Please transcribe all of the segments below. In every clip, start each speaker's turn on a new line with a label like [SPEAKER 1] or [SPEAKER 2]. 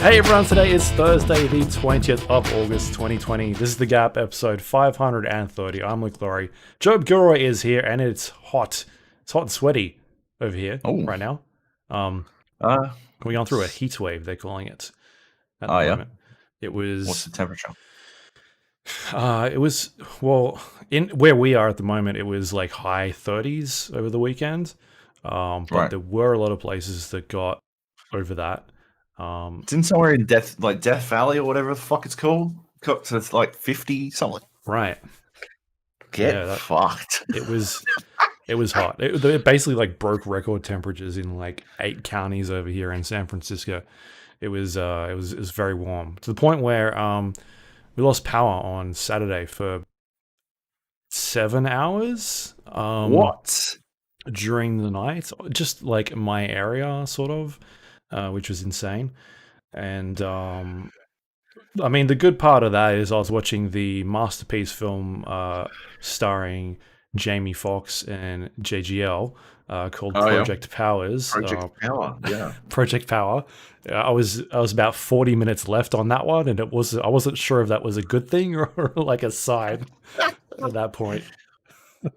[SPEAKER 1] Hey everyone, today is Thursday, the 20th of August, 2020. This is The Gap, episode 530. I'm Lawrie. Joab Gilroy is here, and it's hot. It's hot and sweaty over here right now. We're going through a heat wave, they're calling it, at the moment. It was...
[SPEAKER 2] What's the temperature?
[SPEAKER 1] It was, well, in where we are at the moment, it was like high 30s over the weekend. But there were a lot of places that got over that.
[SPEAKER 2] It's in somewhere in Death Valley or whatever the fuck it's called. Got to like 50 something.
[SPEAKER 1] Right.
[SPEAKER 2] Fucked.
[SPEAKER 1] It was hot. It basically like broke record temperatures in like 8 counties over here in San Francisco. It was very warm to the point where we lost power on Saturday for 7 hours.
[SPEAKER 2] What?
[SPEAKER 1] During the night, just like my area, sort of, which was insane. And I mean, the good part of that is I was watching the masterpiece film starring Jamie Foxx and JGL called Project Powers.
[SPEAKER 2] Project Power, yeah.
[SPEAKER 1] Project Power. I was about 40 minutes left on that one, and I wasn't sure if that was a good thing or like a sign at that point.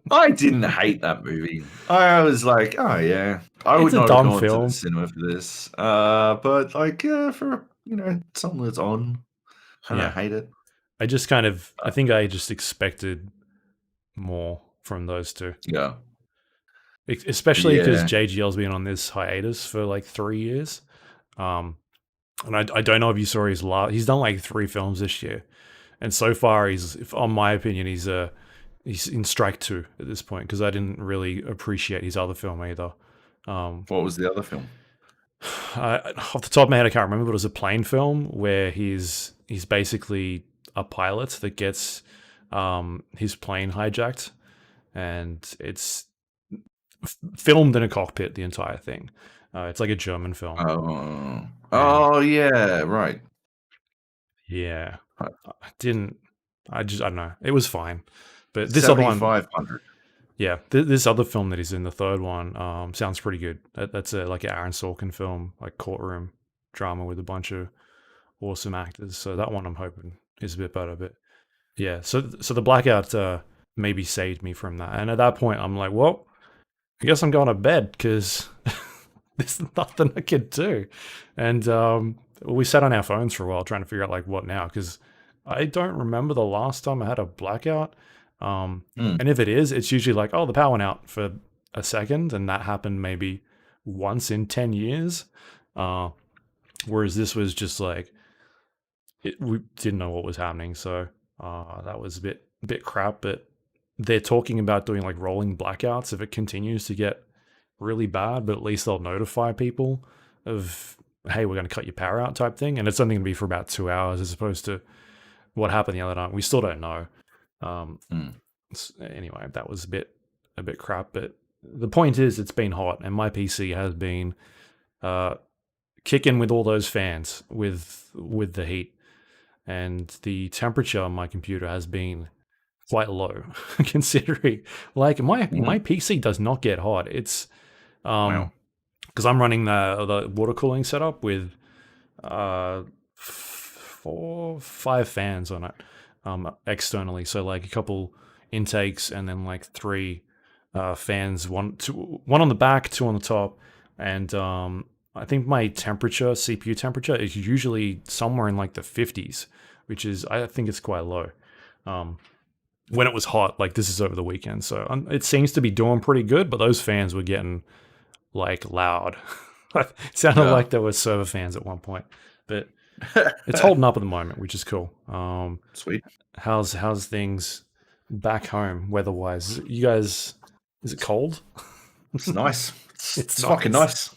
[SPEAKER 2] I didn't hate that movie. I was like, oh yeah, I would not have gone to the cinema for this. But like, for something that's on, I don't hate it.
[SPEAKER 1] I think I just expected more from those two.
[SPEAKER 2] Yeah.
[SPEAKER 1] Especially because JGL's been on this hiatus for like 3 years. And I don't know if you saw he's done like 3 films this year. And so far on my opinion, he's in strike 2 at this point, because I didn't really appreciate his other film either.
[SPEAKER 2] What was the other film?
[SPEAKER 1] Off the top of my head, I can't remember, but it was a plane film where he's basically a pilot that gets his plane hijacked, and it's filmed in a cockpit, the entire thing. It's like a German film.
[SPEAKER 2] Yeah, right.
[SPEAKER 1] Yeah. I don't know. It was fine. But this other one,
[SPEAKER 2] 7,500.
[SPEAKER 1] Yeah, this other film that he's in, the third one, sounds pretty good. That's like an Aaron Sorkin film, like courtroom drama with a bunch of awesome actors. So that one I'm hoping is a bit better. But yeah, so the blackout maybe saved me from that. And at that point, I'm like, well, I guess I'm going to bed because there's nothing I can do. And we sat on our phones for a while trying to figure out like what now, because I don't remember the last time I had a blackout. And if it is, it's usually like, oh, the power went out for a second, and that happened maybe once in 10 years. Whereas this was just like, we didn't know what was happening, so that was a bit crap. But they're talking about doing like rolling blackouts if it continues to get really bad, but at least they'll notify people of, hey, we're going to cut your power out type thing, and it's only going to be for about 2 hours as opposed to what happened the other night. We still don't know. Anyway, that was a bit crap, but the point is it's been hot, and my PC has been kicking with all those fans with the heat, and the temperature on my computer has been quite low considering like my PC does not get hot. It's because I'm running the water cooling setup with 4-5 fans on it. Externally, so like a couple intakes and then like 3 fans, one on the back, 2 on the top, and I think my CPU temperature is usually somewhere in like the 50s, which is, I think it's quite low. When it was hot, like this is over the weekend, so it seems to be doing pretty good, but those fans were getting like loud. It sounded like there were server fans at one point, but it's holding up at the moment, which is cool.
[SPEAKER 2] Sweet.
[SPEAKER 1] How's things back home weather-wise? You guys, is it cold?
[SPEAKER 2] It's nice. It's fucking nice.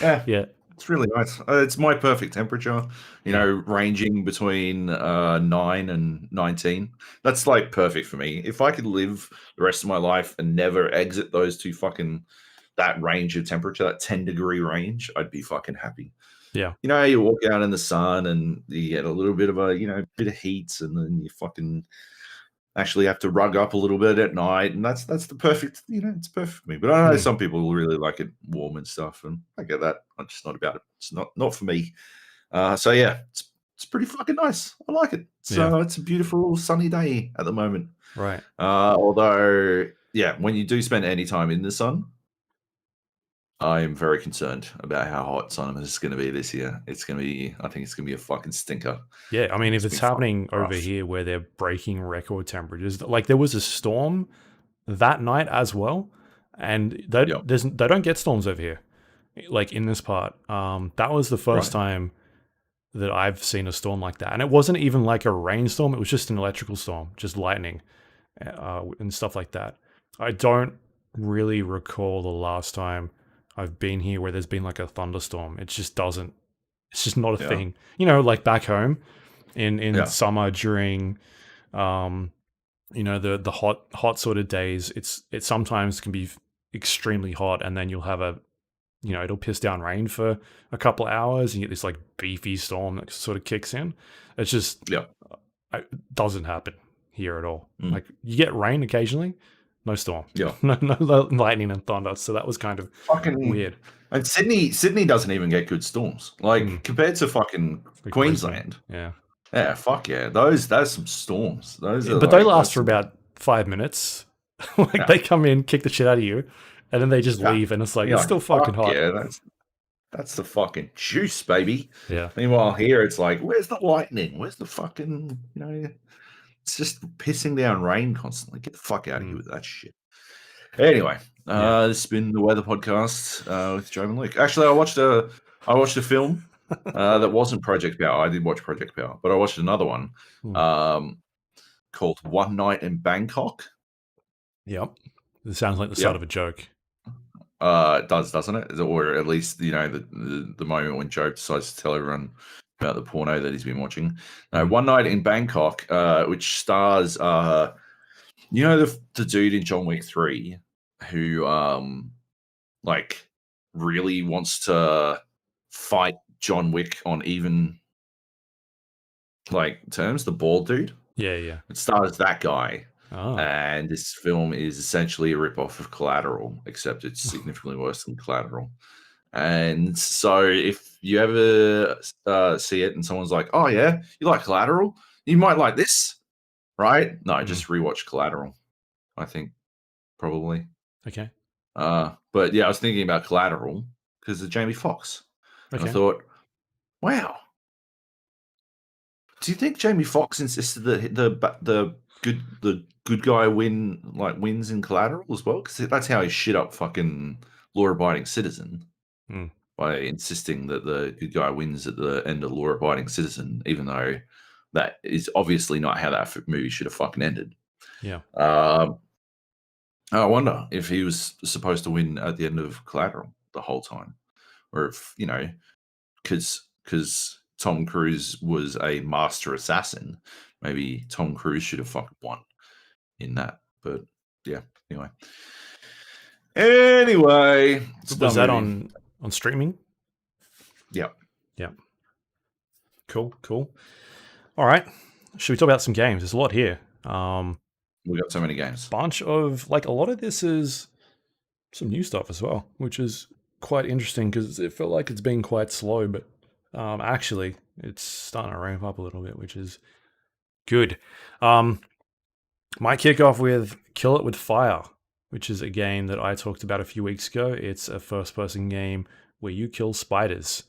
[SPEAKER 2] Yeah. It's really nice. It's my perfect temperature, ranging between 9 and 19. That's like perfect for me. If I could live the rest of my life and never exit those two that range of temperature, that 10-degree range, I'd be fucking happy.
[SPEAKER 1] Yeah.
[SPEAKER 2] You walk out in the sun and you get a little bit of bit of heat, and then you fucking actually have to rug up a little bit at night, and that's the perfect, it's perfect for me. But I know some people really like it warm and stuff, and I get that. I'm just not about it. It's not for me. So yeah, it's pretty fucking nice. I like it. So it's a beautiful sunny day at the moment.
[SPEAKER 1] Right.
[SPEAKER 2] Although, yeah, when you do spend any time in the sun, I am very concerned about how hot Tsushima is going to be this year. It's going to be, I think it's going to be a fucking stinker.
[SPEAKER 1] Yeah, I mean, if
[SPEAKER 2] It's
[SPEAKER 1] it's
[SPEAKER 2] been fucking
[SPEAKER 1] happening over
[SPEAKER 2] rough.
[SPEAKER 1] here where they're breaking record temperatures, like there was a storm that night as well, and they don't get storms over here, like in this part. That was the first time that I've seen a storm like that, and it wasn't even like a rainstorm; it was just an electrical storm, just lightning, and stuff like that. I don't really recall the last time I've been here where there's been like a thunderstorm. It just doesn't. It's just not a thing. You know, like back home in summer during the hot sort of days, it sometimes can be extremely hot, and then you'll have it'll piss down rain for a couple of hours and you get this like beefy storm that sort of kicks in. It's just it doesn't happen here at all. Like you get rain occasionally, no storm, no lightning and thunder. So that was kind of fucking weird.
[SPEAKER 2] And Sydney doesn't even get good storms. Like compared to fucking Queensland. Yeah, fuck yeah. That's some storms. But
[SPEAKER 1] they last for about 5 minutes. Like they come in, kick the shit out of you, and then they just leave, and it's like it's still fucking hot.
[SPEAKER 2] Yeah, that's the fucking juice, baby.
[SPEAKER 1] Yeah.
[SPEAKER 2] Meanwhile, here it's like, where's the lightning? Where's the fucking it's just pissing down rain constantly. Get the fuck out of here with that shit. Anyway, this has been the Weather Podcast with Joab and Luke. Actually, I watched a film that wasn't Project Power. I did watch Project Power, but I watched another one called One Night in Bangkok.
[SPEAKER 1] Yep. It sounds like the start of a joke.
[SPEAKER 2] It does, doesn't it? Or at least, the moment when Joab decides to tell everyone about the porno that he's been watching. No, One Night in Bangkok, which stars, the dude in John Wick 3 who, like, really wants to fight John Wick on even, like, terms, the bald dude.
[SPEAKER 1] Yeah.
[SPEAKER 2] It stars that guy. And this film is essentially a rip-off of Collateral, except it's significantly worse than Collateral. And so if you ever see it and someone's like, oh yeah, you like Collateral? You might like this, right? No, just rewatch Collateral, I think, probably.
[SPEAKER 1] Okay.
[SPEAKER 2] But yeah, I was thinking about Collateral because of Jamie Foxx. Okay. And I thought, wow. Do you think Jamie Foxx insisted that the good guy wins in Collateral as well? Because that's how he shit up fucking law-abiding citizen by insisting that the good guy wins at the end of law-abiding citizen, even though that is obviously not how that movie should have fucking ended.
[SPEAKER 1] Yeah.
[SPEAKER 2] I wonder if he was supposed to win at the end of Collateral the whole time, or if because Tom Cruise was a master assassin, maybe Tom Cruise should have fucking won in that. But yeah, anyway,
[SPEAKER 1] was that on streaming?
[SPEAKER 2] Yeah.
[SPEAKER 1] Cool. All right, should we talk about some games? There's a lot here.
[SPEAKER 2] We got so many games.
[SPEAKER 1] Bunch of a lot of this is some new stuff as well, which is quite interesting because it felt like it's been quite slow, but actually it's starting to ramp up a little bit, which is good. Might kick off with Kill It With Fire, which is a game that I talked about a few weeks ago. It's a first-person game where you kill spiders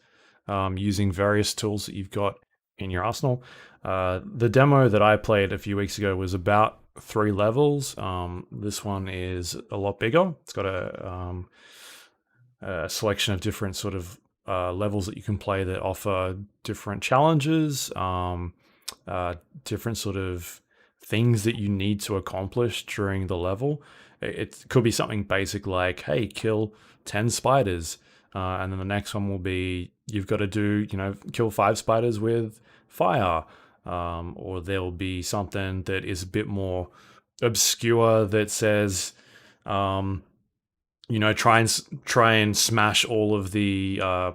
[SPEAKER 1] using various tools that you've got in your arsenal. The demo that I played a few weeks ago was about 3 levels. This one is a lot bigger. It's got a selection of different sort of levels that you can play that offer different challenges, different sort of things that you need to accomplish during the level. It could be something basic like, hey, kill 10 spiders. And then the next one will be, you've got to kill 5 spiders with fire. Or there'll be something that is a bit more obscure that says, try and smash all of the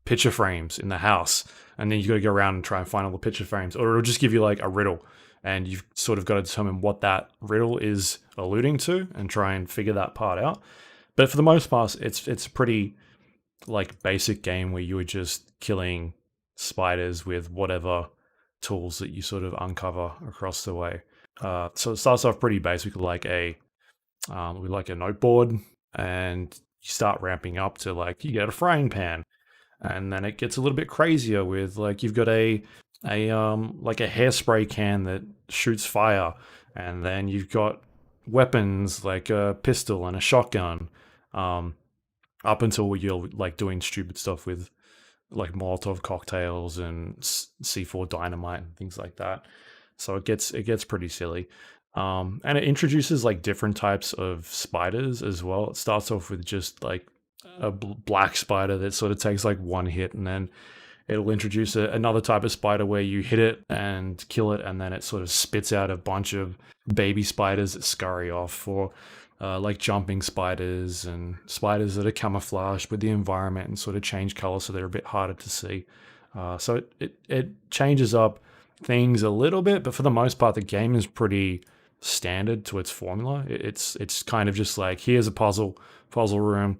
[SPEAKER 1] picture frames in the house, and then you got to go around and try and find all the picture frames. Or it'll just give you like a riddle, and you've sort of got to determine what that riddle is alluding to and try and figure that part out. But for the most part, it's a pretty like basic game where you were just killing spiders with whatever tools that you sort of uncover across the way. So it starts off pretty basic, with a note board, and you start ramping up to you get a frying pan, and then it gets a little bit crazier with you've got a hairspray can that shoots fire, and then you've got weapons like a pistol and a shotgun, up until you're doing stupid stuff with Molotov cocktails and C4 dynamite and things like that. So it gets pretty silly. And it introduces different types of spiders as well. It starts off with just a black spider that sort of takes one hit, and then it'll introduce another type of spider where you hit it and kill it, and then it sort of spits out a bunch of baby spiders that scurry off, or jumping spiders and spiders that are camouflaged with the environment and sort of change color so they're a bit harder to see. So it changes up things a little bit, but for the most part, the game is pretty standard to its formula. It's kind of just here's a puzzle room.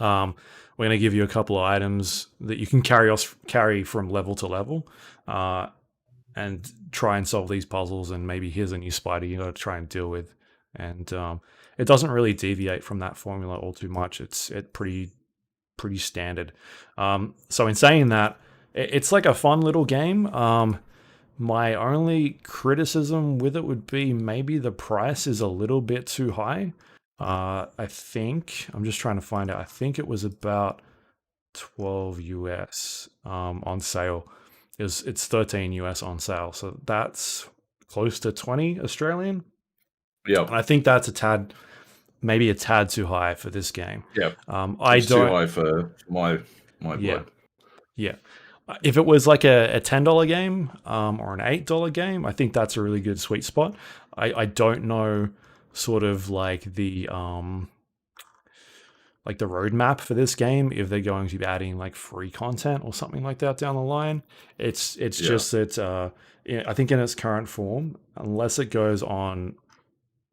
[SPEAKER 1] We're going to give you a couple of items that you can carry from level to level, and try and solve these puzzles. And maybe here's a new spider you got to try and deal with. And it doesn't really deviate from that formula all too much. It's pretty standard. So in saying that, it's a fun little game. My only criticism with it would be maybe the price is a little bit too high. I think, I'm just trying to find out, I think it was about 12 US on sale. It's 13 US on sale, so that's close to 20 Australian.
[SPEAKER 2] Yeah,
[SPEAKER 1] and I think that's maybe a tad too high for this game.
[SPEAKER 2] Yeah,
[SPEAKER 1] it's
[SPEAKER 2] too high for my blood.
[SPEAKER 1] Yeah. If it was a $10 game or an $8 game, I think that's a really good sweet spot. I don't know sort of the roadmap for this game, if they're going to be adding free content or something like that down the line. It's just that I think in its current form, unless it goes on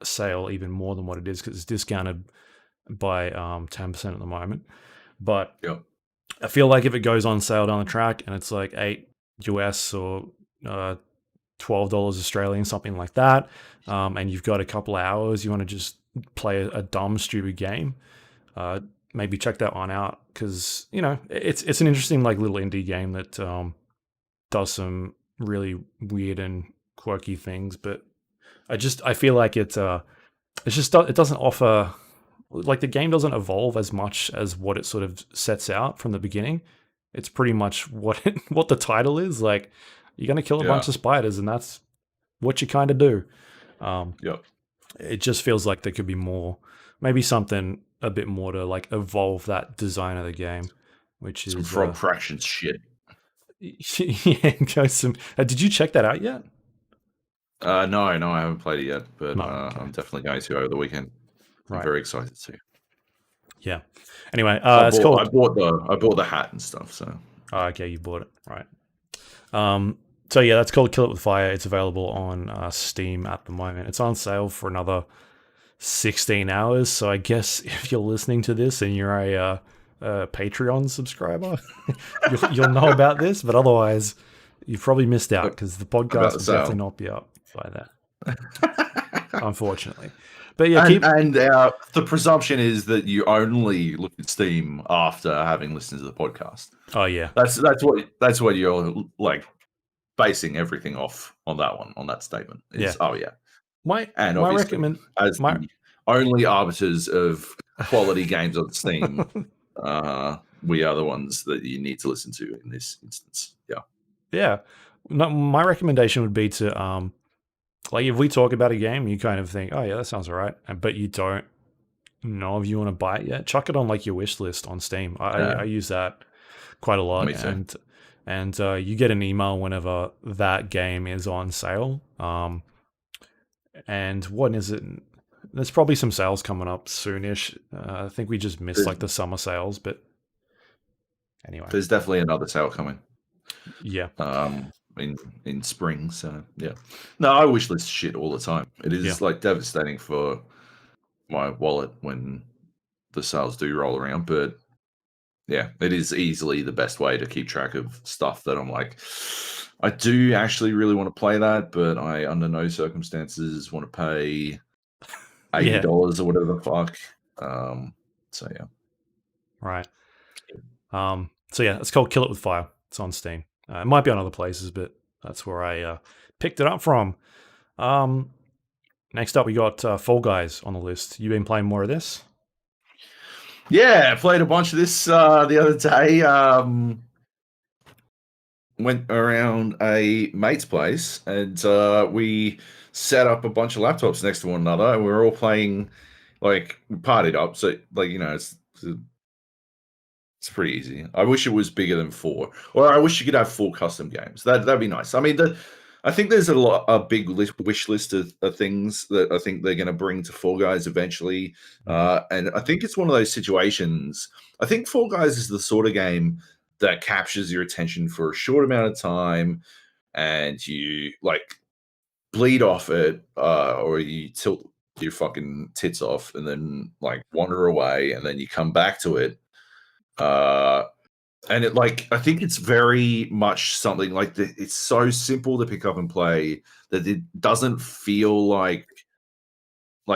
[SPEAKER 1] sale even more than what it is, because it's discounted by 10% at the moment. But I feel if it goes on sale down the track and it's $8 US or $12 Australian, something like that, and you've got a couple hours, you want to just play a dumb, stupid game, maybe check that one out, because it's an interesting little indie game that does some really weird and quirky things. But I feel it doesn't offer, the game doesn't evolve as much as what it sort of sets out from the beginning. It's pretty much what the title is. You're going to kill a bunch of spiders, and that's what you kind of do. It just feels there could be more, maybe something a bit more to evolve that design of the game, which
[SPEAKER 2] some
[SPEAKER 1] is
[SPEAKER 2] frog fractions shit.
[SPEAKER 1] Yeah, did you check that out yet?
[SPEAKER 2] No, I haven't played it yet, but okay. I'm definitely going to over the weekend. I'm very excited to.
[SPEAKER 1] Yeah. Anyway,
[SPEAKER 2] I bought the hat and stuff. So.
[SPEAKER 1] Oh, okay, you bought it, right? So yeah, that's called Kill It With Fire. It's available on Steam at the moment. It's on sale for another 16 hours. So I guess if you're listening to this and you're a Patreon subscriber, you'll know about this. But otherwise, you've probably missed out, because the podcast will definitely not be up by that, unfortunately. But yeah,
[SPEAKER 2] the presumption is that you only look at Steam after having listened to the podcast.
[SPEAKER 1] Oh yeah,
[SPEAKER 2] that's what you're basing everything off on that statement. Oh yeah. The only arbiters of quality games on Steam, we are the ones that you need to listen to in this instance. Yeah.
[SPEAKER 1] Yeah. No, my recommendation would be to if we talk about a game, you kind of think, oh yeah, that sounds all right, but you don't know if you want to buy it yet, chuck it on your wish list on Steam. I use that quite a lot. And you get an email whenever that game is on sale. And what is it? There's probably some sales coming up soonish. I think we just missed the summer sales, but anyway,
[SPEAKER 2] there's definitely another sale coming.
[SPEAKER 1] Yeah.
[SPEAKER 2] In spring. So yeah. No, I wish list shit all the time. It is devastating for my wallet when the sales do roll around, but yeah, it is easily the best way to keep track of stuff that I'm like, I do actually really want to play that, but I under no circumstances want to pay $80 or whatever the fuck. So yeah.
[SPEAKER 1] Right. So yeah, it's called Kill It With Fire. It's on Steam. It might be on other places, but that's where I picked it up from. Next up, we got Fall Guys on the list. You been playing more of this?
[SPEAKER 2] Yeah, I played a bunch of this the other day. Went around a mate's place and we set up a bunch of laptops next to one another and we were all playing, like, we partied up. So, like, it's pretty easy. I wish it was bigger than 4, or I wish you could have 4 custom games. That'd be nice. I mean, I think there's a big wish list of things that I think they're going to bring to Fall Guys eventually, and I think it's one of those situations. I think Fall Guys is the sort of game that captures your attention for a short amount of time, and you like bleed off it, or you tilt your fucking tits off, and then like wander away, and then you come back to it. And it, like, I think it's very much something like it's so simple to pick up and play that it doesn't feel like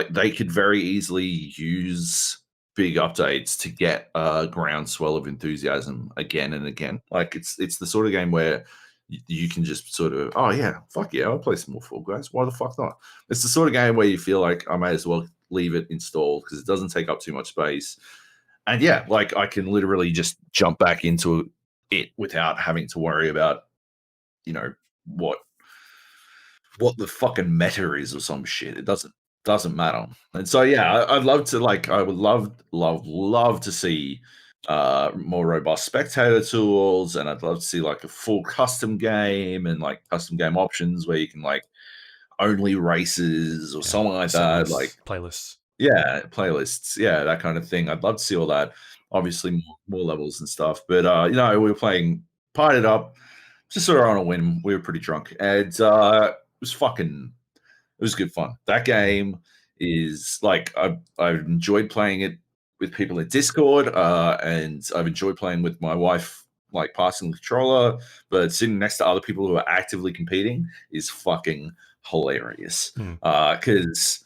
[SPEAKER 2] they could very easily use big updates to get a groundswell of enthusiasm again and again. Like it's the sort of game where you can just sort of, oh yeah, fuck yeah, I'll play some more Fall Guys. Why the fuck not? It's the sort of game where you feel like I may as well leave it installed because it doesn't take up too much space. And yeah, like I can literally just jump back into it without having to worry about, what the fucking meta is or some shit. It doesn't matter. And so yeah, I'd love to, like, I would love to see more robust spectator tools, and I'd love to see like a full custom game and like custom game options where you can like only races or something like that. Like
[SPEAKER 1] playlists.
[SPEAKER 2] Yeah, playlists. Yeah, that kind of thing. I'd love to see all that. Obviously, more levels and stuff. But we were playing, pied it up, just sort of on a whim. We were pretty drunk, and it was good fun. That game is like I've enjoyed playing it with people in Discord, and I've enjoyed playing with my wife, like passing the controller. But sitting next to other people who are actively competing is fucking hilarious. Because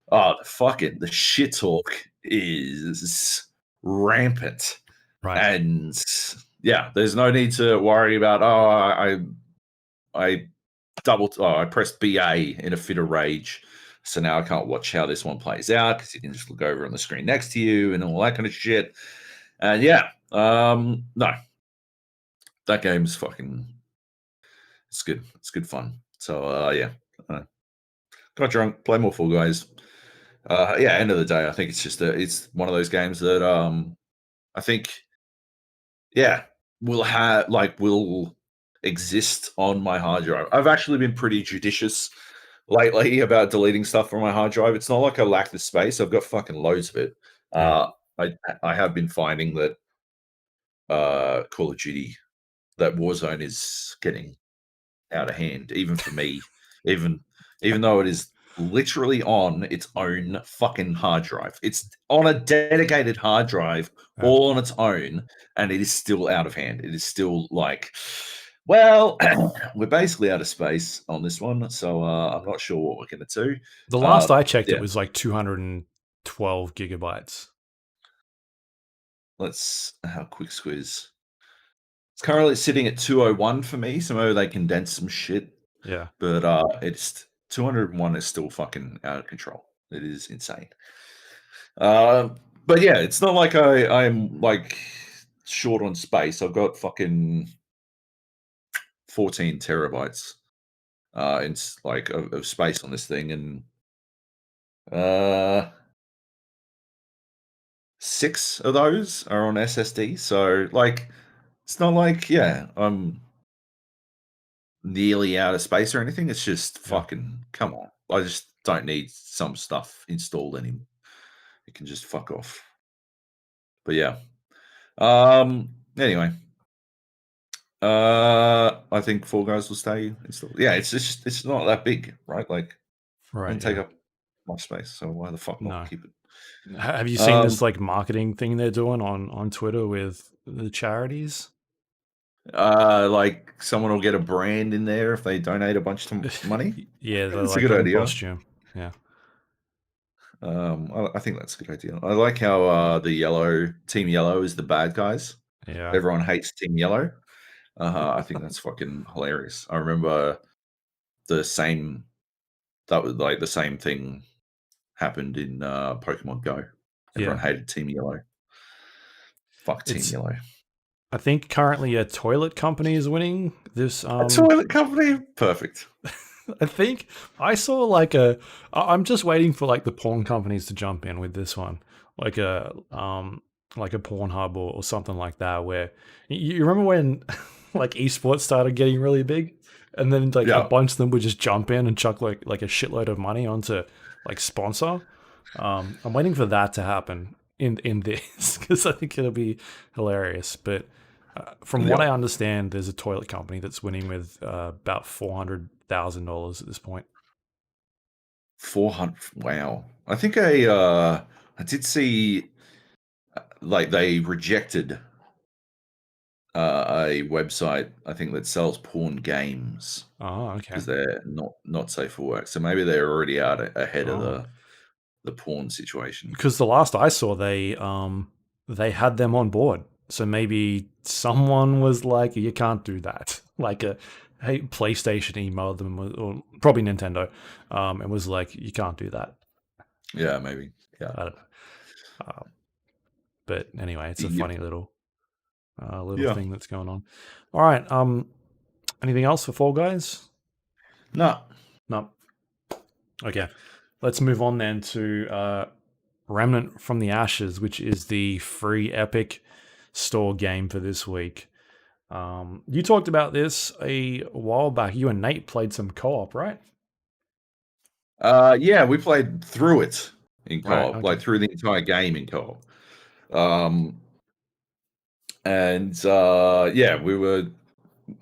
[SPEAKER 2] the shit talk is rampant.
[SPEAKER 1] Right.
[SPEAKER 2] And yeah, there's no need to worry about, I pressed BA in a fit of rage, so now I can't watch how this one plays out because you can just look over on the screen next to you and all that kind of shit. And yeah, no, that game's fucking, it's good. It's good fun. So yeah, got drunk, play more Fall Guys. Yeah, end of the day, I think it's one of those games that I think, yeah, will exist on my hard drive. I've actually been pretty judicious lately about deleting stuff from my hard drive. It's not like I lack the space. I've got fucking loads of it. I have been finding that Call of Duty, that Warzone is getting out of hand, even for me. Even though it is literally on its own fucking hard drive. It's on a dedicated hard drive, all on its own, and it is still out of hand. It is still like, well, we're basically out of space on this one, so I'm not sure what we're going to do.
[SPEAKER 1] The last I checked, it was like 212 gigabytes.
[SPEAKER 2] Let's have a quick squeeze. It's currently sitting at 201 for me, so maybe they condensed some shit.
[SPEAKER 1] Yeah.
[SPEAKER 2] But it's 201 is still fucking out of control. It is insane. But yeah, it's not like I'm like short on space. I've got fucking 14 terabytes in like of space on this thing, and 6 of those are on SSD. So like, it's not like, yeah, I'm nearly out of space or anything. It's just fucking, come on. I just don't need some stuff installed anymore. It can just fuck off. But yeah. Anyway. I think Fall Guys will stay installed. Yeah, it's not that big, right? Like, doesn't take up much space, so why the fuck not keep it?
[SPEAKER 1] Have you seen this
[SPEAKER 2] Um,
[SPEAKER 1] like marketing thing they're doing on Twitter with the charities?
[SPEAKER 2] like someone will get a brand in there if they donate a bunch of money.
[SPEAKER 1] Yeah, they're
[SPEAKER 2] It's a
[SPEAKER 1] like
[SPEAKER 2] good
[SPEAKER 1] in
[SPEAKER 2] idea.
[SPEAKER 1] costume. Yeah.
[SPEAKER 2] I think that's a good idea. I like how the yellow team yellow is the bad guys.
[SPEAKER 1] Yeah.
[SPEAKER 2] Everyone hates Team Yellow. I think that's fucking hilarious. I remember the same that was like the same thing happened in Pokemon Go. Everyone
[SPEAKER 1] Yeah.
[SPEAKER 2] hated Team Yellow. Fuck Team
[SPEAKER 1] It's
[SPEAKER 2] Yellow.
[SPEAKER 1] I think currently a toilet company is winning this
[SPEAKER 2] A toilet company? Perfect.
[SPEAKER 1] I think I saw I'm just waiting for like the porn companies to jump in with this one. Like a Pornhub or something like that where you remember when like esports started getting really big and then like a
[SPEAKER 2] Yeah.
[SPEAKER 1] bunch of them would just jump in and chuck like a shitload of money onto like sponsor. I'm waiting for that to happen in this because I think it'll be hilarious. But from what
[SPEAKER 2] Yeah.
[SPEAKER 1] I understand, there's a toilet company that's winning with about $400,000 at this point.
[SPEAKER 2] 400. Wow. I think I did see like they rejected a website I think that sells porn games
[SPEAKER 1] Oh, okay.
[SPEAKER 2] because they're not safe for work. So maybe they're already ahead of
[SPEAKER 1] Oh,
[SPEAKER 2] the porn situation.
[SPEAKER 1] because the last I saw, they had them on board. So maybe someone was like, "You can't do that." Like hey, PlayStation emailed them, or probably Nintendo, and was like, "You can't do that."
[SPEAKER 2] Yeah, maybe. Yeah.
[SPEAKER 1] I don't know. Uh, but anyway, it's a
[SPEAKER 2] Yep.
[SPEAKER 1] funny little
[SPEAKER 2] Yeah.
[SPEAKER 1] thing that's going on. All right. Anything else for Fall Guys?
[SPEAKER 2] No.
[SPEAKER 1] No. Okay. Let's move on then to Remnant from the Ashes, which is the free Epic Store game for this week. You talked about this a while back. You and Nate played some co-op, right?
[SPEAKER 2] Yeah, we played through it in
[SPEAKER 1] Right.
[SPEAKER 2] co-op, like
[SPEAKER 1] Okay.
[SPEAKER 2] through the entire game in co-op. Um, and yeah,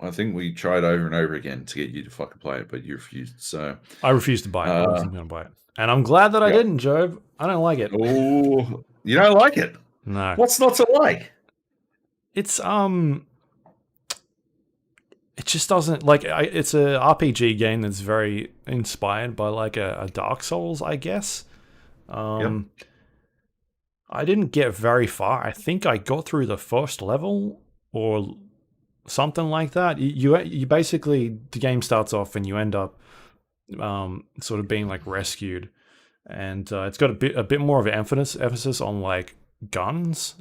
[SPEAKER 2] I think we tried over and over again to get you to fucking play it, but you refused. So,
[SPEAKER 1] I refused to buy it. I
[SPEAKER 2] uh,
[SPEAKER 1] wasn't going to buy it, and I'm glad that I
[SPEAKER 2] yeah.
[SPEAKER 1] didn't, Job. I don't like it.
[SPEAKER 2] Oh, you don't like it?
[SPEAKER 1] No,
[SPEAKER 2] What's not to like?
[SPEAKER 1] it's it just doesn't like. It's a RPG game that's very inspired by like a Dark Souls, I guess.
[SPEAKER 2] Yep.
[SPEAKER 1] Um, I didn't get very far. I think I got through the first level or something like that. You basically the game starts off and you end up sort of being like rescued, and it's got a bit more of an emphasis on like guns.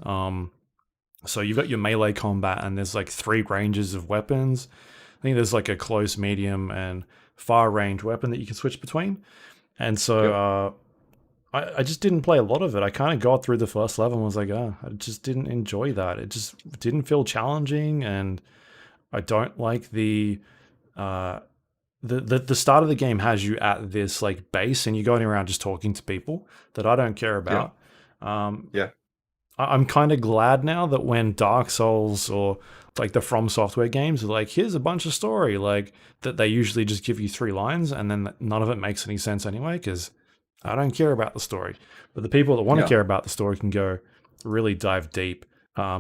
[SPEAKER 1] So you've got your melee combat, and there's like three ranges of weapons. I think there's like a close, medium, and far range weapon that you can switch between. And so
[SPEAKER 2] Yep.
[SPEAKER 1] I just didn't play a lot of it. I kind of got through the first level and was like, oh, I just didn't enjoy that. It just didn't feel challenging, and I don't like uh, the start of the game has you at this like base, and you're going around just talking to people that I don't care
[SPEAKER 2] Yeah.
[SPEAKER 1] about. Um,
[SPEAKER 2] Yeah.
[SPEAKER 1] I'm kind of glad now that when Dark Souls or like the From Software games are like, here's a bunch of story, like that they usually just give you 3 lines and then none of it makes any sense anyway because I don't care about the story. But the people that want to
[SPEAKER 2] Yeah.
[SPEAKER 1] care about the story can go really dive deep.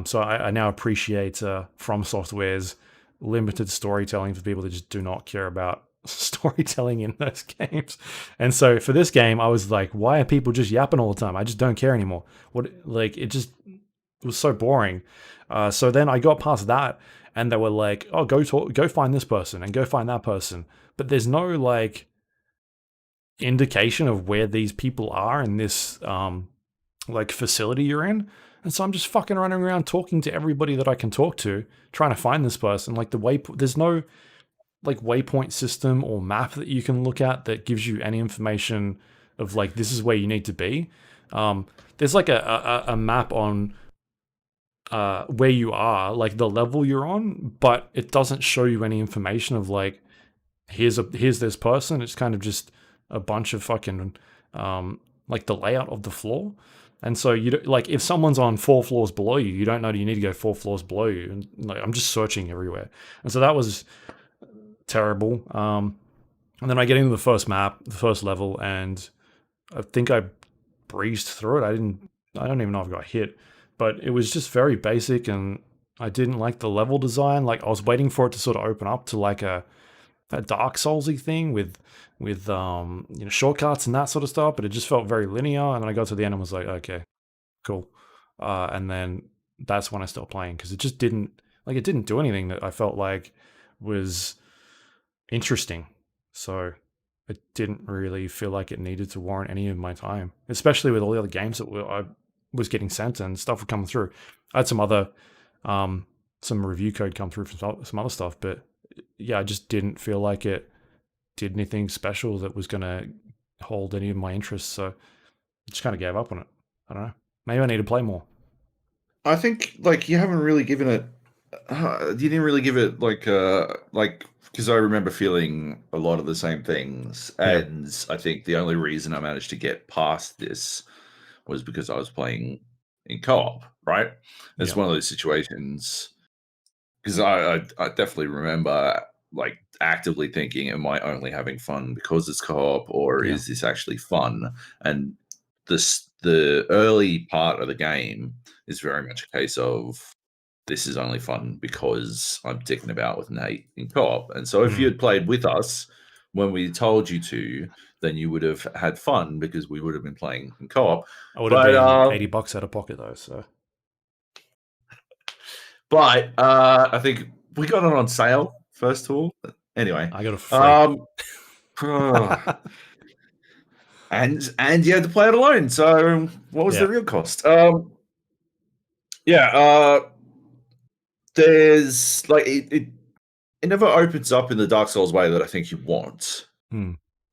[SPEAKER 1] So I now appreciate From Software's limited storytelling for people that just do not care about storytelling in those games. And so for this game, I was like, why are people just yapping all the time? I just don't care anymore. What like it was so boring. So then I got past that, and they were like, "Oh, go find this person and go find that person." But there's no like indication of where these people are in this like facility you're in. And so I'm just fucking running around talking to everybody that I can talk to, trying to find this person. Like there's no like waypoint system or map that you can look at that gives you any information of like this is where you need to be. There's like a map on where you are, like the level you're on, but it doesn't show you any information of like here's this person. It's kind of just a bunch of fucking like the layout of the floor. And so like if someone's on 4 floors below you, you don't know you need to go 4 floors below you. And like I'm just searching everywhere. And so that was terrible. And then I get into the first map, the first level, and I think I breezed through it. I don't even know if I got hit, but it was just very basic, and I didn't like the level design. Like, I was waiting for it to sort of open up to like a Dark Soulsy thing with shortcuts and that sort of stuff, but it just felt very linear. And then I got to the end and was like, okay, cool. And then that's when I stopped playing, because it just didn't do anything that I felt like was interesting. So it didn't really feel like it needed to warrant any of my time, especially with all the other games that I was getting sent and stuff were coming through. I had some other some review code come through from some other stuff, but yeah, I just didn't feel like it did anything special that was going to hold any of my interests. So I just kind of gave up on it. I don't know. Maybe I need to play more.
[SPEAKER 2] I think like you haven't really given it. You didn't really give it like because I remember feeling a lot of the same things, and I think the only reason I managed to get past this was because I was playing in co-op. Right? It's one of those situations. Because I definitely remember like actively thinking, am I only having fun because it's co-op, or is this actually fun? And the early part of the game is very much a case of this is only fun because I'm dicking about with Nate in co-op. And so if you had played with us when we told you to, then you would have had fun because we would have been playing in co-op.
[SPEAKER 1] I would have been $80 out of pocket though, so.
[SPEAKER 2] But I think we got it on sale first of all. Anyway,
[SPEAKER 1] I got it for
[SPEAKER 2] free. and you had to play it alone. So what was the real cost? There's like it never opens up in the Dark Souls way that I think you want,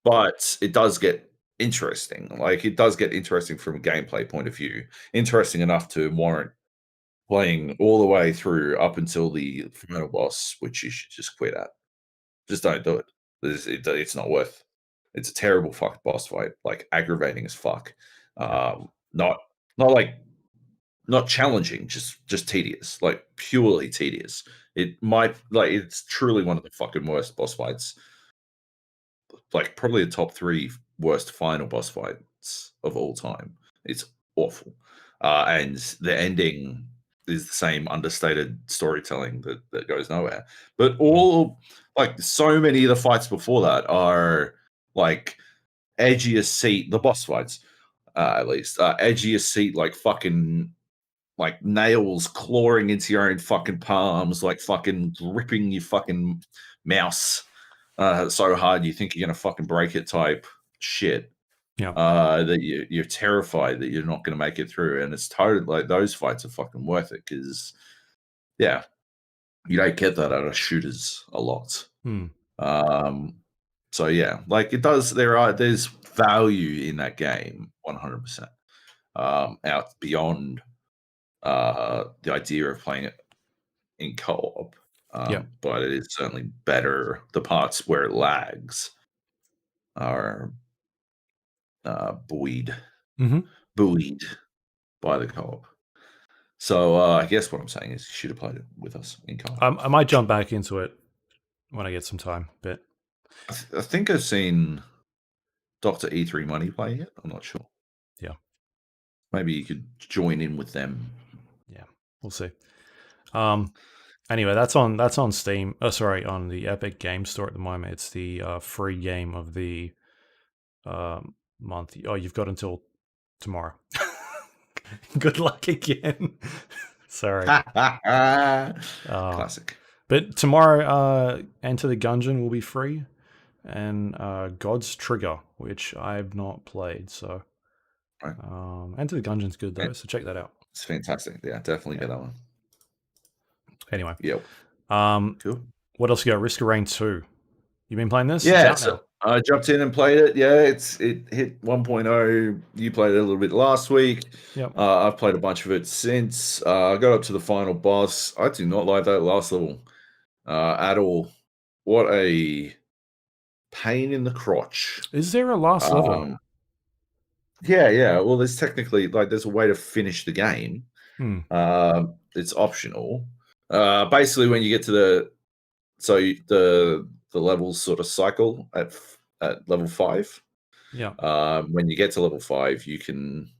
[SPEAKER 2] but it does get interesting. Like it does get interesting from a gameplay point of view, interesting enough to warrant playing all the way through up until the final boss, which you should just quit at. Just don't do it. It's not worth. It's a terrible fuck boss fight, like aggravating as fuck. Not like not challenging, just tedious, like purely tedious. It might like it's truly one of the fucking worst boss fights. Like probably the top 3 worst final boss fights of all time. It's awful, and the ending is the same understated storytelling that goes nowhere. But all like so many of the fights before that are like edgiest seat. The boss fights, at least, edgiest seat, like fucking like nails clawing into your own fucking palms, like fucking gripping your fucking mouse so hard you think you're gonna fucking break it type shit. That you're terrified that you're not going to make it through, and it's totally like those fights are fucking worth it because, yeah, you don't get that out of shooters a lot. So yeah, like it does. There's value in that game, 100%. Out beyond the idea of playing it in co-op, but it is certainly better. The parts where it lags are buoyed by the co-op. So I guess what I'm saying is you should have played it with us in co-op.
[SPEAKER 1] I might jump back into it when I get some time, but
[SPEAKER 2] I think I've seen Dr. E3 Money playing it. I'm not sure.
[SPEAKER 1] Yeah.
[SPEAKER 2] Maybe you could join in with them.
[SPEAKER 1] Yeah, we'll see. Anyway, that's on Steam. Oh, sorry, on the Epic Game Store at the moment. It's the free game of the month. Oh, you've got until tomorrow. Good luck again. Sorry.
[SPEAKER 2] Classic.
[SPEAKER 1] But tomorrow, Enter the Gungeon will be free, and God's Trigger, which I've not played. So, Enter the Gungeon's good though, so check that out.
[SPEAKER 2] It's fantastic. Yeah, definitely get that one.
[SPEAKER 1] Anyway.
[SPEAKER 2] Yep.
[SPEAKER 1] Cool. What else you got? Risk of Rain 2. You been playing this?
[SPEAKER 2] Yeah, so I jumped in and played it. Yeah, it hit 1.0. You played it a little bit last week.
[SPEAKER 1] Yep.
[SPEAKER 2] I've played a bunch of it since. I got up to the final boss. I do not like that last level at all. What a pain in the crotch.
[SPEAKER 1] Is there a last level?
[SPEAKER 2] Yeah. Well, there's technically there's a way to finish the game. It's optional. Basically, when you get to the levels sort of cycle at level 5.
[SPEAKER 1] Yeah.
[SPEAKER 2] When you get to level 5, you can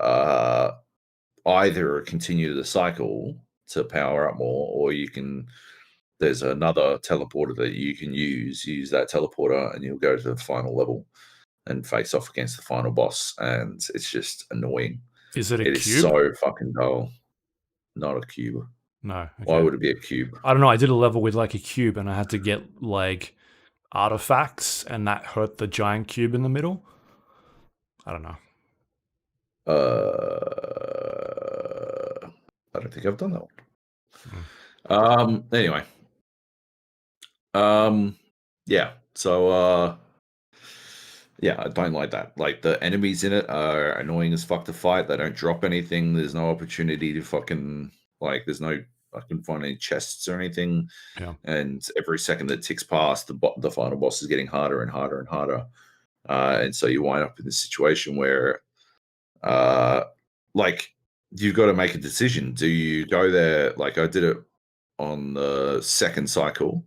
[SPEAKER 2] uh, either continue the cycle to power up more, or you can. There's another teleporter that you can use. Use that teleporter, and you'll go to the final level and face off against the final boss. And it's just annoying.
[SPEAKER 1] Is it a
[SPEAKER 2] It is
[SPEAKER 1] cube?
[SPEAKER 2] so fucking dull. Not a cube.
[SPEAKER 1] No.
[SPEAKER 2] Why
[SPEAKER 1] Okay.
[SPEAKER 2] would it be a cube?
[SPEAKER 1] I don't know. I did a level with like a cube, and I had to get like artifacts, and that hurt the giant cube in the middle. I don't know.
[SPEAKER 2] I don't think I've done that one.
[SPEAKER 1] Mm.
[SPEAKER 2] Anyway. Yeah. So yeah, I don't like that. Like the enemies in it are annoying as fuck to fight. They don't drop anything. There's no opportunity to fucking like. There's no. I couldn't find any chests or anything.
[SPEAKER 1] Yeah.
[SPEAKER 2] And every second that ticks past, the final boss is getting harder and harder and harder. And so you wind up in this situation where, like, you've got to make a decision. Do you go there? Like I did it on the second cycle,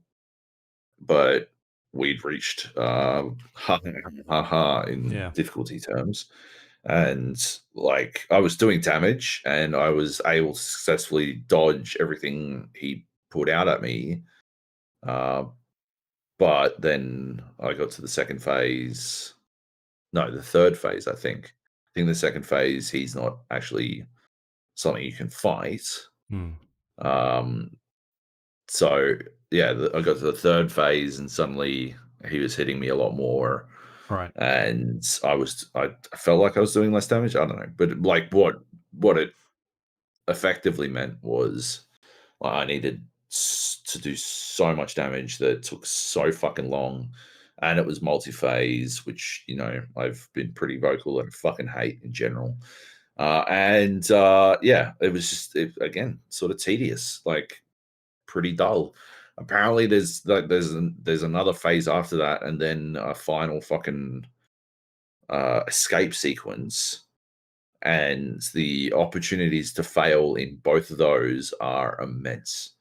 [SPEAKER 2] but we'd reached in
[SPEAKER 1] Yeah.
[SPEAKER 2] difficulty terms, and like I was doing damage, and I was able to successfully dodge everything he put out at me. But then I got to the second phase. No, the third phase, I think. I think the second phase, he's not actually something you can fight.
[SPEAKER 1] Mm.
[SPEAKER 2] So yeah, I got to the third phase, and suddenly he was hitting me a lot more,
[SPEAKER 1] Right.
[SPEAKER 2] and I felt like I was doing less damage. I don't know, but like what it effectively meant was I needed to do so much damage that it took so fucking long, and it was multi-phase, which I've been pretty vocal that I fucking hate in general. And yeah, it was just again sort of tedious, like pretty dull. Apparently, there's another phase after that, and then a final fucking escape sequence, and the opportunities to fail in both of those are immense.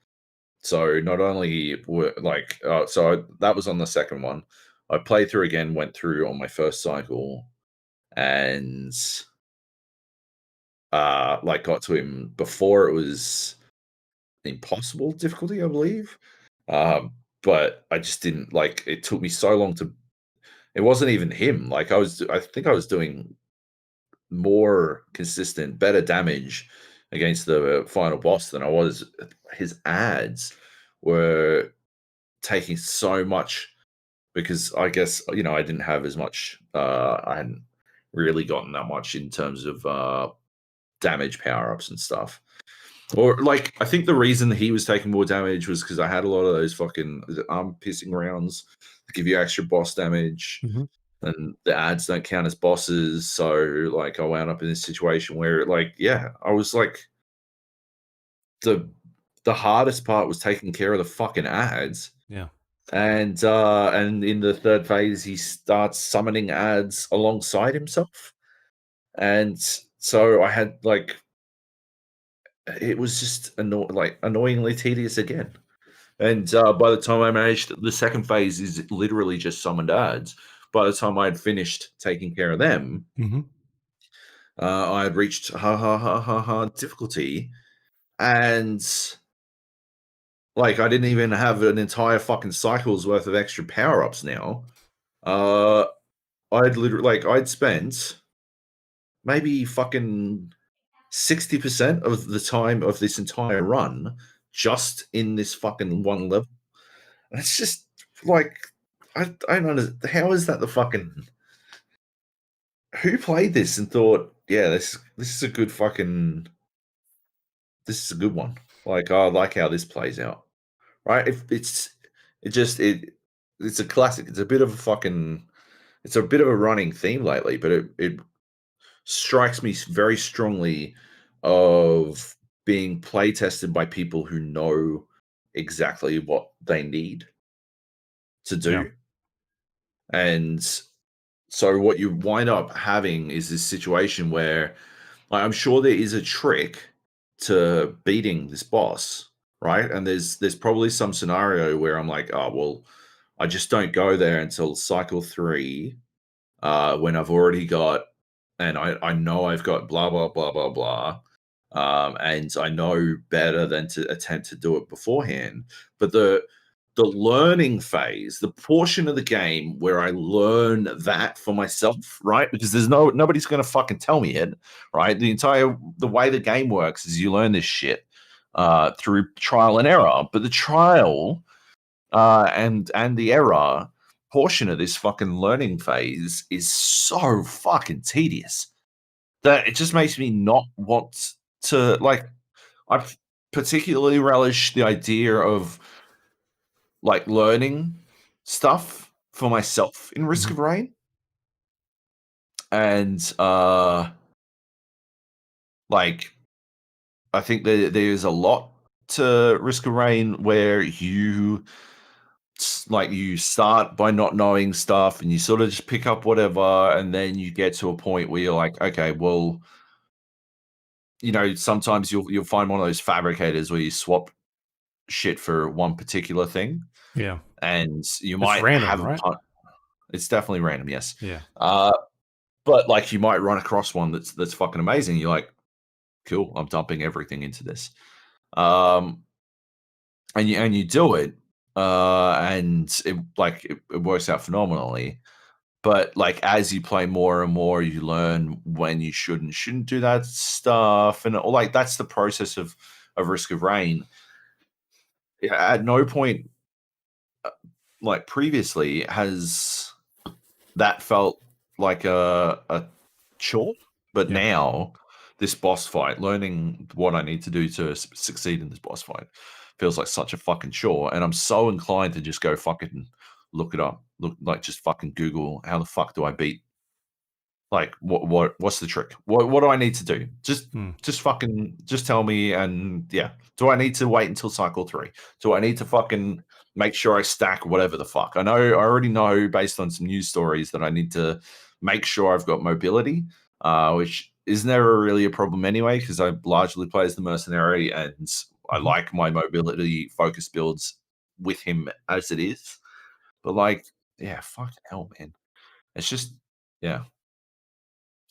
[SPEAKER 2] So not only were that was on the second one. I played through again, went through on my first cycle, and like got to him before it was impossible difficulty, I believe. But I just didn't like. It took me so long to. It wasn't even him. Like I think I was doing more consistent, better damage against the final boss than I was. His ads were taking so much because I guess I didn't have as much. I hadn't really gotten that much in terms of damage power ups and stuff. Or like I think the reason he was taking more damage was because I had a lot of those fucking arm piercing rounds that give you extra boss damage,
[SPEAKER 1] Mm-hmm.
[SPEAKER 2] and the ads don't count as bosses. So like I wound up in this situation where like I was like the hardest part was taking care of the fucking ads.
[SPEAKER 1] Yeah.
[SPEAKER 2] And in the third phase he starts summoning ads alongside himself. And so I had like it was just annoyingly tedious again. And by the time I managed, the second phase is literally just summoned ads. By the time I had finished taking care of them,
[SPEAKER 1] Mm-hmm.
[SPEAKER 2] I had reached difficulty, and like I didn't even have an entire fucking cycle's worth of extra power ups now. I'd literally I'd spent maybe fucking 60% of the time of this entire run just in this fucking one level. And it's just like I don't understand. How is that the fucking who played this and thought, yeah, this is a good fucking this is a good one. Like I like how this plays out. Right? If it's a classic. It's a bit of a fucking it's a bit of a running theme lately, but it strikes me very strongly of being play tested by people who know exactly what they need to
[SPEAKER 1] Yeah.
[SPEAKER 2] do. And so what you wind up having is this situation where like, I'm sure there is a trick to beating this boss, right? And there's probably some scenario where I'm like, oh well, I just don't go there until cycle 3, when I've already got, and I know I've got blah blah blah blah blah, and I know better than to attempt to do it beforehand. But the learning phase, the portion of the game where I learn that for myself, right? Because there's nobody's going to fucking tell me it, right? The way the game works is you learn this shit through trial and error. But the trial and the error portion of this fucking learning phase is so fucking tedious that it just makes me not want to, like, I particularly relish the idea of like learning stuff for myself in Risk of Rain. And like I think that there's a lot to Risk of Rain where you start by not knowing stuff and you sort of just pick up whatever, and then you get to a point where you're like, okay, well, sometimes you'll find one of those fabricators where you swap shit for one particular thing.
[SPEAKER 1] Yeah.
[SPEAKER 2] And you
[SPEAKER 1] It's
[SPEAKER 2] might
[SPEAKER 1] random,
[SPEAKER 2] have
[SPEAKER 1] right?
[SPEAKER 2] It's definitely random, yes.
[SPEAKER 1] Yeah.
[SPEAKER 2] But like you might run across one that's fucking amazing. You're like, cool, I'm dumping everything into this. And you do it, and it works out phenomenally. But like as you play more and more, you learn when you should and shouldn't do that stuff, and like that's the process of Risk of Rain. At no point, like previously, has that felt like a chore, but
[SPEAKER 1] Yeah.
[SPEAKER 2] now this boss fight, learning what I need to do to succeed in this boss fight, feels like such a fucking chore, and I'm so inclined to just go fucking look it up, just fucking Google how the fuck do I beat. Like what's the trick? What do I need to do? Just fucking just tell me. And yeah, do I need to wait until cycle 3? Do I need to fucking make sure I stack whatever the fuck? I already know based on some news stories that I need to make sure I've got mobility, which is never really a problem anyway because I largely play as the mercenary and I like my mobility focus builds with him as it is. But like, yeah, fucking hell, man. It's just, yeah,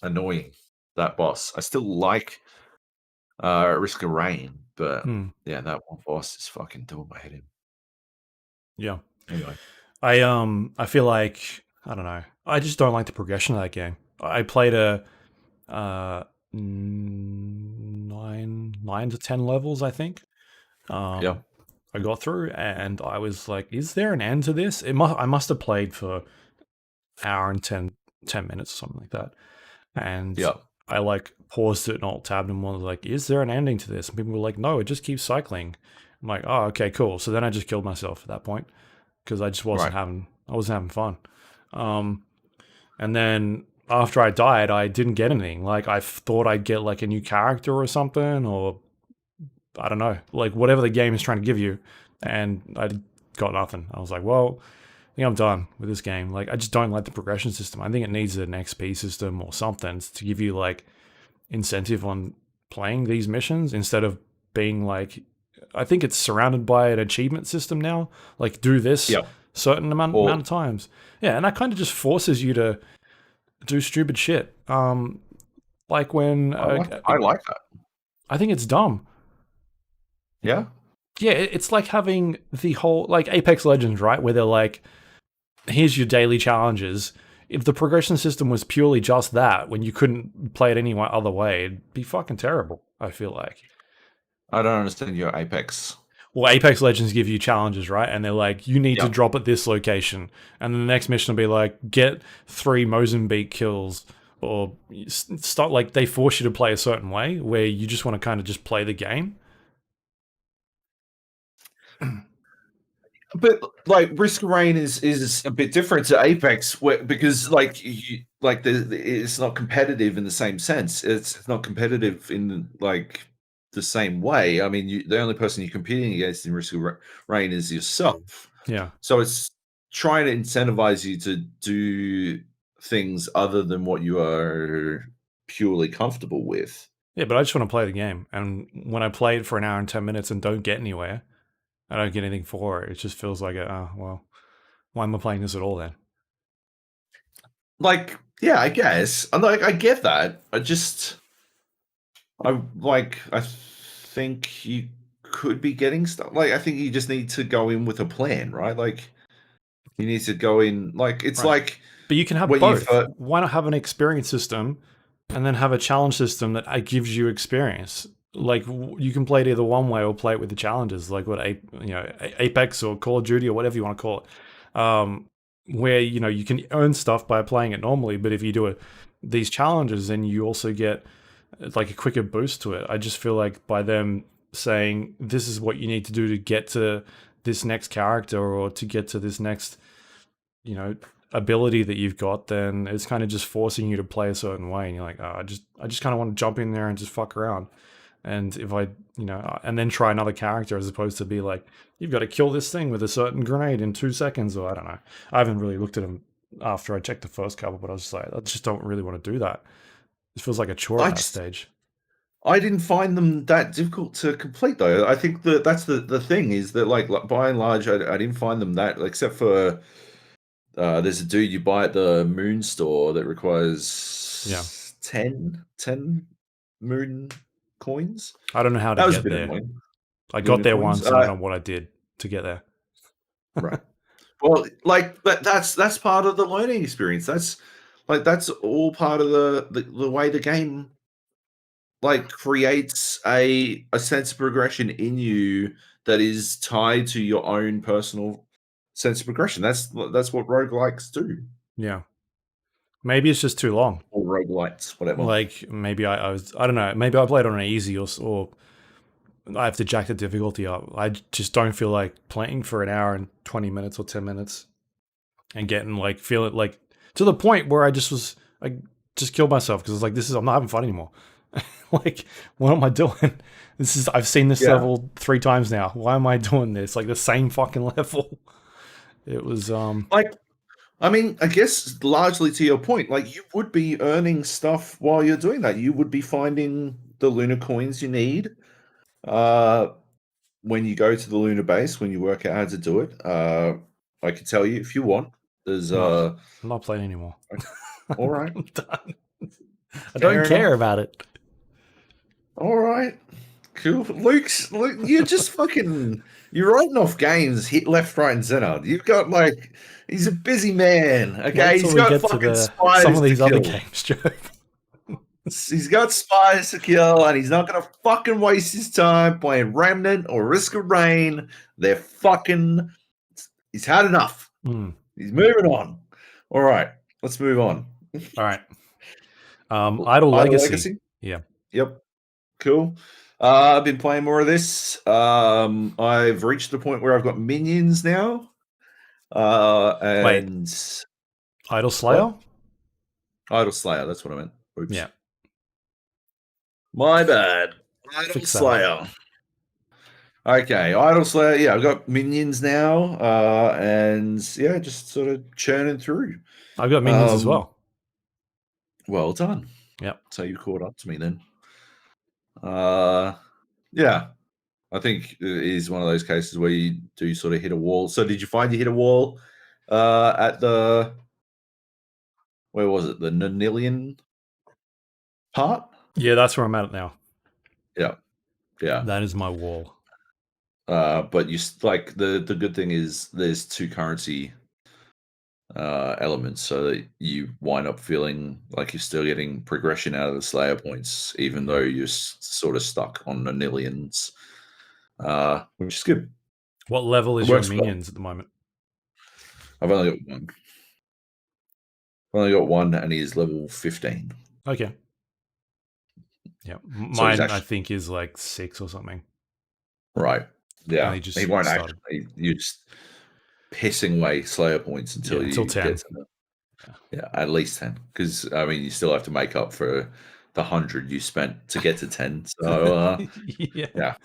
[SPEAKER 2] annoying, that boss. I still like Risk of Rain, but yeah, that one boss is fucking doing my head in.
[SPEAKER 1] Yeah.
[SPEAKER 2] Anyway,
[SPEAKER 1] I feel like I don't know. I just don't like the progression of that game. I played a 9 to 10 levels, I think.
[SPEAKER 2] yeah,
[SPEAKER 1] I got through, and I was like, "Is there an end to this?" I must have played for hour and 10 minutes or something like that, and
[SPEAKER 2] yeah,
[SPEAKER 1] I like paused it and alt tabbed and was like, "Is there an ending to this?" And people were like, "No, it just keeps cycling." I'm like, "Oh, okay, cool." So then I just killed myself at that point because I just wasn't
[SPEAKER 2] right.
[SPEAKER 1] having fun. And then after I died, I didn't get anything. Like I thought I'd get like a new character or something, or I don't know, like whatever the game is trying to give you, and I got nothing. I was like, well, I think I'm done with this game. Like I just don't like the progression system. I think it needs an XP system or something to give you like incentive on playing these missions instead of being like, I think it's surrounded by an achievement system now. Like do this
[SPEAKER 2] Yeah.
[SPEAKER 1] certain amount
[SPEAKER 2] Or
[SPEAKER 1] of times. Yeah, and that kind of just forces you to do stupid shit. Like when
[SPEAKER 2] I like that.
[SPEAKER 1] I think it's dumb.
[SPEAKER 2] Yeah.
[SPEAKER 1] Yeah, it's like having the whole like Apex Legends, right? Where they're like, here's your daily challenges. If the progression system was purely just that, when you couldn't play it any other way, it'd be fucking terrible. I feel like.
[SPEAKER 2] I don't understand your Apex.
[SPEAKER 1] Well, Apex Legends give you challenges, right? And they're like, you need to
[SPEAKER 2] Yeah.
[SPEAKER 1] drop at this location, and then the next mission will be like, get 3 Mozambique kills, or start like they force you to play a certain way where you just want to kind of just play the game.
[SPEAKER 2] But like Risk of Rain is a bit different to Apex because like it's not competitive in the same sense. It's not competitive in like the same way. I mean, the only person you're competing against in Risk of Rain is yourself.
[SPEAKER 1] Yeah.
[SPEAKER 2] So it's trying to incentivize you to do things other than what you are purely comfortable with.
[SPEAKER 1] Yeah, but I just want to play the game. And when I play it for an hour and 10 minutes and don't get anywhere, I don't get anything for it. It just feels like, oh, well, why am I playing this at all then?
[SPEAKER 2] like, yeah, I guess. I'm like, I get that. I think you could be getting stuff. Like, I think you just need to go in with a plan, right? Like, you need to go in, like, it's
[SPEAKER 1] Right.
[SPEAKER 2] like
[SPEAKER 1] But you can have
[SPEAKER 2] when you
[SPEAKER 1] both.
[SPEAKER 2] first,
[SPEAKER 1] Why not have an experience system and then have a challenge system that gives you experience? Like you can play it either one way or play it with the challenges, like what Apex or Call of Duty or whatever you want to call it, where you can earn stuff by playing it normally. But if you do these challenges, then you also get like a quicker boost to it. I just feel like by them saying this is what you need to do to get to this next character or to get to this next you know ability that you've got, then it's kind of just forcing you to play a certain way, and you're like, oh, I just kind of want to jump in there and just fuck around. And if I and then try another character as opposed to be like, you've got to kill this thing with a certain grenade in 2 seconds, or I don't know. I haven't really looked at them after I checked the first couple, but I was just like, I just don't really want to do that. It feels like a chore
[SPEAKER 2] I
[SPEAKER 1] at that
[SPEAKER 2] just,
[SPEAKER 1] stage.
[SPEAKER 2] I didn't find them that difficult to complete though. I think that that's the thing is that like by and large, I didn't find them that, except for there's a dude you buy at the moon store that
[SPEAKER 1] Yeah,
[SPEAKER 2] requires 10 moon coins.
[SPEAKER 1] I don't know how to
[SPEAKER 2] That was a
[SPEAKER 1] get
[SPEAKER 2] bit
[SPEAKER 1] there.
[SPEAKER 2] annoying.
[SPEAKER 1] I got
[SPEAKER 2] Lunar
[SPEAKER 1] there
[SPEAKER 2] coins.
[SPEAKER 1] once. I don't know what I did to get there.
[SPEAKER 2] Right. Well, like that's part of the learning experience. That's all part of the way the game like creates a sense of progression in you that is tied to your own personal sense of progression. That's what roguelikes do.
[SPEAKER 1] Yeah, maybe it's just too long.
[SPEAKER 2] Or roguelites, whatever.
[SPEAKER 1] Like maybe I don't know. Maybe I played on an easy or I have to jack the difficulty up. I just don't feel like playing for an hour and 20 minutes or 10 minutes and getting like feel it like to the point where I just killed myself because it's like I'm not having fun anymore. Like what am I doing? I've seen this
[SPEAKER 2] Yeah.
[SPEAKER 1] level 3 times now. Why am I doing this? Like the same fucking level. It was
[SPEAKER 2] Like, I mean, I guess largely to your point, like you would be earning stuff while you're doing that. You would be finding the lunar coins you need. When you go to the lunar base, when you work out how to do it, I can tell you if you want. There's
[SPEAKER 1] no, I'm not playing anymore.
[SPEAKER 2] all right,
[SPEAKER 1] I'm done. I don't
[SPEAKER 2] fair
[SPEAKER 1] care
[SPEAKER 2] enough.
[SPEAKER 1] about it.
[SPEAKER 2] All right, cool. Luke, you're just fucking. You're writing off games, hit left, right, and center. You've got like, he's a busy man.
[SPEAKER 1] Wait
[SPEAKER 2] Okay,
[SPEAKER 1] till
[SPEAKER 2] he's
[SPEAKER 1] we
[SPEAKER 2] got
[SPEAKER 1] get
[SPEAKER 2] fucking
[SPEAKER 1] to some
[SPEAKER 2] spiders
[SPEAKER 1] of
[SPEAKER 2] to
[SPEAKER 1] these other
[SPEAKER 2] kill.
[SPEAKER 1] games, Joe.
[SPEAKER 2] He's got spiders to kill, and he's not gonna fucking waste his time playing Remnant or Risk of Rain. They're fucking. He's had enough. He's moving on. All right, let's move on.
[SPEAKER 1] All right. Idle Legacy. Yeah.
[SPEAKER 2] Yep. Cool. I've been playing more of this. I've reached the point where I've got minions now. And
[SPEAKER 1] Wait. Idle Slayer?
[SPEAKER 2] What? Idle Slayer, that's what I meant. Oops.
[SPEAKER 1] Yeah.
[SPEAKER 2] My bad. Idle
[SPEAKER 1] Fix that
[SPEAKER 2] Slayer. Okay, Idle Slayer. Yeah, I've got minions now. And yeah, just sort of churning through.
[SPEAKER 1] I've got minions as well.
[SPEAKER 2] Well done.
[SPEAKER 1] Yep.
[SPEAKER 2] So you caught up to me then. Yeah. I think it is one of those cases where you do sort of hit a wall. So did you find you hit a wall at the, where was it? The Nonilian part?
[SPEAKER 1] Yeah, that's where I'm at now.
[SPEAKER 2] Yeah. Yeah.
[SPEAKER 1] That is my wall.
[SPEAKER 2] But you like the good thing is there's 2 currency elements, so that you wind up feeling like you're still getting progression out of the Slayer points, even though you're sort of stuck on Nonilians, which is good.
[SPEAKER 1] What level is your minions at the moment?
[SPEAKER 2] I've only got 1. I've only got 1, and he's level 15.
[SPEAKER 1] Okay. Yeah, mine I think is like 6 or something.
[SPEAKER 2] Right. Yeah. He won't actually. You're just pissing away Slayer points until
[SPEAKER 1] 10.
[SPEAKER 2] Get to yeah, at least 10. Because I mean, you still have to make up for the 100 you spent to get to 10. So yeah.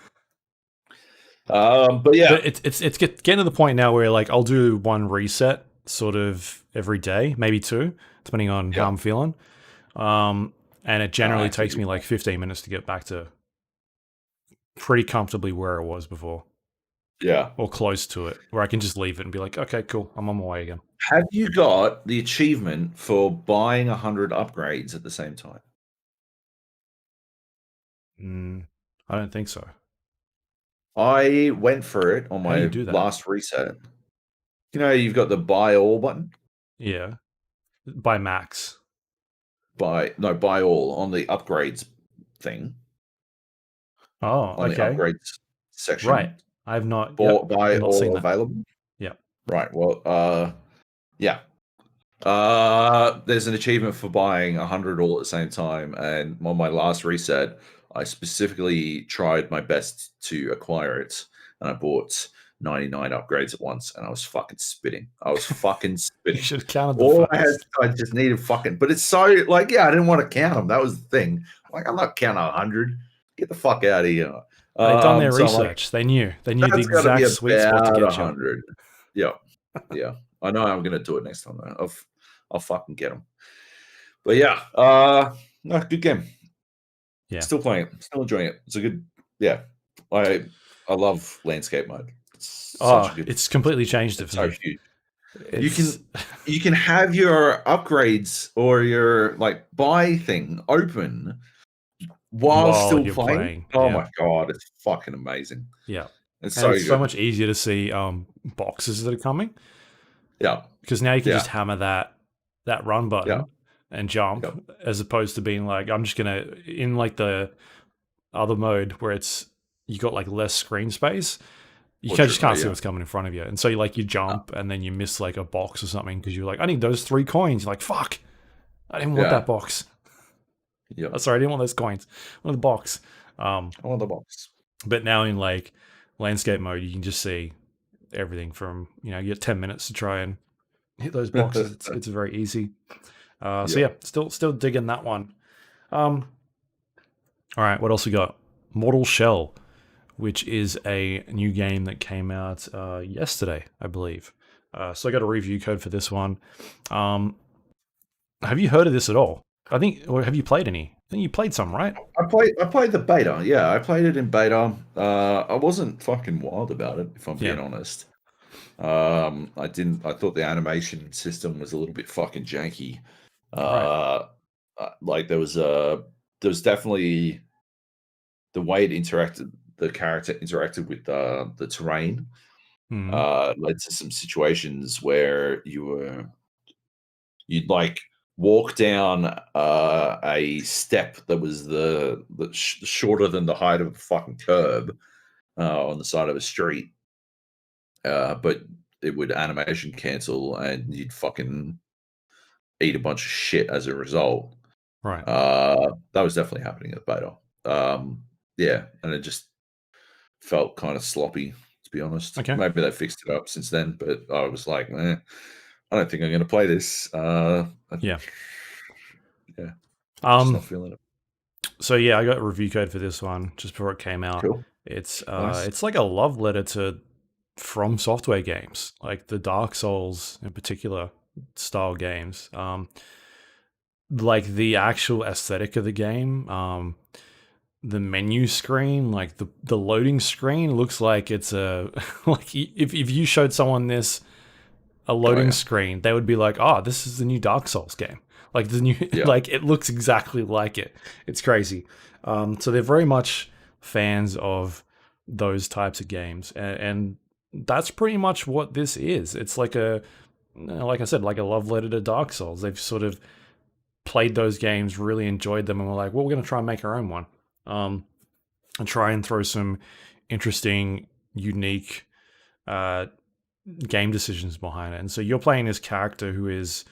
[SPEAKER 2] But yeah,
[SPEAKER 1] but it's getting to the point now where like I'll do 1 reset sort of every day, maybe 2, depending on how I'm feeling. And it generally takes me like 15 minutes to get back to pretty comfortably where I was before.
[SPEAKER 2] Yeah.
[SPEAKER 1] Or close to it, where I can just leave it and be like, okay, cool, I'm on my way again.
[SPEAKER 2] Have you got the achievement for buying 100 upgrades at the same time?
[SPEAKER 1] I don't think so.
[SPEAKER 2] I went for it on
[SPEAKER 1] How do you
[SPEAKER 2] my
[SPEAKER 1] do that?
[SPEAKER 2] last reset. You know, you've got the buy all button.
[SPEAKER 1] Yeah, by max.
[SPEAKER 2] Buy all on the upgrades thing,
[SPEAKER 1] Oh,
[SPEAKER 2] on the
[SPEAKER 1] okay,
[SPEAKER 2] upgrades
[SPEAKER 1] right.
[SPEAKER 2] section.
[SPEAKER 1] I have not. Yep,
[SPEAKER 2] Buy
[SPEAKER 1] I've not seen
[SPEAKER 2] all
[SPEAKER 1] that.
[SPEAKER 2] available.
[SPEAKER 1] Yep.
[SPEAKER 2] Right. Well, yeah. There's an achievement for buying 100 all at the same time, and on my last reset, I specifically tried my best to acquire it, and I bought 99 upgrades at once, and I was fucking spitting.
[SPEAKER 1] You should have counted the
[SPEAKER 2] All
[SPEAKER 1] first.
[SPEAKER 2] I just needed fucking, but it's so like, yeah, I didn't want to count them. That was the thing. Like, I'm not counting 100. Get the fuck out of here.
[SPEAKER 1] They'd done their
[SPEAKER 2] So I'm like,
[SPEAKER 1] research. They knew the
[SPEAKER 2] that's got to be
[SPEAKER 1] exact sweet spot to
[SPEAKER 2] about
[SPEAKER 1] get you.
[SPEAKER 2] 100. Yeah, yeah. I know I'm gonna do it next time though. I'll fucking get them. But yeah, no, good game.
[SPEAKER 1] Yeah.
[SPEAKER 2] Still playing it. Still enjoying it. It's a good. Yeah, I love landscape mode. It's such a good.
[SPEAKER 1] It's completely changed it
[SPEAKER 2] It's
[SPEAKER 1] for
[SPEAKER 2] so
[SPEAKER 1] me.
[SPEAKER 2] huge.
[SPEAKER 1] It's
[SPEAKER 2] You can have your upgrades or your like buy thing open while
[SPEAKER 1] while
[SPEAKER 2] still
[SPEAKER 1] you're
[SPEAKER 2] playing.
[SPEAKER 1] playing.
[SPEAKER 2] Oh
[SPEAKER 1] Yeah.
[SPEAKER 2] my god, it's fucking amazing.
[SPEAKER 1] Yeah.
[SPEAKER 2] It's
[SPEAKER 1] And
[SPEAKER 2] so
[SPEAKER 1] it's so
[SPEAKER 2] good.
[SPEAKER 1] much easier to see boxes that are coming.
[SPEAKER 2] Yeah.
[SPEAKER 1] Because now you can
[SPEAKER 2] Yeah.
[SPEAKER 1] just hammer that run button
[SPEAKER 2] Yeah.
[SPEAKER 1] and jump,
[SPEAKER 2] Yeah.
[SPEAKER 1] as opposed to being like, I'm just gonna, in like the other mode where it's you got like less screen space, you just can't see what's coming in front of you. And so you jump and then you miss like a box or something because you're like, I need those 3 coins. You're like, fuck, I didn't want that box.
[SPEAKER 2] Yeah.
[SPEAKER 1] Oh, sorry, I didn't want those coins. I want the box.
[SPEAKER 2] I want the box.
[SPEAKER 1] But now in like landscape mode, you can just see everything from, you get 10 minutes to try and hit those boxes. It's very easy. So yeah, still digging that one. All right, what else we got? Mortal Shell, which is a new game that came out yesterday, I believe. So I got a review code for this one. Have you heard of this at all? Or have you played any? I think you played some, right?
[SPEAKER 2] I played the beta. Yeah, I played it in beta. I wasn't fucking wild about it, if I'm being honest. I didn't. I thought the animation system was a little bit fucking janky. Like there was definitely the way the character interacted with the terrain led to some situations where you'd like walk down a step that was shorter than the height of a fucking curb on the side of a street, but it would animation cancel and you'd fucking eat a bunch of shit as a result.
[SPEAKER 1] Right.
[SPEAKER 2] That was definitely happening at beta. Yeah, and it just felt kind of sloppy, to be honest.
[SPEAKER 1] Okay.
[SPEAKER 2] Maybe they fixed it up since then, but I was like, I don't think I'm going to play this.
[SPEAKER 1] Yeah.
[SPEAKER 2] Yeah. Just not feeling it.
[SPEAKER 1] So yeah, I got a review code for this one just before it came out.
[SPEAKER 2] Cool.
[SPEAKER 1] It's
[SPEAKER 2] Nice.
[SPEAKER 1] it's like a love letter to From Software games, like the Dark Souls in particular style games. Like the actual aesthetic of the game, the menu screen, like the loading screen looks like it's a like if you showed someone a loading screen, they would be like, "Oh, this is the new Dark Souls game." Like the new, like it looks exactly like it. It's crazy. So they're very much fans of those types of games, and that's pretty much what this is. It's like like I said, like a love letter to Dark Souls. They've sort of played those games, really enjoyed them, and we're like, well, we're going to try and make our own one, and try and throw some interesting, unique game decisions behind it. And so you're playing this character who is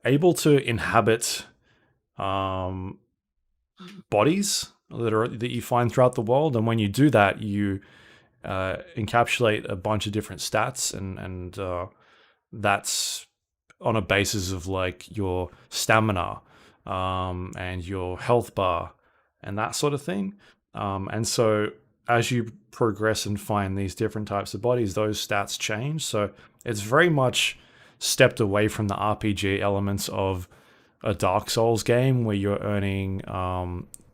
[SPEAKER 1] able to inhabit bodies that you find throughout the world, and when you do that, you encapsulate a bunch of different stats, and that's on a basis of like your stamina and your health bar and that sort of thing. And so as you progress and find these different types of bodies, those stats change. So it's very much stepped away from the RPG elements of a Dark Souls game where you're earning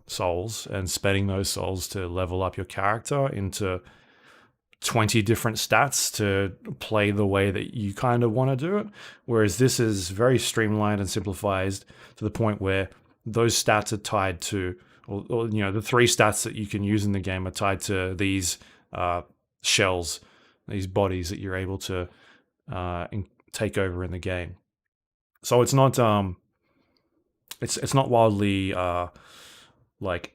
[SPEAKER 1] souls and spending those souls to level up your character into 20 different stats to play the way that you kind of want to do it. Whereas this is very streamlined and simplified to the point where those stats are tied to, or the 3 stats that you can use in the game are tied to these shells, these bodies that you're able to take over in the game. So it's not it's not wildly like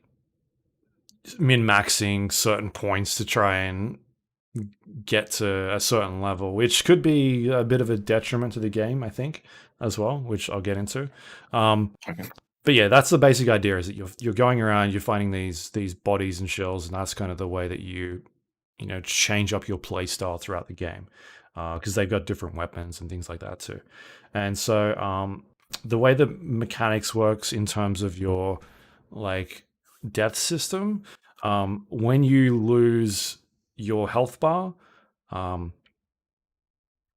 [SPEAKER 1] min-maxing certain points to try and get to a certain level, which could be a bit of a detriment to the game, I think, as well, which I'll get into.
[SPEAKER 2] Okay.
[SPEAKER 1] But yeah, that's the basic idea: is that you're going around, you're finding these bodies and shells, and that's kind of the way that you change up your play style throughout the game, because they've got different weapons and things like that too. And so the way the mechanics works in terms of your like death system, when you lose your health bar,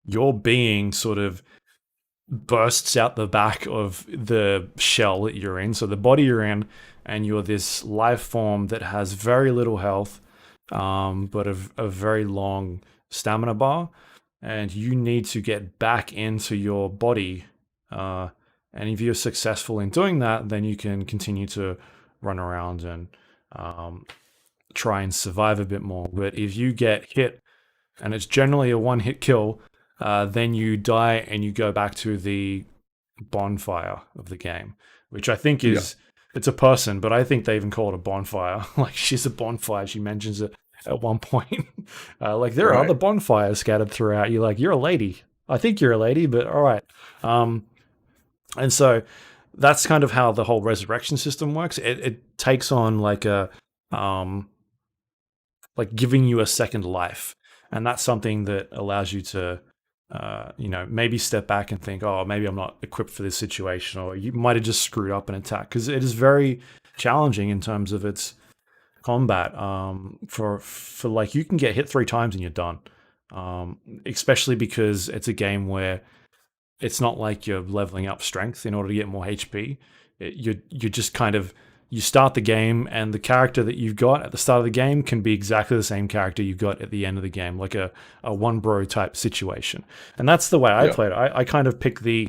[SPEAKER 1] your being sort of bursts out the back of the shell that you're in. So the body you're in, and you're this life form that has very little health, but a very long stamina bar, and you need to get back into your body. And if you're successful in doing that, then you can continue to run around and try and survive a bit more. But if you get hit, and it's generally a one-hit kill, then you die and you go back to the bonfire of the game, which I think is it's a person, but I think they even call it a bonfire. Like, she's a bonfire. She mentions it at one point. Like, there are other bonfires scattered throughout. You're like, you're a lady. I think you're a lady, but all right. And so that's kind of how the whole resurrection system works. It takes on like a like giving you a second life, and that's something that allows you to maybe step back and think, oh, maybe I'm not equipped for this situation, or you might have just screwed up an attack, because it is very challenging in terms of its combat. For like, you can get hit 3 times and you're done, especially because it's a game where it's not like you're leveling up strength in order to get more HP. You're just kind of, you start the game, and the character that you've got at the start of the game can be exactly the same character you've got at the end of the game, like a one bro type situation. And that's the way I played it. I kind of pick the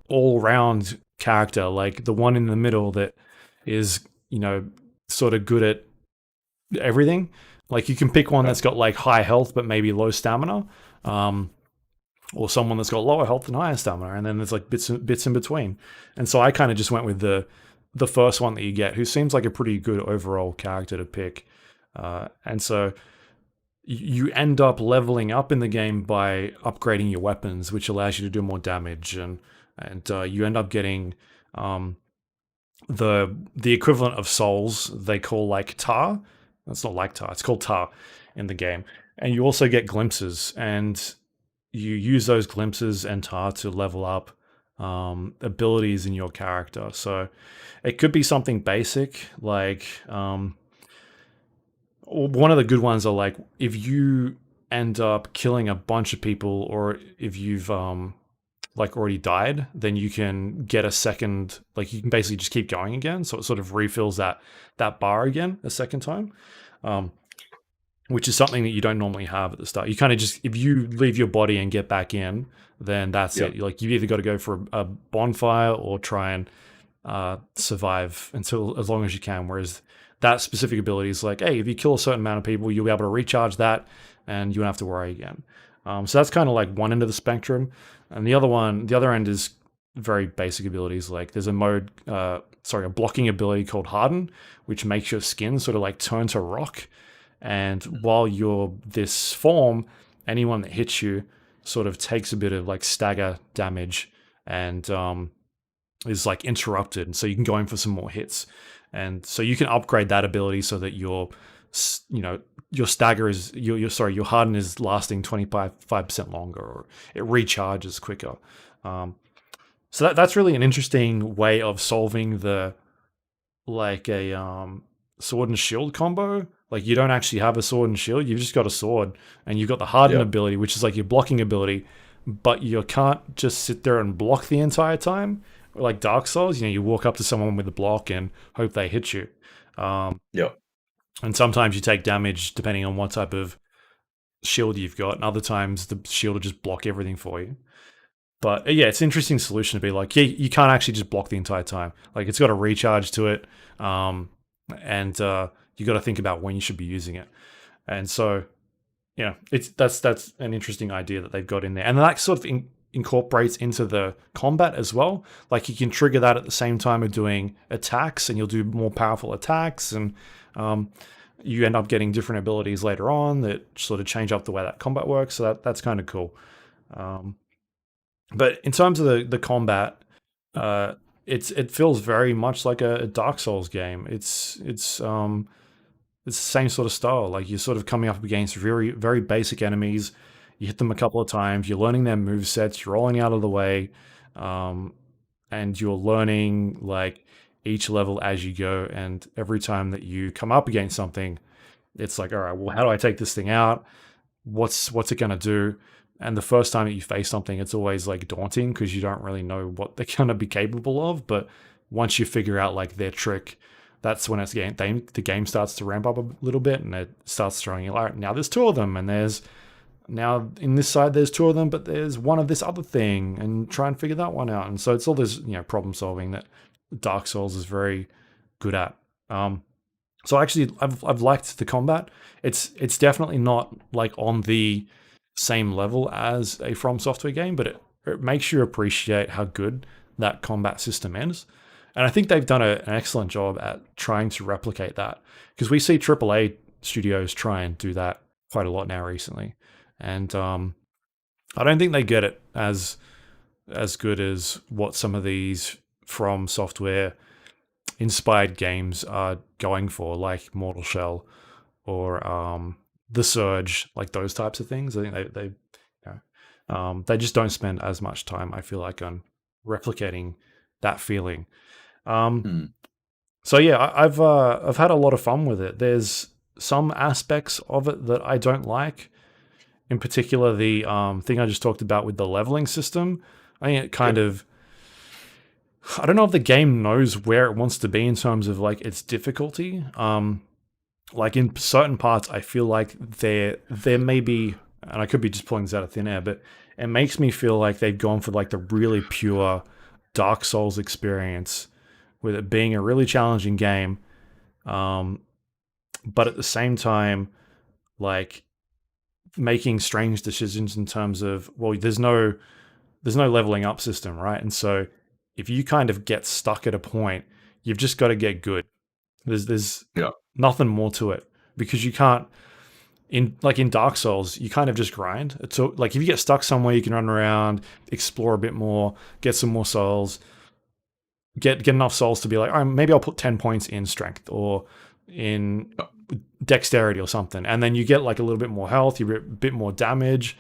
[SPEAKER 1] all-round character, like the one in the middle that is, sort of good at everything. Like, you can pick one that's got like high health but maybe low stamina, or someone that's got lower health and higher stamina, and then there's like bits in between. And so I kind of just went with the first one that you get, who seems like a pretty good overall character to pick. And so you end up leveling up in the game by upgrading your weapons, which allows you to do more damage, and you end up getting the equivalent of souls they call like tar. That's not like tar, it's called tar in the game. And you also get glimpses, and you use those glimpses and tar to level up abilities in your character. So it could be something basic, like one of the good ones are like, if you end up killing a bunch of people, or if you've like already died, then you can get a second, like you can basically just keep going again. So it sort of refills that bar again a second time. Which is something that you don't normally have at the start. You kind of just, if you leave your body and get back in, then that's it. Like, you've either got to go for a bonfire or try and survive until as long as you can. Whereas that specific ability is like, hey, if you kill a certain amount of people, you'll be able to recharge that, and you won't have to worry again. So that's kind of like one end of the spectrum, and the other end is very basic abilities. Like, there's a blocking ability called Harden, which makes your skin sort of like turn to rock. And while you're this form, anyone that hits you sort of takes a bit of like stagger damage, and is like interrupted. And so you can go in for some more hits. And so you can upgrade that ability so that your stagger is, your harden is lasting 25% longer, or it recharges quicker. So that's really an interesting way of solving the, like a sword and shield combo. Like, you don't actually have a sword and shield, you've just got a sword, and you've got the harden ability, which is like your blocking ability, but you can't just sit there and block the entire time. Like Dark Souls, you walk up to someone with a block and hope they hit you. And sometimes you take damage depending on what type of shield you've got, and other times the shield will just block everything for you. But yeah, it's an interesting solution to be like, yeah, you can't actually just block the entire time. Like it's got a recharge to it, and you got to think about when you should be using it. And so, yeah, that's an interesting idea that they've got in there, and that sort of incorporates into the combat as well. Like you can trigger that at the same time of doing attacks, and you'll do more powerful attacks, and you end up getting different abilities later on that sort of change up the way that combat works. So that's kind of cool. But in terms of the combat, it feels very much like a Dark Souls game. It's the same sort of style. Like you're sort of coming up against very very basic enemies. You hit them a couple of times. You're learning their move sets. You're rolling out of the way, and you're learning like each level as you go. And every time that you come up against something, it's like, all right, well, how do I take this thing out? What's it gonna do? And the first time that you face something, it's always like daunting because you don't really know what they're gonna be capable of. But once you figure out like their trick, that's when the game starts to ramp up a little bit, and it starts throwing you like, now there's two of them, and there's now in this side there's two of them, but there's one of this other thing, and try and figure that one out. And so it's all this problem solving that Dark Souls is very good at. So actually, I've liked the combat. It's definitely not like on the same level as a From Software game, but it makes you appreciate how good that combat system is. And I think they've done an excellent job at trying to replicate that, because we see AAA studios try and do that quite a lot now recently, and I don't think they get it as good as what some of these From Software inspired games are going for, like Mortal Shell or The Surge, like those types of things. I think they just don't spend as much time, I feel like, on replicating that feeling. So yeah, I've had a lot of fun with it. There's some aspects of it that I don't like. In particular, the thing I just talked about with the leveling system. I think it kind of, I don't know if the game knows where it wants to be in terms of like its difficulty. Like in certain parts, I feel like there may be, and I could be just pulling this out of thin air, but it makes me feel like they've gone for like the really pure Dark Souls experience, with it being a really challenging game, but at the same time, like making strange decisions in terms of, well, there's no leveling up system, right? And so if you kind of get stuck at a point, you've just got to get good. There's nothing more to it, because you can't, in Dark Souls, you kind of just grind. So like if you get stuck somewhere, you can run around, explore a bit more, get some more souls, get enough souls to be like, all right, maybe I'll put 10 points in strength or in dexterity or something, and then you get like a little bit more health, you get a bit more damage,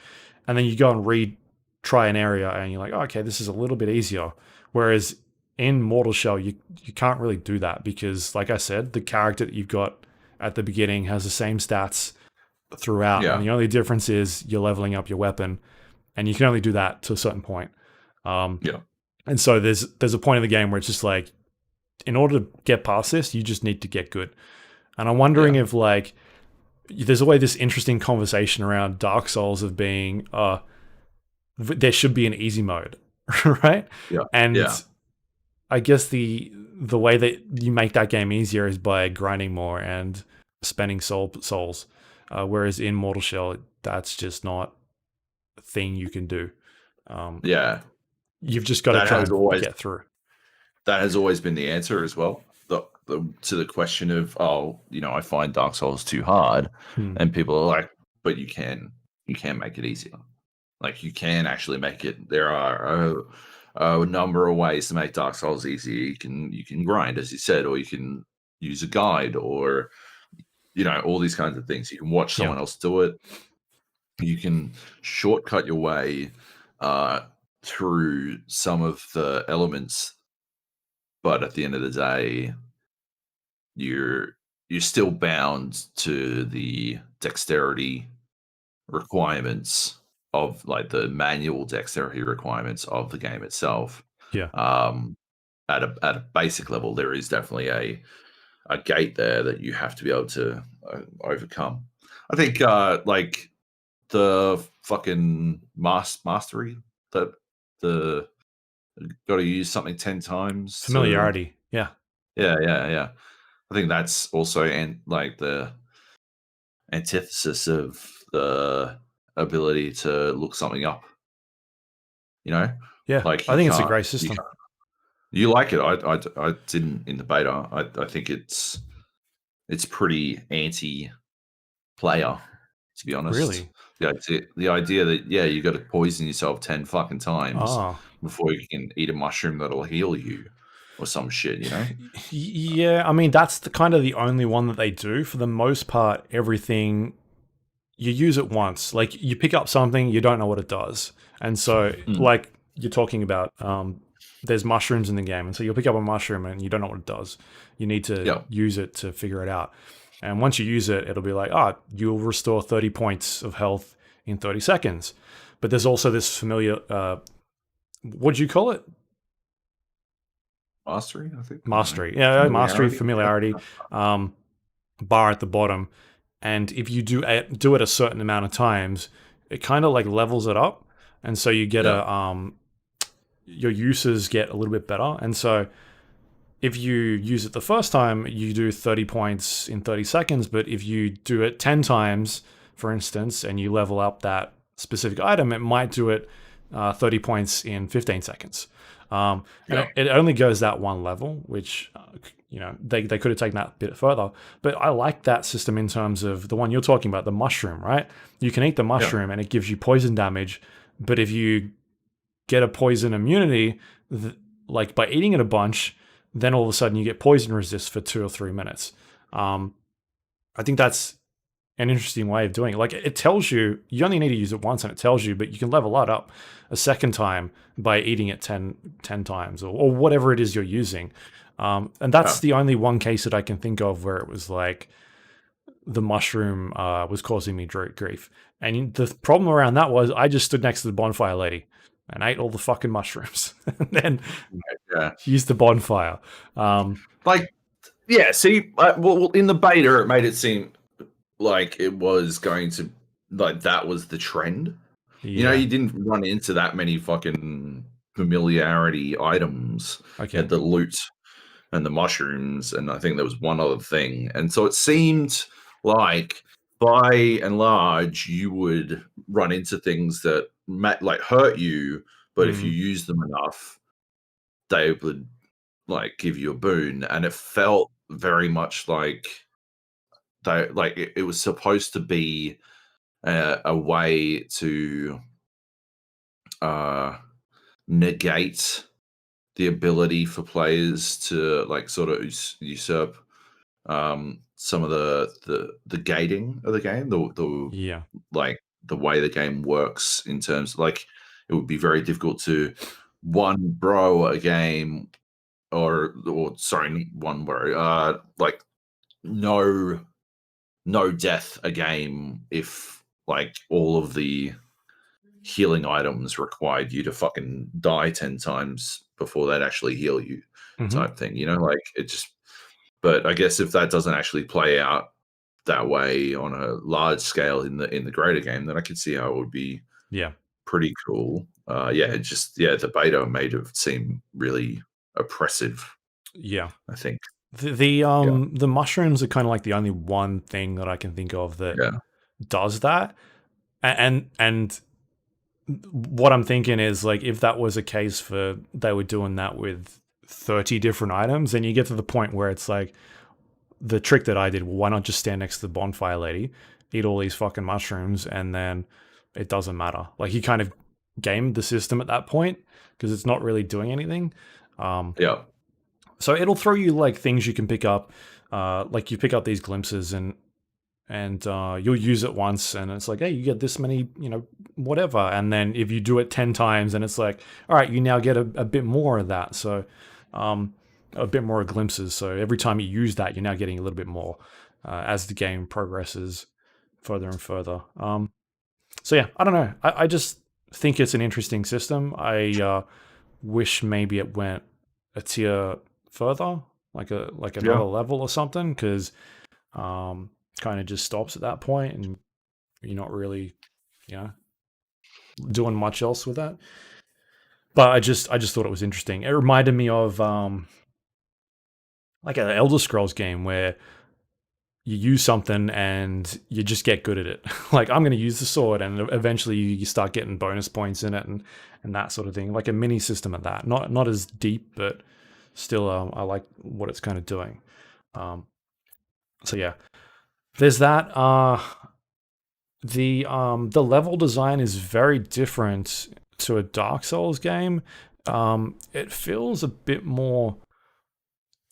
[SPEAKER 1] and then you go and retry an area, and you're like, oh, okay, this is a little bit easier. Whereas in Mortal Shell, you can't really do that, because, like I said, the character that you've got at the beginning has the same stats throughout, and the only difference is you're leveling up your weapon, and you can only do that to a certain point. And so there's a point in the game where it's just like, in order to get past this, you just need to get good. And I'm wondering if like there's always this interesting conversation around Dark Souls of being there should be an easy mode, right? And I guess the way that you make that game easier is by grinding more and spending souls, whereas in Mortal Shell, that's just not a thing you can do. You've just got to try and get through.
[SPEAKER 2] That has always been the answer as well. To the question of, I find Dark Souls too hard, and people are like, but you can make it easier. Like you can actually make it. There are a number of ways to make Dark Souls easy. You can grind, as you said, or you can use a guide, or all these kinds of things. You can watch someone else do it. You can shortcut your way through some of the elements, but at the end of the day, you're still bound to the dexterity requirements of like the manual dexterity requirements of the game itself. At a basic level, there is definitely a gate there that you have to be able to overcome. I think the fucking mastery that the got to use something 10 times to
[SPEAKER 1] Familiarity. Yeah.
[SPEAKER 2] yeah. I think that's also like the antithesis of the ability to look something up. You know,
[SPEAKER 1] Yeah.
[SPEAKER 2] like
[SPEAKER 1] I think it's a great
[SPEAKER 2] you
[SPEAKER 1] system.
[SPEAKER 2] can't. You like it? I didn't in the beta. I think it's pretty anti-player, to be honest.
[SPEAKER 1] Really?
[SPEAKER 2] The idea that you got to poison yourself 10 fucking times
[SPEAKER 1] Ah.
[SPEAKER 2] before you can eat a mushroom that'll heal you, or some shit. You know?
[SPEAKER 1] Yeah, I mean that's the kind of the only one that they do. For the most part, everything you use it once. Like you pick up something, you don't know what it does, and so like you're talking about, there's mushrooms in the game, and so you'll pick up a mushroom and you don't know what it does. You need to use it to figure it out, and once you use it, it'll be like, you'll restore 30 points of health in 30 seconds. But there's also this familiar, what do you call it?
[SPEAKER 2] Mastery, I think.
[SPEAKER 1] Mastery. Yeah, mastery, familiarity, bar at the bottom. And if you do it a certain amount of times, it kind of like levels it up. And so you get your uses get a little bit better. And so if you use it the first time, you do 30 points in 30 seconds. But if you do it 10 times, for instance, and you level up that specific item, it might do it 30 points in 15 seconds. And it only goes that one level, which they could have taken that a bit further. But I like that system in terms of the one you're talking about, the mushroom, right? You can eat the mushroom and it gives you poison damage. But if you get a poison immunity, like by eating it a bunch, then all of a sudden you get poison resist for 2 or 3 minutes. I think that's an interesting way of doing it. Like it tells you only need to use it once and it tells you, but you can level that up a second time by eating it 10 times or whatever it is you're using. And that's the only one case that I can think of where it was like the mushroom was causing me grief. And the problem around that was I just stood next to the bonfire lady and ate all the fucking mushrooms and then used the bonfire.
[SPEAKER 2] See, well, in the beta, it made it seem like it was going to, like, that was the trend. You know, you didn't run into that many fucking familiarity items.
[SPEAKER 1] Okay.
[SPEAKER 2] You had the loot and the mushrooms, and I think there was one other thing. And so it seemed like, by and large, you would run into things that like hurt you, but if you use them enough, they would like give you a boon. And it felt very much like it was supposed to be a way to negate the ability for players to like sort of usurp some of the gating of the game, like the way the game works in terms of, like, it would be very difficult to one bro a game or sorry, one bro like no death a game if like all of the healing items required you to fucking die 10 times before they'd actually heal you, type thing, you know, like it just. But I guess if that doesn't actually play out that way on a large scale in the greater game, then I could see how it would be pretty cool. The beta made it seem really oppressive. I think
[SPEAKER 1] the mushrooms are kind of like the only one thing that I can think of that does that. And what I'm thinking is, like, if that was a case for they were doing that with 30 different items, then you get to the point where it's like the trick that I did, well, why not just stand next to the bonfire lady, eat all these fucking mushrooms, and then it doesn't matter. Like, you kind of gamed the system at that point because it's not really doing anything. So it'll throw you like things you can pick up, like you pick up these glimpses and you'll use it once and it's like, hey, you get this many, whatever. And then if you do it 10 times and it's like, all right, you now get a bit more of that. So a bit more glimpses. So every time you use that, you're now getting a little bit more as the game progresses further and further. So yeah, I don't know. I just think it's an interesting system. I wish maybe it went a tier further, like another level or something, because kind of just stops at that point and you're not really you know, doing much else with that. But I just thought it was interesting. It reminded me of like an Elder Scrolls game where you use something and you just get good at it. Like I'm going to use the sword, and eventually you start getting bonus points in it and that sort of thing. Like a mini system of that. Not as deep, but still, I like what it's kind of doing. So yeah, there's that. The level design is very different to a Dark Souls game. It feels a bit more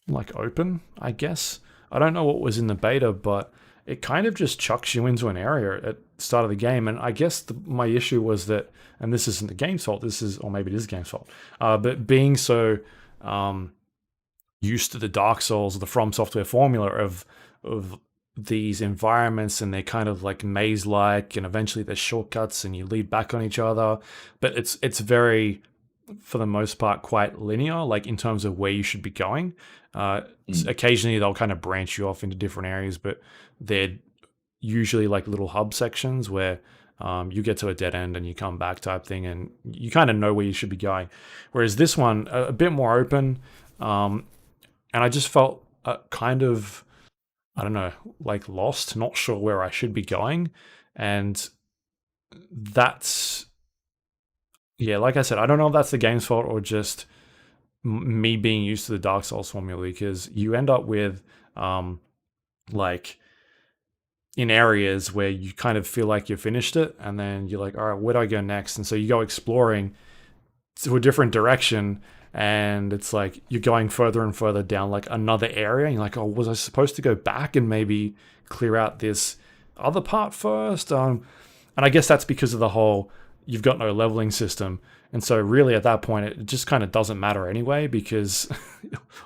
[SPEAKER 1] like open, I guess. I don't know what was in the beta, but it kind of just chucks you into an area at the start of the game. And I guess my issue was that, and this isn't the game's fault, or maybe it is the game's fault, but being so used to the Dark Souls, the From Software formula of these environments, and they're kind of like maze-like, and eventually there's shortcuts and you lead back on each other. But it's very, for the most part, quite linear, like in terms of where you should be going. Occasionally they'll kind of branch you off into different areas, but they're usually like little hub sections where you get to a dead end and you come back type thing, and you kind of know where you should be going. Whereas this one, a bit more open, and I just felt kind of, I don't know, like lost, not sure where I should be going. And that's, yeah, like I said, I don't know if that's the game's fault or just me being used to the Dark Souls formula, because you end up with like in areas where you kind of feel like you finished it, and then you're like, all right, where do I go next? And so you go exploring to a different direction, and it's like you're going further and further down like another area, and you're like, oh, was I supposed to go back and maybe clear out this other part first? And I guess that's because of the whole, you've got no leveling system. And so really at that point, it just kind of doesn't matter anyway, because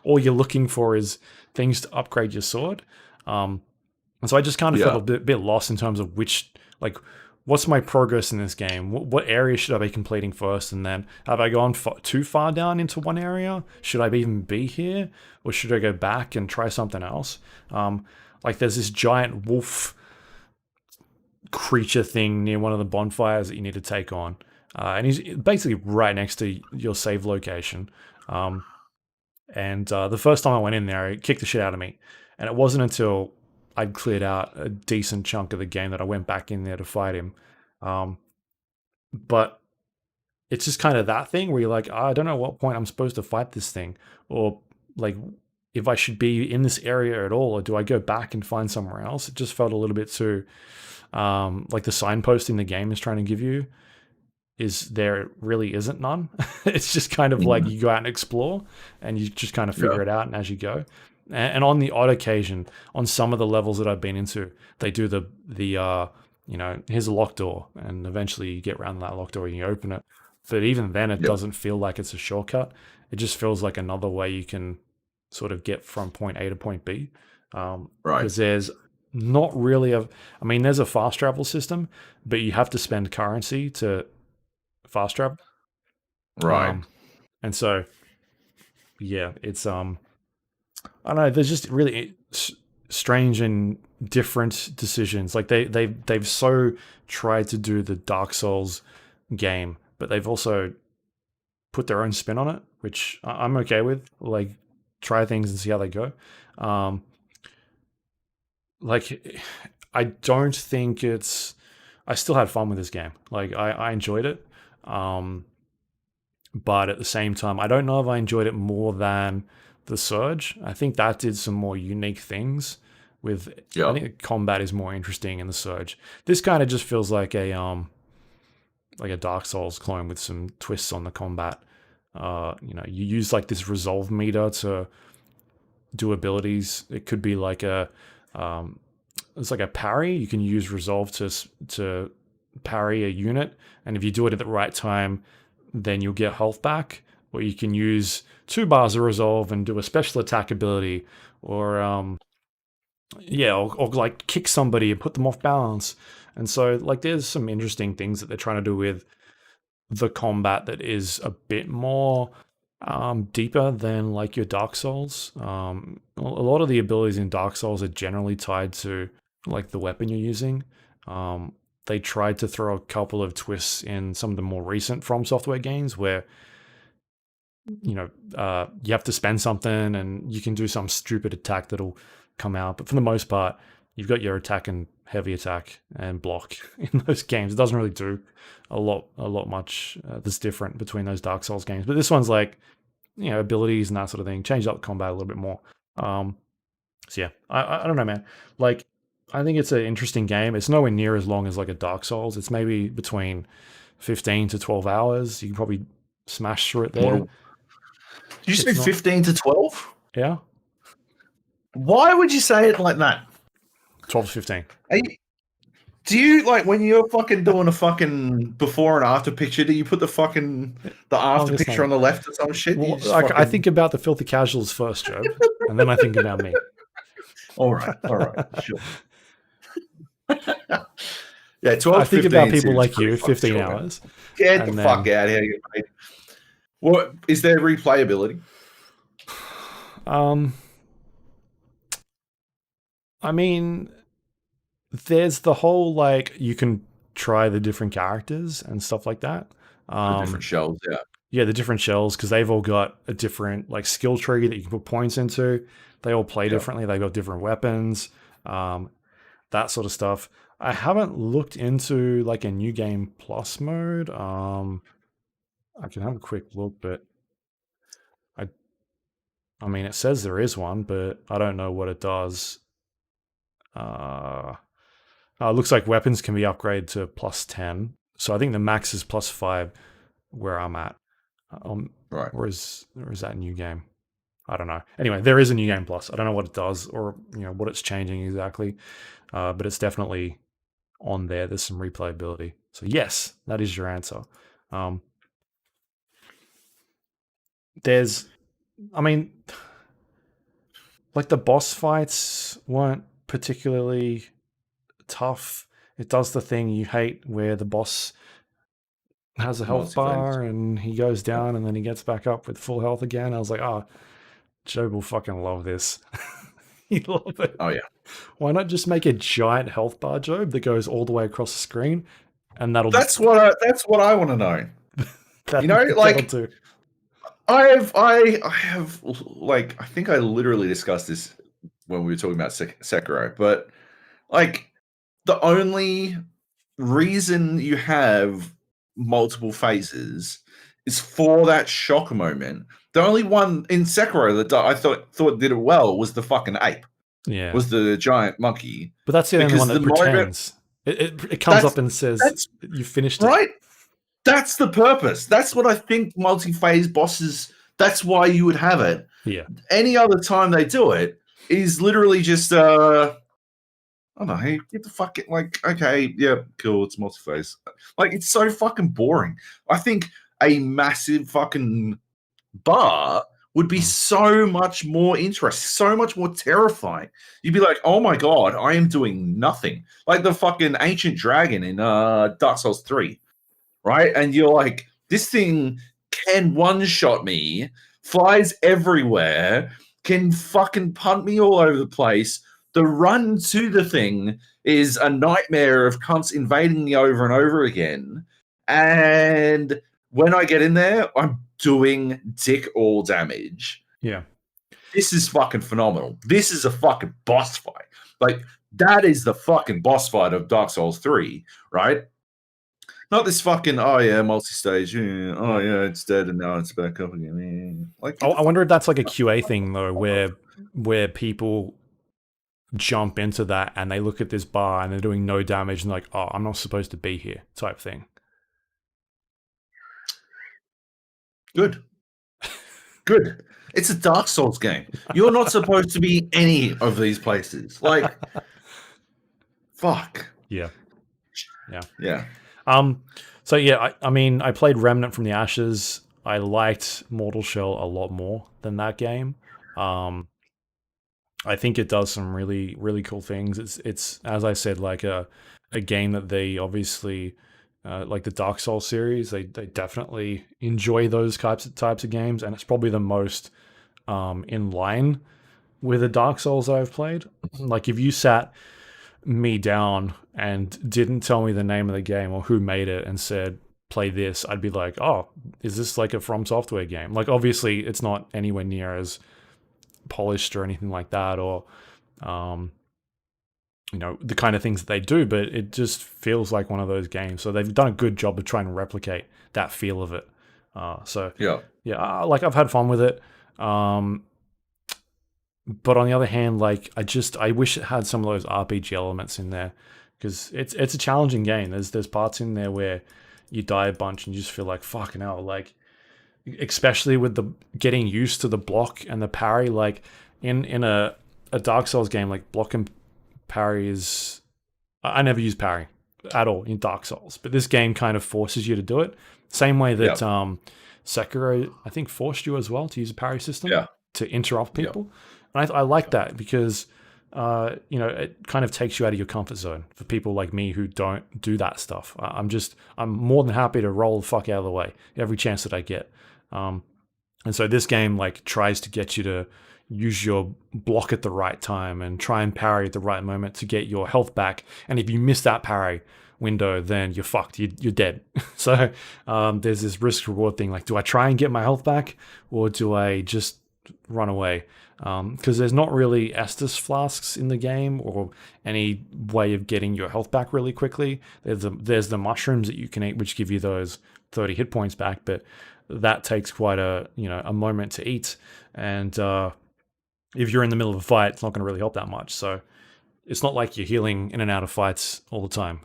[SPEAKER 1] all you're looking for is things to upgrade your sword. And so I just kind of felt a bit lost in terms of what's my progress in this game? What area should I be completing first? And then have I gone too far down into one area? Should I even be here? Or should I go back and try something else? Like there's this giant wolf creature thing near one of the bonfires that you need to take on. And he's basically right next to your save location. And the first time I went in there, it kicked the shit out of me. And it wasn't until I'd cleared out a decent chunk of the game that I went back in there to fight him. But it's just kind of that thing where you're like, I don't know what point I'm supposed to fight this thing, or like if I should be in this area at all, or do I go back and find somewhere else? It just felt a little bit too like the signposting the game is trying to give you there really isn't none. It's just kind of like you go out and explore, and you just kind of figure it out, and as you go. And on the odd occasion, on some of the levels that I've been into, they do the here's a locked door, and eventually you get around that locked door and you open it. But even then, it doesn't feel like it's a shortcut. It just feels like another way you can sort of get from point A to point B. Right. Because there's not really there's a fast travel system, but you have to spend currency to fast travel.
[SPEAKER 2] Right.
[SPEAKER 1] And so, yeah, it's I don't know. There's just really strange and different decisions. Like they've so tried to do the Dark Souls game, but they've also put their own spin on it, which I'm okay with. Like try things and see how they go. Like I don't think I still had fun with this game. Like I enjoyed it. But at the same time, I don't know if I enjoyed it more than the Surge. I think that did some more unique things with, I think the combat is more interesting in the Surge. This kind of just feels like a Dark Souls clone with some twists on the combat. You use like this resolve meter to do abilities. It could be like it's like a parry. You can use resolve to parry a unit, and if you do it at the right time, then you'll get health back. Or you can use 2 bars of resolve and do a special attack ability, or like kick somebody and put them off balance. And so like there's some interesting things that they're trying to do with the combat that is a bit more deeper than like your Dark Souls. A lot of the abilities in Dark Souls are generally tied to like the weapon you're using. they tried to throw a couple of twists in some of the more recent From Software games where, you have to spend something and you can do some stupid attack that'll come out. But for the most part, you've got your attack and heavy attack and block in those games. It doesn't really do a lot much that's different between those Dark Souls games. But this one's like, abilities and that sort of thing. Changed up the combat a little bit more. So yeah, I don't know, man. Like, I think it's an interesting game. It's nowhere near as long as like a Dark Souls. It's maybe between 15 to 12 hours. You can probably smash through it there.
[SPEAKER 2] Did you say 15 to 12?
[SPEAKER 1] Yeah.
[SPEAKER 2] Why would you say it like that?
[SPEAKER 1] 12 to 15.
[SPEAKER 2] Do you, like, when you're fucking doing a fucking before and after picture, do you put the after picture on the left or some shit?
[SPEAKER 1] Well, I think about the filthy casuals first, Joe, and then I think about me.
[SPEAKER 2] All right, sure. Yeah, 12.
[SPEAKER 1] I think about people like you, 15 hours.
[SPEAKER 2] Get the fuck out of here, mate. What is there replayability?
[SPEAKER 1] I mean, there's the whole, like, you can try the different characters and stuff like that.
[SPEAKER 2] The different shells, yeah.
[SPEAKER 1] Yeah, the different shells, because they've all got a different, like, skill tree that you can put points into. They all play differently. They've got different weapons, that sort of stuff. I haven't looked into, like, a New Game Plus mode. I can have a quick look, but I mean, it says there is one, but I don't know what it does. It looks like weapons can be upgraded to plus 10. So I think the max is plus 5 where I'm at.
[SPEAKER 2] Right.
[SPEAKER 1] Or is that a new game? I don't know. Anyway, there is a New Game Plus. I don't know what it does or what it's changing exactly. But it's definitely on there. There's some replayability. So yes, that is your answer. Like the boss fights weren't particularly tough. It does the thing you hate where the boss has a health bar and he goes down and then he gets back up with full health again. I was like, Joab will fucking love this. He'd love it.
[SPEAKER 2] Oh yeah.
[SPEAKER 1] Why not just make a giant health bar, Joab, that goes all the way across the screen, and
[SPEAKER 2] that's what I want to know. Like, I have like, I think I literally discussed this when we were talking about Sekiro, but like, the only reason you have multiple phases is for that shock moment. The only one in Sekiro that I thought did it well was the fucking ape.
[SPEAKER 1] Yeah,
[SPEAKER 2] was the giant monkey.
[SPEAKER 1] But that's the only one that pretends. It comes up and says you finished it.
[SPEAKER 2] Right? That's the purpose. That's what I think multi-phase bosses, that's why you would have it.
[SPEAKER 1] Yeah.
[SPEAKER 2] Any other time they do it is literally just I don't know, hey, get the fucking, like, okay, yeah, cool, it's multi-phase. Like, it's so fucking boring. I think a massive fucking bar would be so much more interesting, so much more terrifying. You'd be like, oh my god, I am doing nothing. Like the fucking ancient dragon in Dark Souls 3, right? And you're like, this thing can one-shot me, flies everywhere, can fucking punt me all over the place. The run to the thing is a nightmare of cunts invading me over and over again. And when I get in there, I'm doing dick all damage.
[SPEAKER 1] Yeah.
[SPEAKER 2] This is fucking phenomenal. This is a fucking boss fight. Like, that is the fucking boss fight of Dark Souls 3, right? Not this fucking, multi-stage. Oh, yeah, it's dead and now it's back up again. Like,
[SPEAKER 1] I wonder if that's like a QA thing, though, where people jump into that and they look at this bar and they're doing no damage and like, oh, I'm not supposed to be here type thing.
[SPEAKER 2] Good. It's a Dark Souls game. You're not supposed to be any of these places. Like, fuck.
[SPEAKER 1] Yeah. So yeah, I mean, I played Remnant from the Ashes. I liked Mortal Shell a lot more than that game. I think it does some really, really cool things. It's as I said, like a game that they obviously like the Dark Souls series. They definitely enjoy those types of games, and it's probably the most in line with the Dark Souls that I've played. Like if you sat me down and didn't tell me the name of the game or who made it and said play this, I'd be like, oh, is this like a From Software game? Like, obviously it's not anywhere near as polished or anything like that, or the kind of things that they do, but it just feels like one of those games. So they've done a good job of trying to replicate that feel of it. Like I've had fun with it. But on the other hand, like I wish it had some of those RPG elements in there, because it's a challenging game. There's parts in there where you die a bunch and you just feel like fucking hell, like especially with the getting used to the block and the parry. Like in a Dark Souls game, like block and parry is, I never use parry at all in Dark Souls, but this game kind of forces you to do it. Same way that Sekiro, I think, forced you as well to use a parry system to interrupt people. And I like that because, it kind of takes you out of your comfort zone for people like me who don't do that stuff. I'm more than happy to roll the fuck out of the way every chance that I get. And so this game like tries to get you to use your block at the right time and try and parry at the right moment to get your health back. And if you miss that parry window, then you're fucked. You're dead. So there's this risk reward thing. Like, do I try and get my health back, or do I just run away? Because there's not really Estus flasks in the game or any way of getting your health back really quickly. There's the mushrooms that you can eat, which give you those 30 hit points back, but that takes quite a moment to eat. And if you're in the middle of a fight, it's not going to really help that much. So it's not like you're healing in and out of fights all the time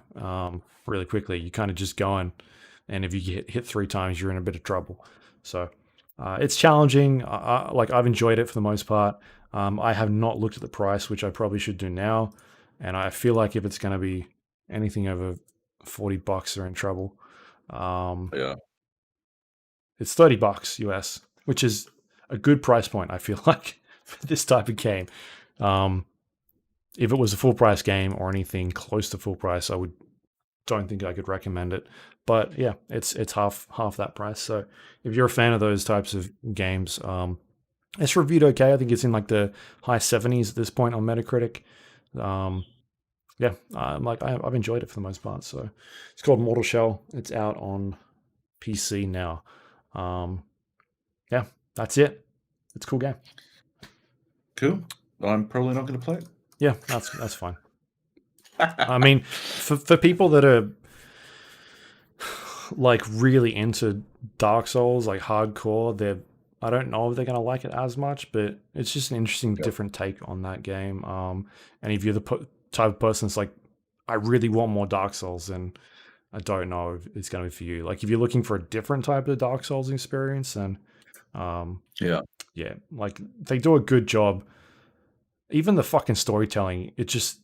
[SPEAKER 1] really quickly. You kind of just going, and if you get hit 3 times, you're in a bit of trouble. So it's challenging. I've enjoyed it for the most part. I have not looked at the price, which I probably should do now. And I feel like if it's going to be anything over $40, they're in trouble. It's $30 US, which is a good price point, I feel like, for this type of game. If it was a full price game or anything close to full price, don't think I could recommend it. But yeah, it's half that price. So if you're a fan of those types of games, it's reviewed okay. I think it's in like the high 70s at this point on Metacritic. I've enjoyed it for the most part. So it's called Mortal Shell. It's out on PC now. That's it. It's a cool game.
[SPEAKER 2] Cool. I'm probably not going to play it.
[SPEAKER 1] Yeah, that's fine. I mean, for people that are like really into Dark Souls, like hardcore, I don't know if they're going to like it as much, but it's just an interesting, different take on that game. And if you're the type of person that's like, I really want more Dark Souls, then I don't know if it's going to be for you. Like if you're looking for a different type of Dark Souls experience, then like they do a good job. Even the fucking storytelling, it just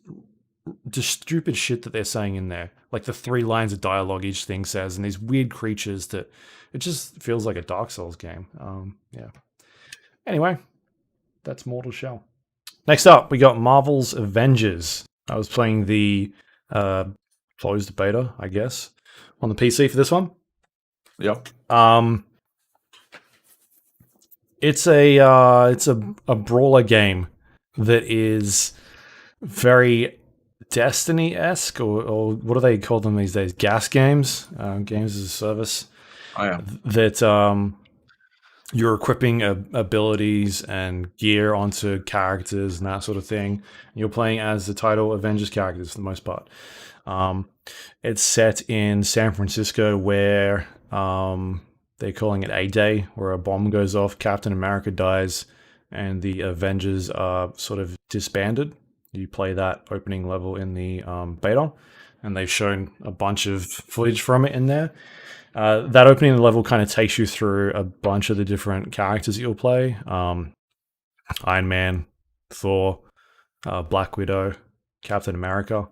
[SPEAKER 1] stupid shit that they're saying in there. Like the 3 lines of dialogue each thing says, and these weird creatures that it just feels like a Dark Souls game. Anyway, that's Mortal Shell. Next up, we got Marvel's Avengers. I was playing the closed beta, I guess, on the PC for this one.
[SPEAKER 2] Yep.
[SPEAKER 1] It's a brawler game that is very Destiny-esque, or what do they call them these days? Gas games, games as a service.
[SPEAKER 2] Oh, yeah.
[SPEAKER 1] That you're equipping abilities and gear onto characters and that sort of thing. You're playing as the title Avengers characters for the most part. It's set in San Francisco, where they're calling it A-Day, where a bomb goes off, Captain America dies, and the Avengers are sort of disbanded. You play that opening level in the beta, and they've shown a bunch of footage from it in there. That opening level kind of takes you through a bunch of the different characters that you'll play. Iron Man, Thor, Black Widow, Captain America,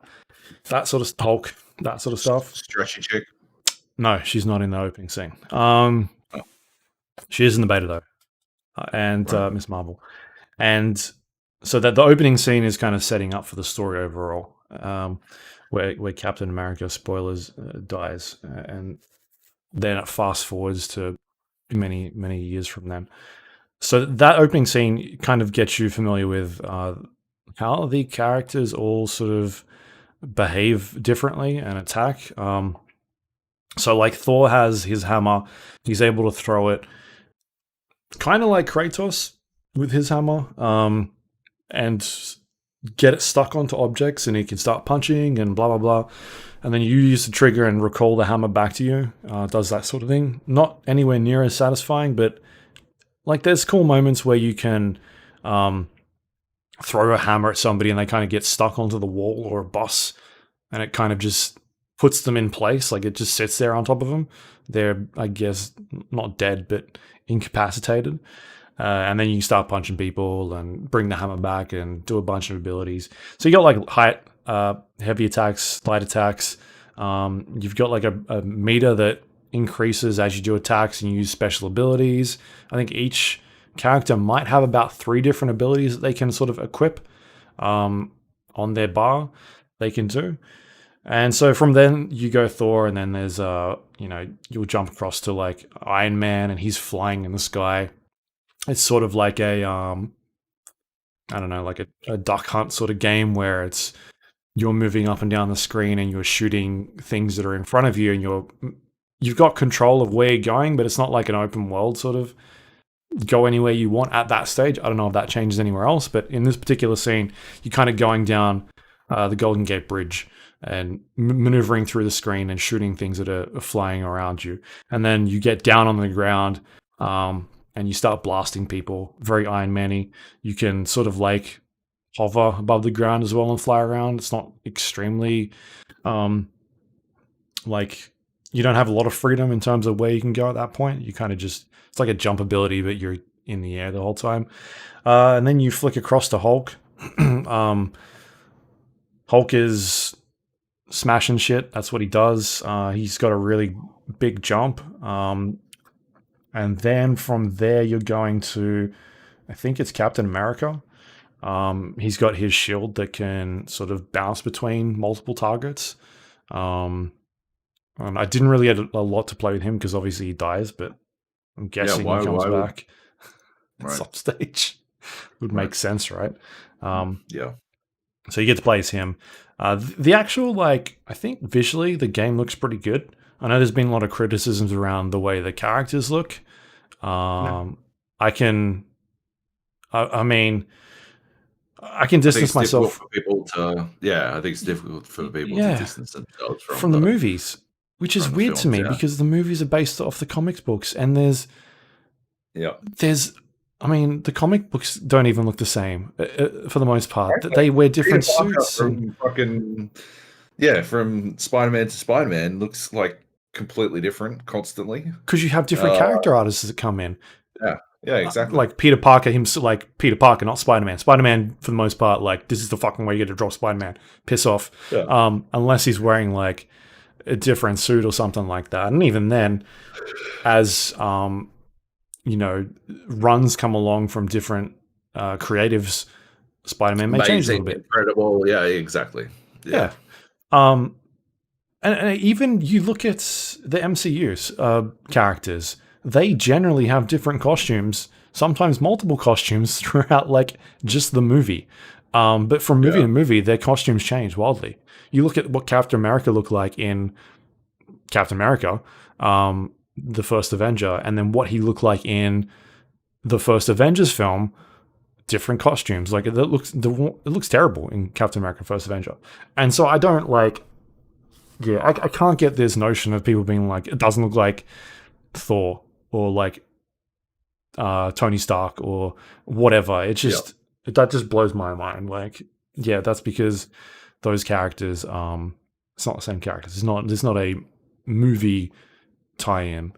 [SPEAKER 1] that sort of Hulk, that sort of stuff.
[SPEAKER 2] Stretchy chick.
[SPEAKER 1] No, she's not in the opening scene. She is in the beta though. And Miss Marvel. And so that the opening scene is kind of setting up for the story overall, where Captain America, spoilers, dies, and then it fast forwards to many, many years from then. So that opening scene kind of gets you familiar with how the characters all sort of behave differently and attack. So like Thor has his hammer, he's able to throw it kind of like Kratos with his hammer, and get it stuck onto objects, and he can start punching and blah blah blah. And then you use the trigger and recall the hammer back to you. Does that sort of thing. Not anywhere near as satisfying, but like there's cool moments where you can throw a hammer at somebody and they kind of get stuck onto the wall or a boss, and it kind of just puts them in place. Like it just sits there on top of them. They're, I guess, not dead, but incapacitated. And then you can start punching people and bring the hammer back and do a bunch of abilities. So you got like height, heavy attacks, light attacks. You've got like a meter that increases as you do attacks and you use special abilities. I think each character might have about 3 different abilities that they can sort of equip on their bar they can do. And so from then you go Thor, and then there's you'll jump across to like Iron Man, and he's flying in the sky. It's sort of like a I don't know, like a duck hunt sort of game where you're moving up and down the screen and you're shooting things that are in front of you, and you've got control of where you're going, but it's not like an open world sort of go anywhere you want at that stage. I don't know if that changes anywhere else, but in this particular scene, you're kind of going down the Golden Gate Bridge and maneuvering through the screen and shooting things that are flying around you. And then you get down on the ground and you start blasting people. Very Iron Man-y. You can sort of like hover above the ground as well and fly around. It's not extremely like you don't have a lot of freedom in terms of where you can go at that point. You kind of just, it's like a jump ability, but you're in the air the whole time. And then you flick across to Hulk. Hulk is smashing shit. That's what he does. He's got a really big jump. And then from there, you're going to, I think it's Captain America. He's got his shield that can sort of bounce between multiple targets. I didn't really have a lot to play with him because obviously he dies, but I'm guessing he comes back at some stage. Would make sense, right?
[SPEAKER 2] Yeah.
[SPEAKER 1] So you get to play as him. The actual, like, I think visually the game looks pretty good. I know there's been a lot of criticisms around the way the characters look. I mean, I can distance myself.
[SPEAKER 2] For people to, I think it's difficult for people to distance themselves
[SPEAKER 1] from the movies, which is weird to me because the movies are based off the comic books, and there's, I mean, the comic books don't even look the same for the most part. Right. They wear different suits.
[SPEAKER 2] From Spider-Man to Spider-Man looks like completely different constantly.
[SPEAKER 1] Because you have different character artists that come in.
[SPEAKER 2] Yeah, exactly.
[SPEAKER 1] Like Peter Parker, Peter Parker, not Spider-Man. Spider-Man, for the most part, like, this is the fucking way you get to drop Spider-Man. Piss off. Yeah. Unless he's wearing, like, a different suit or something like that. And even then, as, runs come along from different creatives, Spider-Man may change a little bit.
[SPEAKER 2] Incredible. Yeah, exactly. Yeah.
[SPEAKER 1] And even you look at the MCU's characters, they generally have different costumes, sometimes multiple costumes throughout, like, just the movie. But from movie to movie, their costumes change wildly. You look at what Captain America looked like in Captain America, the first Avenger, and then what he looked like in the first Avengers film, different costumes. Like, it looks terrible in Captain America First Avenger. And so I don't like... Yeah, I can't get this notion of people being like, it doesn't look like Thor or like Tony Stark or whatever. It just that just blows my mind. Like, that's because those characters, it's not the same characters. There's not a movie tie-in,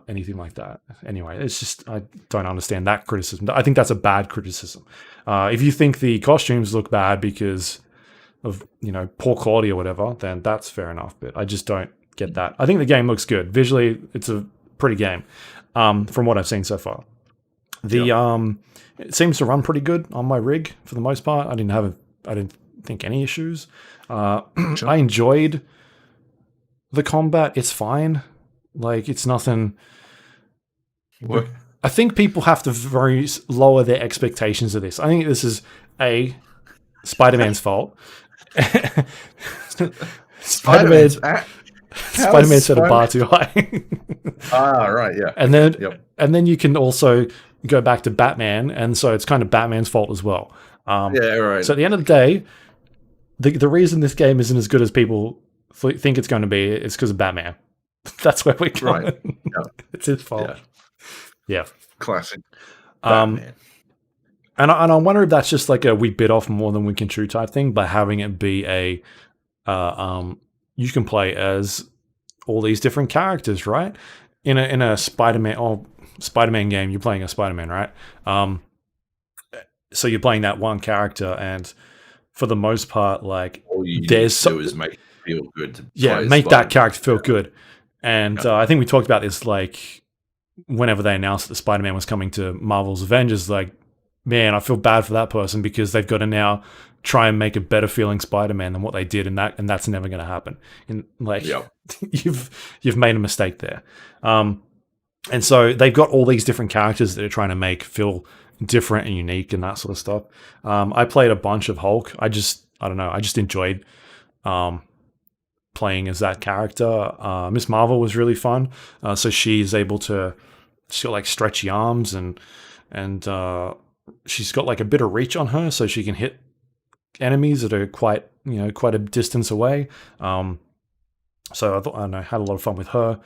[SPEAKER 1] anything like that. Anyway, it's just, I don't understand that criticism. I think that's a bad criticism. If you think the costumes look bad because of, poor quality or whatever, then that's fair enough. But I just don't get that. I think the game looks good. Visually, it's a pretty game, from what I've seen so far. It seems to run pretty good on my rig for the most part. I didn't think any issues. I enjoyed the combat. It's fine. Like, it's nothing.
[SPEAKER 2] What?
[SPEAKER 1] I think people have to lower their expectations of this. I think this is Spider-Man's fault. Spider-Man set a bar too high.
[SPEAKER 2] Right, yeah.
[SPEAKER 1] And then you can also go back to Batman, and so it's kind of Batman's fault as well.
[SPEAKER 2] Yeah, right.
[SPEAKER 1] So at the end of the day, the reason this game isn't as good as people think it's going to be is because of Batman. That's where we're going. Right. Yeah. It's his fault. Yeah.
[SPEAKER 2] Classic. Batman.
[SPEAKER 1] And I wonder if that's just like a we bit off more than we can chew type thing by having it be a you can play as all these different characters, right? In a Spider-Man game, you're playing a Spider-Man, right? So you're playing that one character, and for the most part, like
[SPEAKER 2] all you need to do is make it feel good.
[SPEAKER 1] Make that character feel good. And I think we talked about this like whenever they announced that Spider-Man was coming to Marvel's Avengers, like, man, I feel bad for that person because they've got to now try and make a better feeling Spider-Man than what they did, and that's never going to happen. And like, you've made a mistake there. And so they've got all these different characters that they're trying to make feel different and unique and that sort of stuff. I played a bunch of Hulk. I don't know. I just enjoyed playing as that character. Miss Marvel was really fun. So she's got like stretchy arms and she's got like a bit of reach on her, so she can hit enemies that are quite a distance away. So I had a lot of fun with her.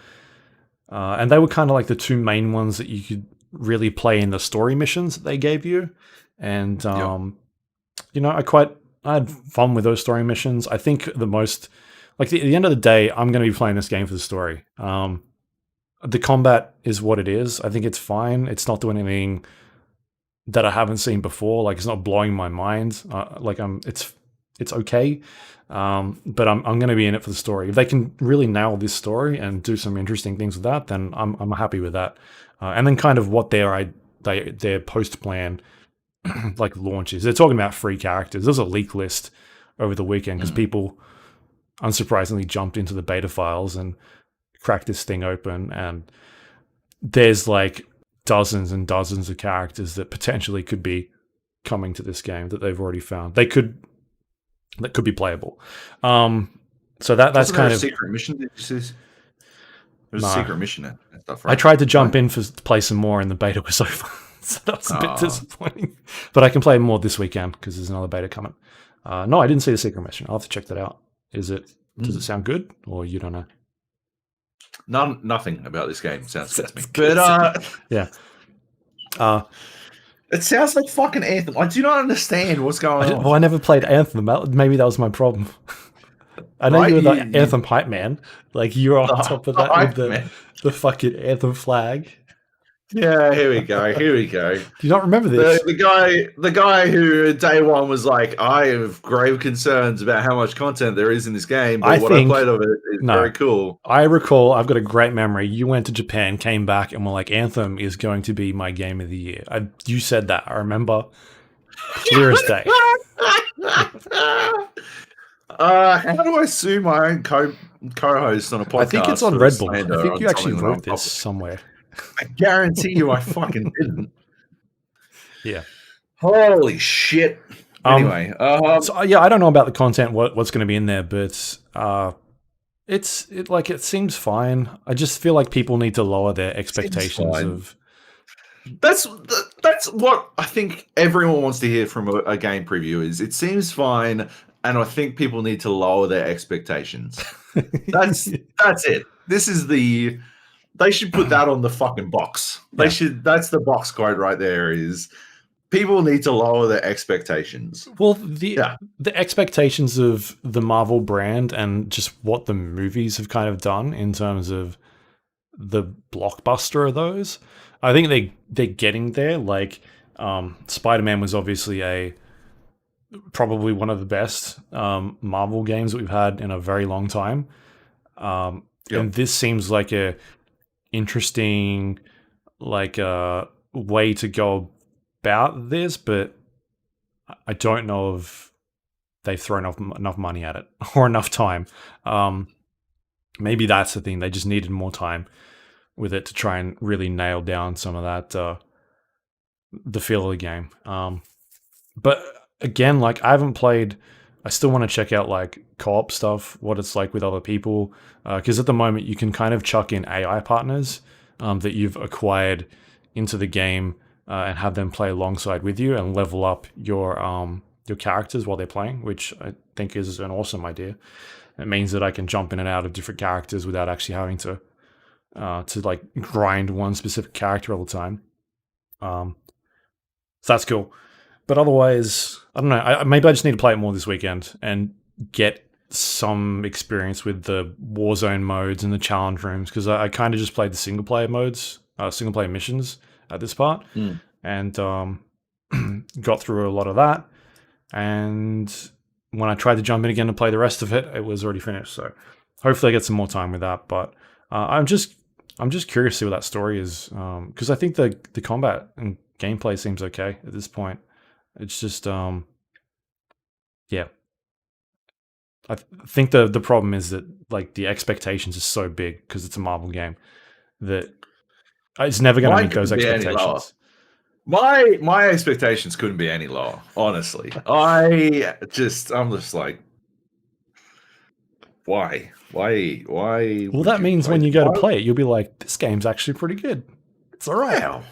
[SPEAKER 1] And they were kind of like the two main ones that you could really play in the story missions that they gave you. And, I had fun with those story missions. I think the most, like at the end of the day, I'm going to be playing this game for the story. The combat is what it is. I think it's fine. It's not doing anything that I haven't seen before. Like, it's not blowing my mind. It's okay. But I'm going to be in it for the story. If they can really nail this story and do some interesting things with that, then I'm happy with that. And then kind of what their post plan like launches. They're talking about free characters. There's a leak list over the weekend because people unsurprisingly jumped into the beta files and cracked this thing open, and there's like dozens and dozens of characters that potentially could be coming to this game that they've already found. That could be playable. So that's kind of a
[SPEAKER 2] secret mission. Did you see? There's a secret mission and stuff, right?
[SPEAKER 1] I tried to jump in to play some more, and the beta was over, so that was a bit disappointing. But I can play more this weekend because there's another beta coming. No, I didn't see the secret mission. I'll have to check that out. Does it sound good, or you don't know?
[SPEAKER 2] Nothing about this game sounds good to me. But
[SPEAKER 1] yeah.
[SPEAKER 2] It sounds like fucking Anthem. I do not understand what's going on.
[SPEAKER 1] Well, I never played Anthem. Maybe that was my problem. I know you were the Anthem hype man. Like, you were on top of that with the fucking Anthem flag.
[SPEAKER 2] Yeah, here we go.
[SPEAKER 1] Do you not remember this?
[SPEAKER 2] The guy who day one was like, I have grave concerns about how much content there is in this game, but I played of it is very cool.
[SPEAKER 1] I recall, I've got a great memory. You went to Japan, came back, and were like, Anthem is going to be my game of the year. You said that. I remember clear as day.
[SPEAKER 2] How do I sue my own co-host on a podcast?
[SPEAKER 1] I think it's on Red Bull. I think you actually wrote this somewhere.
[SPEAKER 2] I guarantee you I fucking didn't.
[SPEAKER 1] Yeah.
[SPEAKER 2] Holy shit. Anyway.
[SPEAKER 1] I don't know about the content, what's going to be in there, but it seems fine. I just feel like people need to lower their expectations of...
[SPEAKER 2] That's what I think everyone wants to hear from a game preview is it seems fine, and I think people need to lower their expectations. That's it. This is the... They should put that on the fucking box. That's the box quote right there is people need to lower their expectations.
[SPEAKER 1] Well, the expectations of the Marvel brand and just what the movies have kind of done in terms of the blockbuster of those. I think they're getting there. Like, Spider-Man was obviously probably one of the best Marvel games that we've had in a very long time. And this seems like a interesting way to go about this, but I don't know if they've thrown enough money at it or enough time. Maybe that's the thing. They just needed more time with it to try and really nail down some of that the feel of the game. But again, like, I haven't played I still want to check out like co-op stuff, what it's like with other people, because at the moment you can kind of chuck in AI partners that you've acquired into the game and have them play alongside with you and level up your characters while they're playing, which I think is an awesome idea. It means that I can jump in and out of different characters without actually having to like grind one specific character all the time. So that's cool. But otherwise, I don't know. Maybe I just need to play it more this weekend and get some experience with the Warzone modes and the challenge rooms, because I kind of just played the single player modes, single player missions at this part, and got through a lot of that. And when I tried to jump in again to play the rest of it, it was already finished. So hopefully I get some more time with that. But I'm just curious to see what that story is, because I think the combat and gameplay seems okay at this point. It's just, yeah. I think the problem is that like the expectations are so big because it's a Marvel game that it's never going to meet those expectations.
[SPEAKER 2] My expectations couldn't be any lower, honestly. I'm just like, why?
[SPEAKER 1] Well, that means when you go to play it, you'll be like, this game's actually pretty good. It's all right.
[SPEAKER 2] Wow.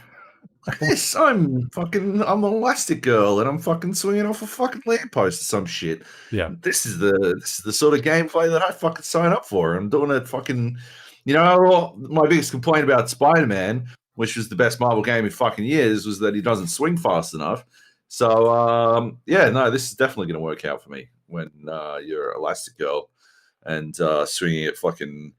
[SPEAKER 2] Yes, I'm Elastic Girl and I'm fucking swinging off a fucking lamppost or some shit.
[SPEAKER 1] Yeah.
[SPEAKER 2] This is the sort of gameplay that I fucking sign up for. I'm doing it fucking, my biggest complaint about Spider-Man, which was the best Marvel game in fucking years, was that he doesn't swing fast enough. So, this is definitely going to work out for me when you're Elastic Girl and swinging at fucking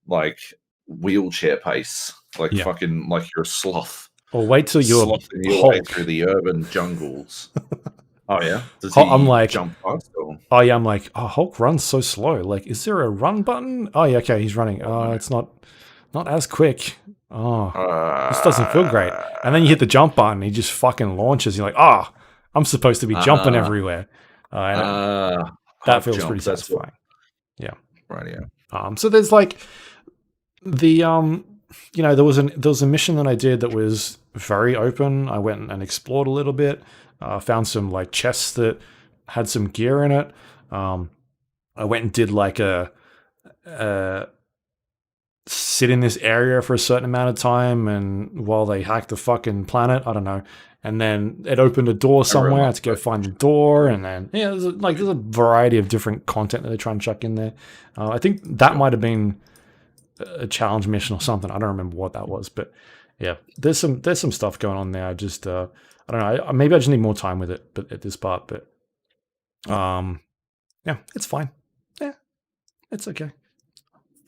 [SPEAKER 2] like wheelchair pace, fucking like you're a sloth.
[SPEAKER 1] Or wait till you're
[SPEAKER 2] Hulk through the urban jungles. Oh yeah, does he jump fast? Or?
[SPEAKER 1] Oh yeah, I'm like, Hulk runs so slow. Like, is there a run button? Oh yeah, okay, he's running. It's not as quick. This doesn't feel great. And then you hit the jump button, he just fucking launches. You're like, I'm supposed to be jumping everywhere. That feels pretty satisfying. Yeah.
[SPEAKER 2] Right. Yeah.
[SPEAKER 1] So there's like the there was a mission that I did that was very open. I went and explored a little bit, found some like chests that had some gear in it. I went and did like a sit in this area for a certain amount of time, and while they hacked the fucking planet, I don't know. And then it opened a door somewhere. I had to go find the door, and then there's a variety of different content that they're trying to chuck in there. I think that might have been a challenge mission or something. I don't remember what that was, but yeah, there's some stuff going on there. I just I don't know. Maybe I just need more time with it, but at this part, but yeah, it's fine. Yeah, it's okay.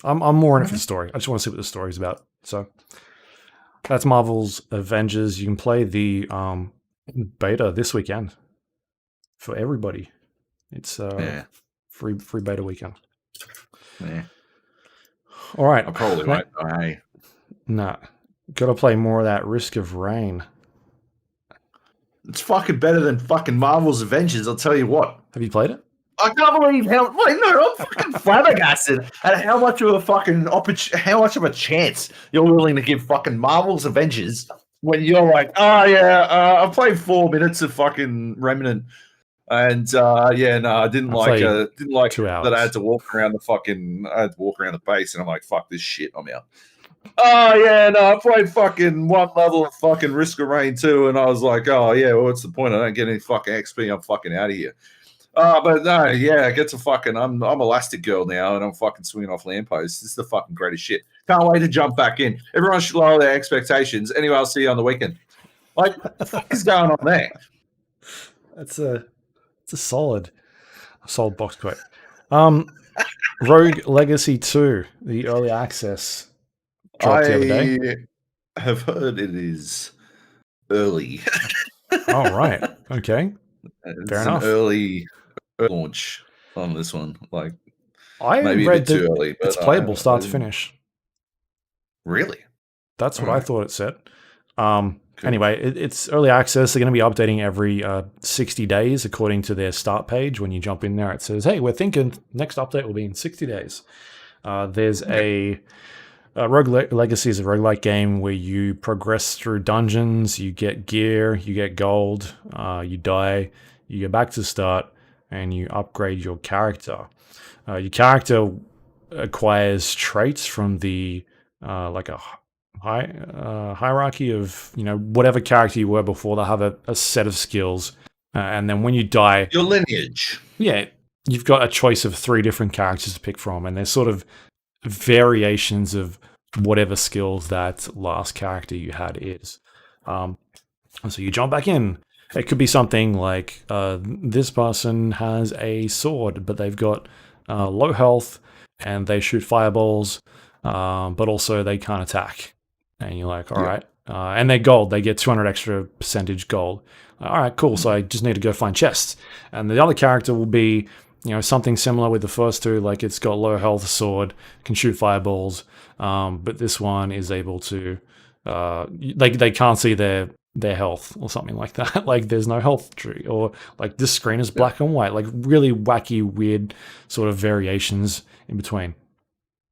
[SPEAKER 1] I'm more in it for the story. I just want to see what the story's about. So that's Marvel's Avengers. You can play the beta this weekend for everybody. It's free beta weekend.
[SPEAKER 2] Yeah.
[SPEAKER 1] All right.
[SPEAKER 2] I probably won't. Hey.
[SPEAKER 1] Nah. Gotta play more of that Risk of Rain.
[SPEAKER 2] It's fucking better than fucking Marvel's Avengers, I'll tell you what.
[SPEAKER 1] Have you played it?
[SPEAKER 2] I can't believe I'm fucking flabbergasted at how much of a chance you're willing to give fucking Marvel's Avengers when you're like, I played 4 minutes of fucking Remnant, and I didn't like
[SPEAKER 1] 2 hours.
[SPEAKER 2] that I had to walk around the base, and I'm like, fuck this shit, I'm out. I played fucking 1 level of fucking Risk of Rain 2, and I was like, what's the point? I don't get any fucking XP, I'm fucking out of here. But no, I get to fucking, I'm Elastic Girl now, and I'm fucking swinging off lampposts. This is the fucking greatest shit. Can't wait to jump back in. Everyone should lower their expectations. Anyway, I'll see you on the weekend. Like, what the fuck is going on there?
[SPEAKER 1] It's a solid box quote. Rogue Legacy 2, the early access dropped the other day.
[SPEAKER 2] I have heard it is early.
[SPEAKER 1] Oh, right. Okay.
[SPEAKER 2] It's
[SPEAKER 1] Fair enough.
[SPEAKER 2] An early launch on this one. Like,
[SPEAKER 1] I
[SPEAKER 2] maybe
[SPEAKER 1] read
[SPEAKER 2] a bit too early, but
[SPEAKER 1] it's playable start to finish.
[SPEAKER 2] Really?
[SPEAKER 1] That's what I thought it said. Cool. Anyway, it's early access. They're going to be updating every 60 days according to their start page. When you jump in there, it says, hey, we're thinking next update will be in 60 days. There's a Rogue Legacy is a roguelike game where you progress through dungeons, you get gear, you get gold, you die, you go back to start, and you upgrade your character. Your character acquires traits from the like a hierarchy of whatever character you were before. They have a set of skills, and then when you die,
[SPEAKER 2] your lineage.
[SPEAKER 1] Yeah, you've got a choice of 3 different characters to pick from, and they're sort of variations of whatever skills that last character you had is. And so you jump back in. It could be something like this person has a sword, but they've got low health and they shoot fireballs, but also they can't attack. And you're like, all right. And they're gold. They get 200 extra percentage gold. All right, cool. So I just need to go find chests. And the other character will be, something similar with the first two. Like it's got low health sword, can shoot fireballs, but this one is able to, they can't see their health or something like that. Like there's no health tree, or like this screen is black and white. Like really wacky, weird sort of variations in between.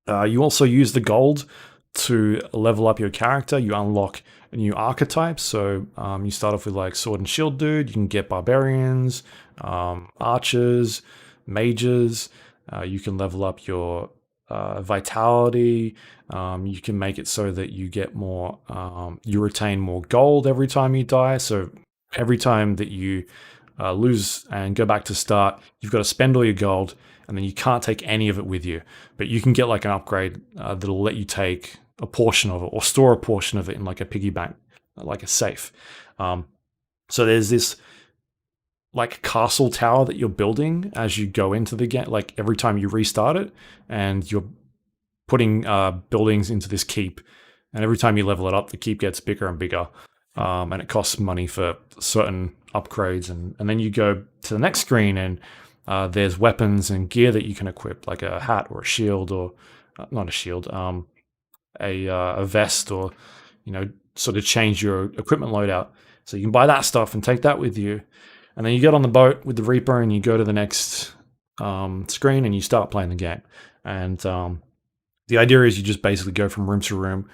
[SPEAKER 1] You also use the gold to level up your character. You unlock new archetypes. So you start off with like sword and shield dude. You can get barbarians, archers, mages. You can level up your vitality. You can make it so that you get more, you retain more gold every time you die. So every time that you lose and go back to start, you've got to spend all your gold, and then you can't take any of it with you. But you can get like an upgrade that'll let you take a portion of it or store a portion of it in like a piggy bank, like a safe. So there's this like castle tower that you're building as you go into the game, like every time you restart it, and you're putting buildings into this keep, and every time you level it up, the keep gets bigger and bigger, and it costs money for certain upgrades, and then you go to the next screen, and there's weapons and gear that you can equip, like a hat or a shield, or not a shield, a vest, or sort of change your equipment loadout. So you can buy that stuff and take that with you. And then you get on the boat with the Reaper and you go to the next screen and you start playing the game. And the idea is you just basically go from room to room,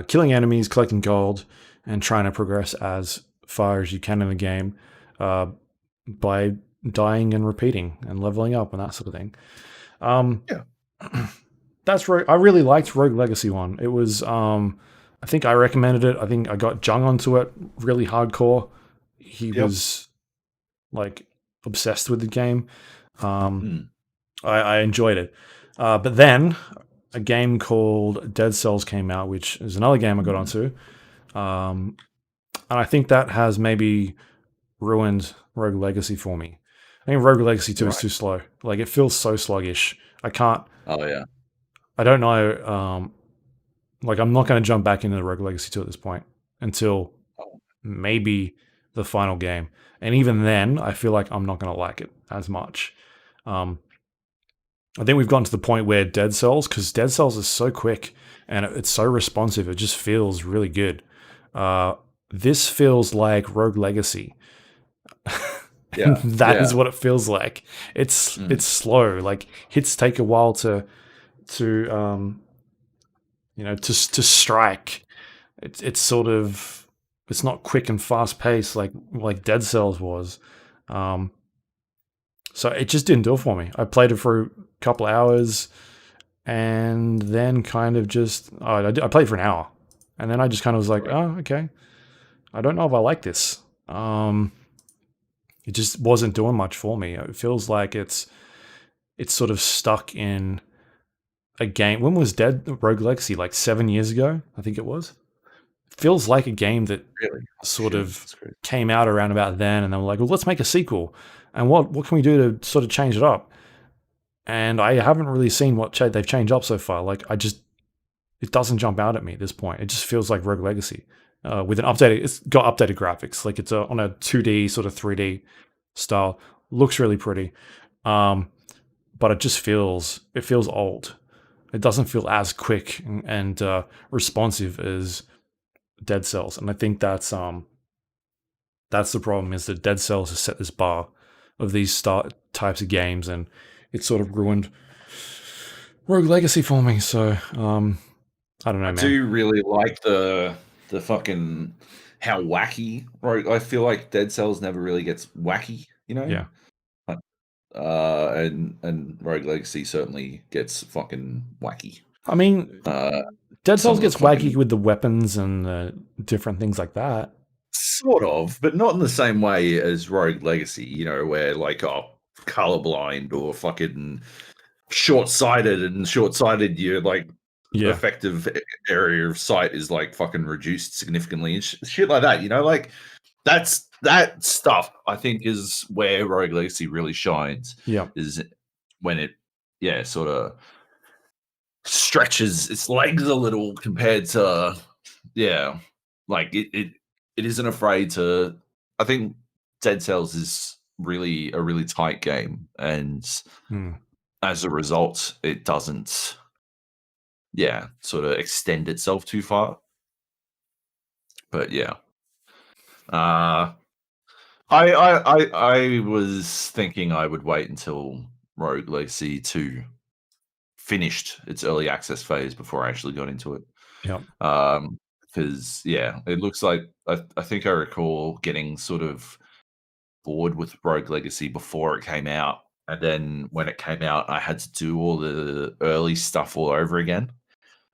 [SPEAKER 1] killing enemies, collecting gold, and trying to progress as far as you can in the game by dying and repeating and leveling up and that sort of thing. That's right. I really liked Rogue Legacy 1. It was, I think I recommended it. I think I got Jung onto it really hardcore. He was like obsessed with the game. I enjoyed it. But then a game called Dead Cells came out, which is another game I got onto. And I think that has maybe ruined Rogue Legacy for me. I think Rogue Legacy 2 is too slow. Like it feels so sluggish. I can't.
[SPEAKER 2] Oh yeah.
[SPEAKER 1] I don't know. Like I'm not going to jump back into the Rogue Legacy 2 at this point until maybe the final game. And even then, I feel like I'm not going to like it as much. I think we've gotten to the point where Dead Cells, because Dead Cells is so quick and it's so responsive, it just feels really good. This feels like Rogue Legacy. That is what it feels like. It's slow. Like hits take a while to strike. It's sort of, it's not quick and fast paced like Dead Cells was. So it just didn't do it for me. I played it for a couple hours and then kind of just, I played for an hour and then I just kind of was like, oh, okay. I don't know if I like this. It just wasn't doing much for me. It feels like it's sort of stuck in a game. When was Rogue Legacy? Like 7 years ago, I think it was. Feels like a game that sort of came out around about then, and they were like, well, let's make a sequel. And what can we do to sort of change it up? And I haven't really seen what they've changed up so far. Like it doesn't jump out at me at this point. It just feels like Rogue Legacy with an updated. It's got updated graphics. Like it's on a 2D sort of 3D style. Looks really pretty, but it just feels old. It doesn't feel as quick and responsive as Dead Cells, and I think that's the problem, is that Dead Cells has set this bar of these types of games, and it sort of ruined Rogue Legacy for me. So I don't know, man.
[SPEAKER 2] I do really like the fucking how wacky. Right, I feel like Dead Cells never really gets wacky.
[SPEAKER 1] Yeah.
[SPEAKER 2] and Rogue Legacy certainly gets fucking wacky.
[SPEAKER 1] I mean, Dead
[SPEAKER 2] Some
[SPEAKER 1] Cells
[SPEAKER 2] of the
[SPEAKER 1] gets wacky
[SPEAKER 2] fucking
[SPEAKER 1] with the weapons and different things like that.
[SPEAKER 2] sort of, but not in the same way as Rogue Legacy. You know, where like colorblind or fucking short-sighted, and short-sighted, you're like
[SPEAKER 1] Yeah,
[SPEAKER 2] effective area of sight is like fucking reduced significantly and shit like that. You know, like that stuff I think is where Rogue Legacy really shines.
[SPEAKER 1] yeah,
[SPEAKER 2] Is when it, yeah, sort of stretches its legs a little compared to, yeah, like it isn't afraid to. I think Dead Cells is really a really tight game, and
[SPEAKER 1] mm.
[SPEAKER 2] as a result, it doesn't, yeah, sort of extend itself too far. But yeah, uh, I was thinking I would wait until Rogue Legacy 2 finished its early access phase before I actually got into it.
[SPEAKER 1] Yep.
[SPEAKER 2] Because yeah, it looks like I think I recall getting sort of bored with Rogue Legacy before it came out, and then when it came out, I had to do all the early stuff all over again,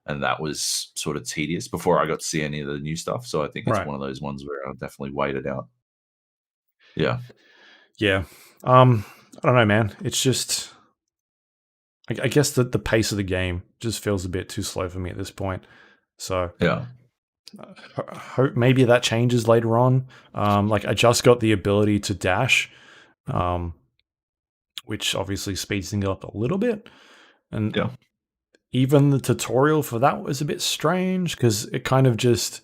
[SPEAKER 2] and that was sort of tedious before I got to see any of the new stuff. So I think it's
[SPEAKER 1] Right.
[SPEAKER 2] one of those ones where I'll definitely wait it out. Yeah.
[SPEAKER 1] Yeah. I don't know, man. It's just, I guess that the pace of the game just feels a bit too slow for me at this point. So
[SPEAKER 2] Yeah.
[SPEAKER 1] hope maybe that changes later on. Like I just got the ability to dash, which obviously speeds things up a little bit. And
[SPEAKER 2] Yeah.
[SPEAKER 1] even the tutorial for that was a bit strange because it kind of just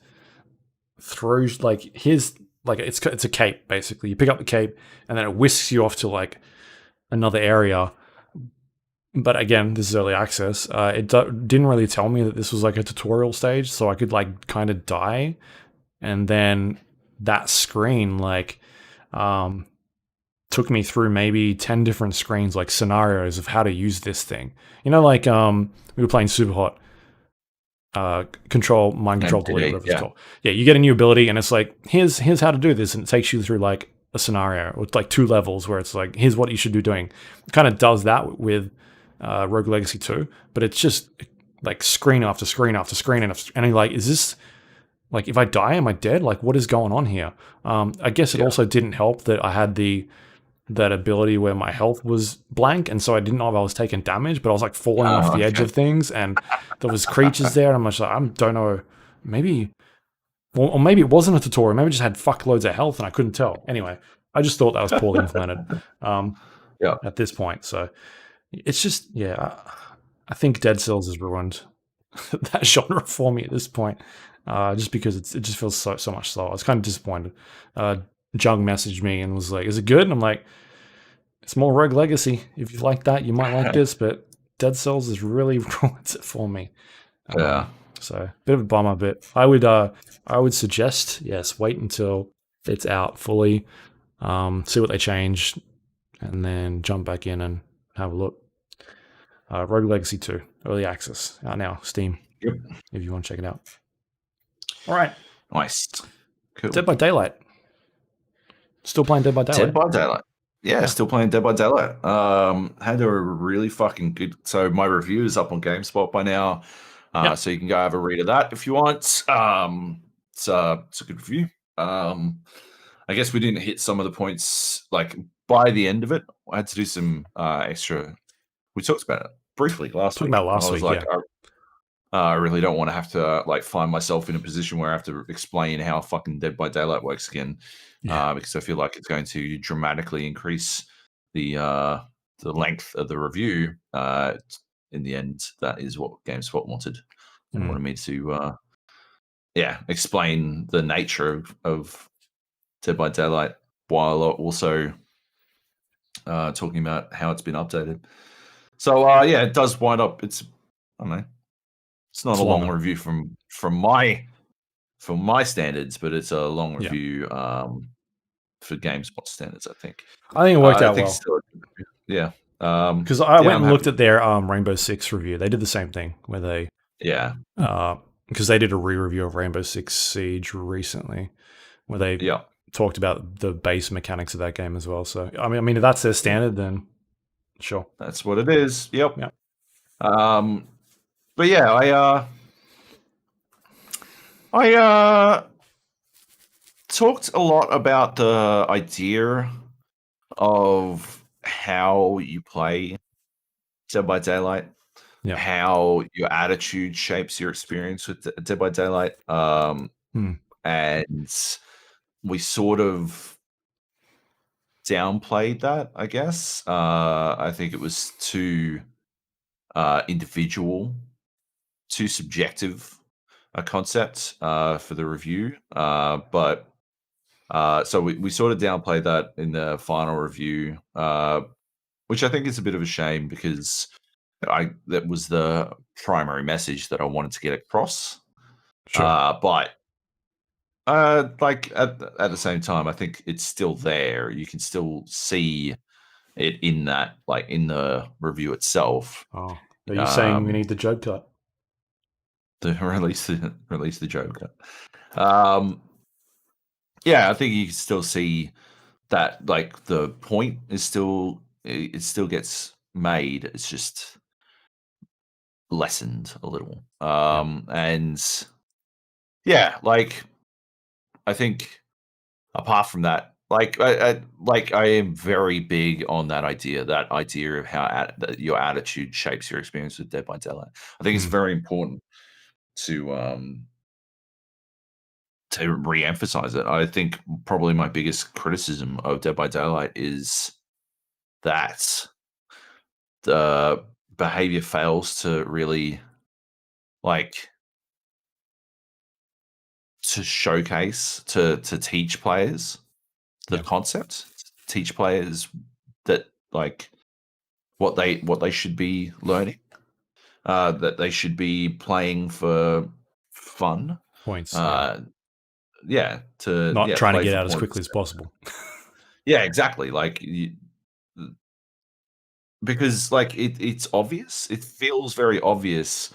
[SPEAKER 1] throws like it's a cape basically. You pick up the cape and then it whisks you off to like another area. But again, this is early access. It didn't really tell me that this was like a tutorial stage, so I could like kind of die, and then that screen like took me through maybe 10 different screens, like scenarios of how to use this thing. You know, like we were playing Super Hot. Mind control delete, whatever it's called. Yeah, you get a new ability and it's like, here's how to do this, and it takes you through like a scenario with like 2 levels where it's like, here's what you should be doing. It kind of does that with Rogue Legacy 2, but it's just like screen after screen after screen, and you're like, is this like, if I die, am I dead? Like, what is going on here? I guess it also didn't help that I had that ability where my health was blank, and so I didn't know if I was taking damage, but I was like falling off the edge of things, and there was creatures there, and I'm just like, I don't know, maybe, or maybe it wasn't a tutorial, maybe I just had fuckloads of health and I couldn't tell. Anyway, I just thought that was poorly implemented at this point. So it's just, yeah, I think Dead Cells has ruined that genre for me at this point, just because it just feels so much slower. I was kind of disappointed. Jung messaged me and was like, is it good? And I'm like, it's more Rogue Legacy. If you like that, you might like this, but Dead Cells has really ruined it for me. So bit of a bummer, but I would suggest, yes, wait until it's out fully, see what they change, and then jump back in and have a look. Rogue Legacy 2, early access, out now, Steam.
[SPEAKER 2] Yep.
[SPEAKER 1] If you want to check it out. All right.
[SPEAKER 2] Nice. Cool.
[SPEAKER 1] Dead by Daylight. Still playing Dead by Daylight.
[SPEAKER 2] Dead by Daylight. Yeah, still playing Dead by Daylight. Had a really fucking good. So my review is up on GameSpot by now, so you can go have a read of that if you want. It's a good review. I guess we didn't hit some of the points. Like by the end of it, I had to do some extra. We talked about it briefly last week. I really don't want to have to like find myself in a position where I have to explain how fucking Dead by Daylight works again, because I feel like it's going to dramatically increase the length of the review. In the end, that is what GameSpot wanted. They wanted me to, explain the nature of Dead by Daylight while also talking about how it's been updated. So it does wind up. It's, I don't know. It's not a long review from my standards, but it's a long review for GameSpot standards, I think.
[SPEAKER 1] I think it worked out well.
[SPEAKER 2] Yeah.
[SPEAKER 1] Because I went and looked at their Rainbow Six review. They did the same thing where they because they did a re-review of Rainbow Six Siege recently, where they talked about the base mechanics of that game as well. So I mean, if that's their standard, then Sure.
[SPEAKER 2] That's what it is. Yep.
[SPEAKER 1] Yeah.
[SPEAKER 2] But yeah, I talked a lot about the idea of how you play Dead by Daylight, how your attitude shapes your experience with Dead by Daylight, and we sort of downplayed that, I guess. I think it was too individual, too subjective a concept for the review, but so we sort of downplayed that in the final review, which I think is a bit of a shame because that was the primary message that I wanted to get across.
[SPEAKER 1] Sure.
[SPEAKER 2] But like at the same time, I think it's still there. You can still see it in that, like in the review itself.
[SPEAKER 1] Oh, are you saying we need the Joab cut?
[SPEAKER 2] To release the Joab cut. Yeah, I think you can still see that, like the point is still, it still gets made. It's just lessened a little. And yeah, like I think apart from that, like I am very big on that idea of how that your attitude shapes your experience with Dead by Daylight. I think it's very important to re-emphasize it. I think probably my biggest criticism of Dead by Daylight is that the behavior fails to really like to showcase to teach players the concept, teach players that like what they should be learning, that they should be playing for fun
[SPEAKER 1] Points.
[SPEAKER 2] Yeah, to
[SPEAKER 1] not trying to
[SPEAKER 2] play
[SPEAKER 1] get
[SPEAKER 2] for
[SPEAKER 1] out as
[SPEAKER 2] points.
[SPEAKER 1] quickly as possible.
[SPEAKER 2] Yeah, exactly. Like because like it's obvious. It feels very obvious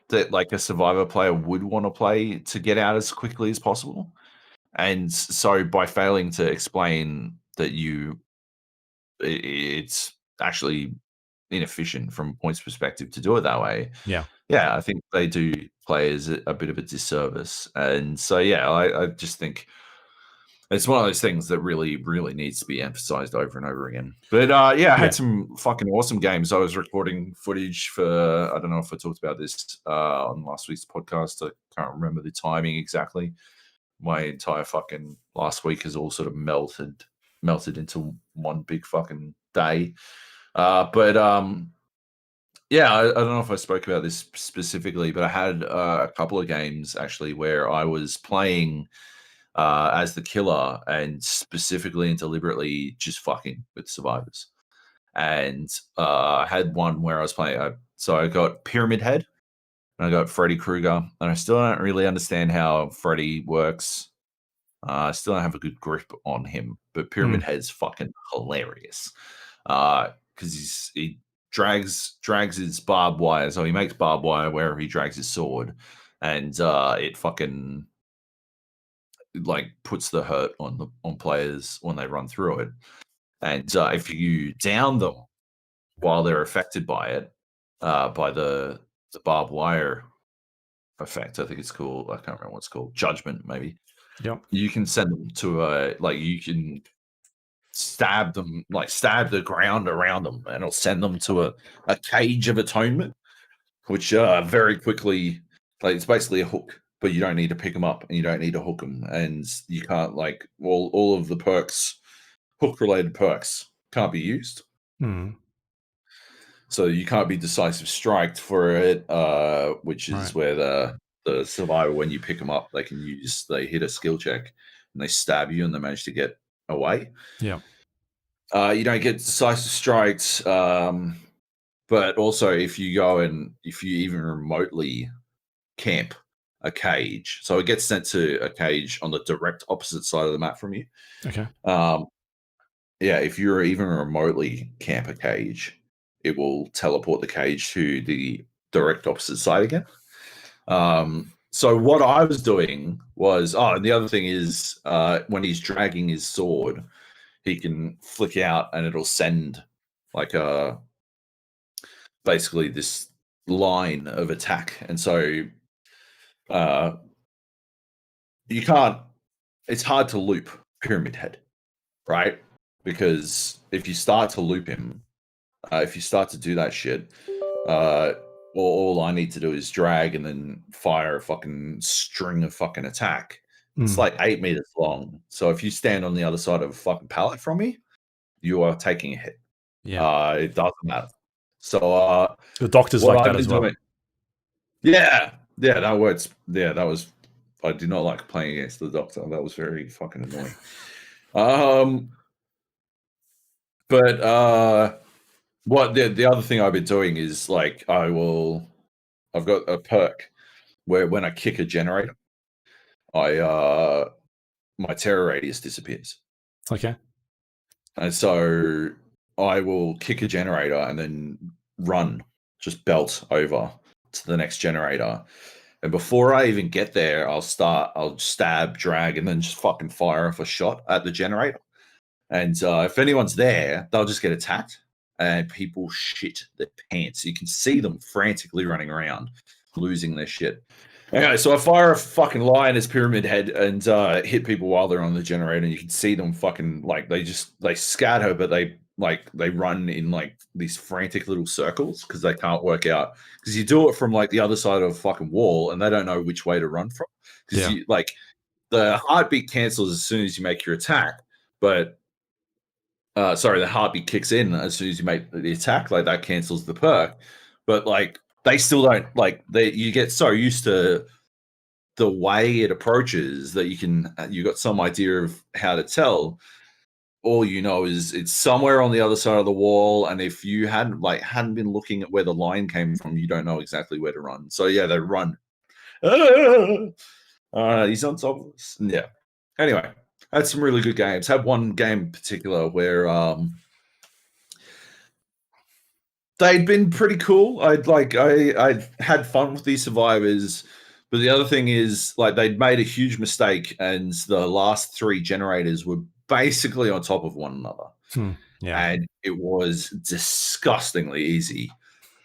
[SPEAKER 2] that like a survivor player would want to play to get out as quickly as possible. And so by failing to explain that it's actually inefficient from points perspective to do it that way.
[SPEAKER 1] Yeah.
[SPEAKER 2] Yeah, I think they do players a bit of a disservice. And so yeah, I just think it's one of those things that really, really needs to be emphasized over and over again. But yeah, I had some fucking awesome games. I was recording footage for, I don't know if I talked about this on last week's podcast. I can't remember the timing exactly. My entire fucking last week has all sort of melted into one big fucking day. But yeah, I don't know if I spoke about this specifically, but I had a couple of games actually where I was playing as the killer and specifically and deliberately just fucking with survivors. And I had one where I was playing. So I got Pyramid Head and I got Freddy Krueger, and I still don't really understand how Freddy works. I still don't have a good grip on him, but Pyramid Head's fucking hilarious because he drags his barbed wire. So he makes barbed wire wherever he drags his sword, and it fucking like puts the hurt on players when they run through it. And if you down them while they're affected by it, by the barbed wire effect, I think it's called. I can't remember what it's called. Judgment, maybe.
[SPEAKER 1] Yep.
[SPEAKER 2] You can send them to you can stab them, like stab the ground around them, and it'll send them to a cage of atonement, which very quickly, like it's basically a hook, but you don't need to pick them up and you don't need to hook them, and you can't like all of the perks, hook related perks, can't be used. So you can't be decisive striked for it, which is where the survivor, when you pick them up, they hit a skill check and they stab you and they manage to get away.
[SPEAKER 1] Yeah.
[SPEAKER 2] You don't get decisive strikes, but also if you go and if you even remotely camp a cage, so it gets sent to a cage on the direct opposite side of the map from you.
[SPEAKER 1] Okay.
[SPEAKER 2] Yeah, if you're even remotely camp a cage, it will teleport the cage to the direct opposite side again. So what I was doing was, and the other thing is, when he's dragging his sword, he can flick out and it'll send like basically this line of attack, and so you can't. It's hard to loop Pyramid Head, right? Because if you start to loop him, if you start to do that shit, all I need to do is drag and then fire a fucking string of fucking attack. It's like 8 meters long. So if you stand on the other side of a fucking pallet from me, you are taking a hit.
[SPEAKER 1] Yeah.
[SPEAKER 2] It doesn't matter. So
[SPEAKER 1] the doctor's like that as well.
[SPEAKER 2] Yeah, that works. Yeah, that was. I did not like playing against the doctor. That was very fucking annoying. But what the other thing I've been doing is like I've got a perk where when I kick a generator, my terror radius disappears.
[SPEAKER 1] Okay.
[SPEAKER 2] And so I will kick a generator and then run, just belt over to the next generator. And before I even get there, I'll stab, drag, and then just fucking fire off a shot at the generator. And if anyone's there, they'll just get attacked. And people shit their pants. You can see them frantically running around, losing their shit. Anyway, so I fire a fucking line as Pyramid Head and hit people while they're on the generator. And you can see them fucking like they scatter, but they run in like these frantic little circles because they can't work out. Because you do it from like the other side of a fucking wall, and they don't know which way to run from. Because you like the heartbeat cancels as soon as you make your attack, but the heartbeat kicks in as soon as you make the attack. Like that cancels the perk, but like they still don't like. You get so used to the way it approaches that you got some idea of how to tell. All you know is it's somewhere on the other side of the wall, and if you hadn't been looking at where the line came from, you don't know exactly where to run. So yeah, they run. He's on top of us. Yeah. Anyway, I had some really good games. Had one game in particular where they'd been pretty cool. I had fun with these survivors, but the other thing is like they'd made a huge mistake, and the last 3 generators were basically on top of one another.
[SPEAKER 1] Yeah.
[SPEAKER 2] And it was disgustingly easy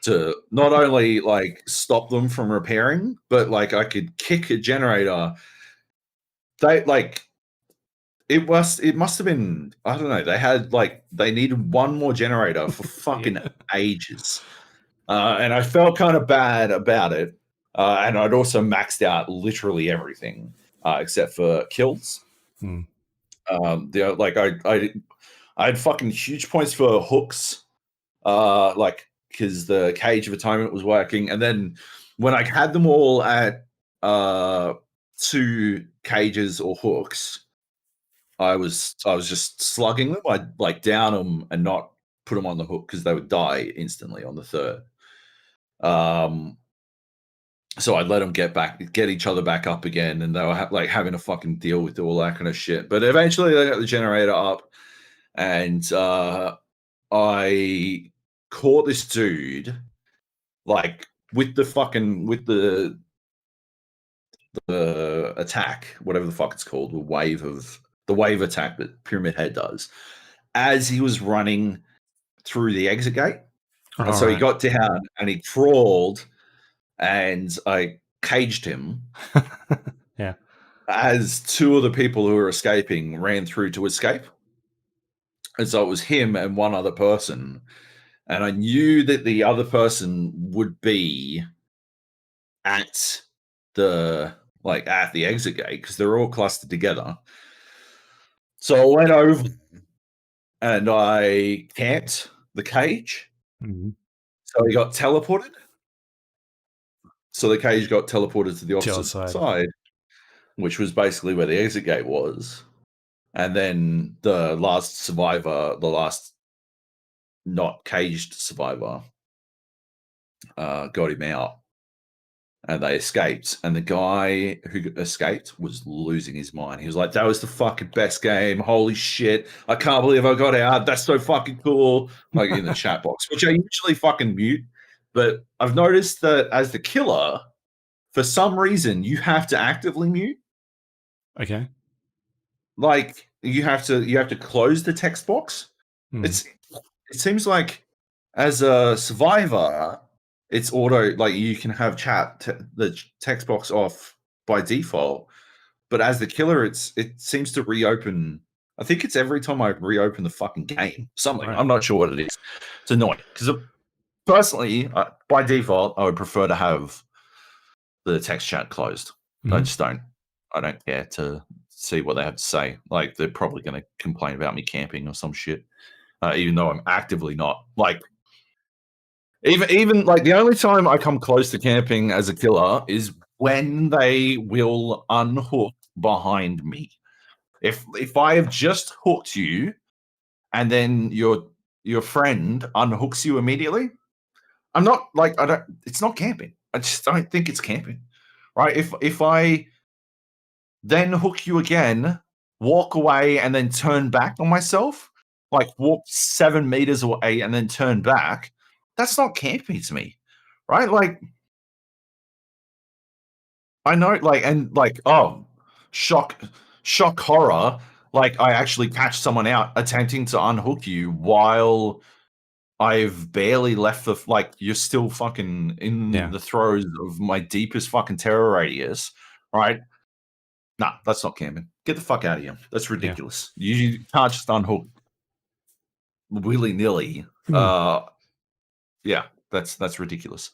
[SPEAKER 2] to not only like stop them from repairing, but like I could kick a generator. It must have been, I don't know, they needed one more generator for fucking ages. And I felt kind of bad about it. And I'd also maxed out literally everything except for kills. I had fucking huge points for hooks, because the cage of atonement was working. And then when I had them all at 2 cages or hooks, I was just slugging them. I'd like down them and not put them on the hook because they would die instantly on the 3rd. So I'd let them get each other back up again, and they were having to fucking deal with all that kind of shit. But eventually they got the generator up, and I caught this dude like with the attack, whatever the fuck it's called, the wave attack that Pyramid Head does, as he was running through the exit gate. And so he got down and he crawled, and I caged him.
[SPEAKER 1] Yeah.
[SPEAKER 2] As 2 of the people who were escaping ran through to escape. And so it was him and one other person. And I knew that the other person would be at the exit gate because they're all clustered together. So I went over and I camped the cage. So he got teleported. So the cage got teleported to the opposite side, which was basically where the exit gate was. And then the last not caged survivor, got him out. And they escaped. And the guy who escaped was losing his mind. He was like, that was the fucking best game. Holy shit. I can't believe I got out. That's so fucking cool. Like in the chat box, which I usually fucking mute. But I've noticed that as the killer, for some reason, you have to actively mute.
[SPEAKER 1] Okay.
[SPEAKER 2] Like you have to close the text box. it seems like as a survivor, it's auto, like you can have the text box off by default, but as the killer, it seems to reopen. I think it's every time I reopen the fucking game. Something.
[SPEAKER 1] Right.
[SPEAKER 2] I'm not sure what it is. It's annoying because personally, by default, I would prefer to have the text chat closed. I just don't. I don't care to see what they have to say. Like they're probably going to complain about me camping or some shit, even though I'm actively not. Like even like the only time I come close to camping as a killer is when they will unhook behind me. If I have just hooked you and then your friend unhooks you immediately, I'm not like I don't. It's not camping. I just don't think it's camping, right? If I then hook you again, walk away, and then turn back on myself, like walk 7 meters away and then turn back, that's not camping to me, right? Like I know, like and like shock, horror. Like I actually catch someone out attempting to unhook you while I've barely left like you're still fucking in the throes of my deepest fucking terror radius, right? Nah, that's not camping. Get the fuck out of here. That's ridiculous. You can't just unhook willy-nilly. Yeah, that's ridiculous.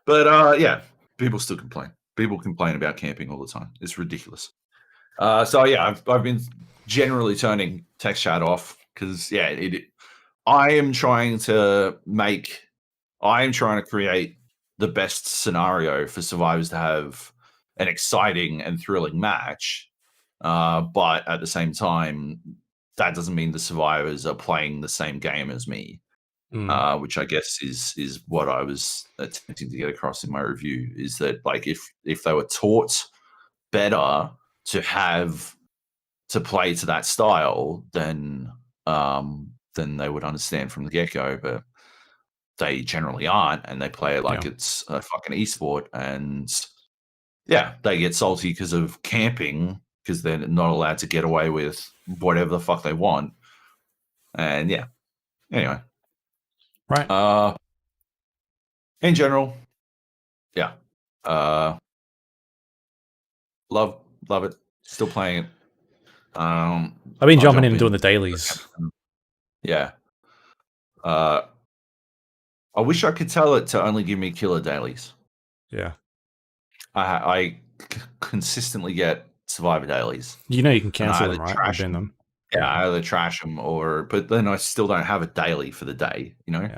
[SPEAKER 2] But yeah, people still complain. People complain about camping all the time. It's ridiculous. So yeah, I've been generally turning text chat off because yeah, I am trying to create the best scenario for survivors to have an exciting and thrilling match. But at the same time, that doesn't mean the survivors are playing the same game as me, which I guess is what I was attempting to get across in my review. Is that like if they were taught better to play to that style, then they would understand from the get-go, but they generally aren't, and they play it like it's a fucking esport, and yeah, they get salty because of camping, because they're not allowed to get away with whatever the fuck they want. And yeah. Anyway.
[SPEAKER 1] Right.
[SPEAKER 2] In general, yeah. Love it. Still playing it.
[SPEAKER 1] I've been jumping in and doing the dailies.
[SPEAKER 2] Yeah. I wish I could tell it to only give me killer dailies.
[SPEAKER 1] Yeah.
[SPEAKER 2] I consistently get survivor dailies.
[SPEAKER 1] You know you can cancel them, right? Or bin them.
[SPEAKER 2] Yeah, I either trash them but then I still don't have a daily for the day, you know?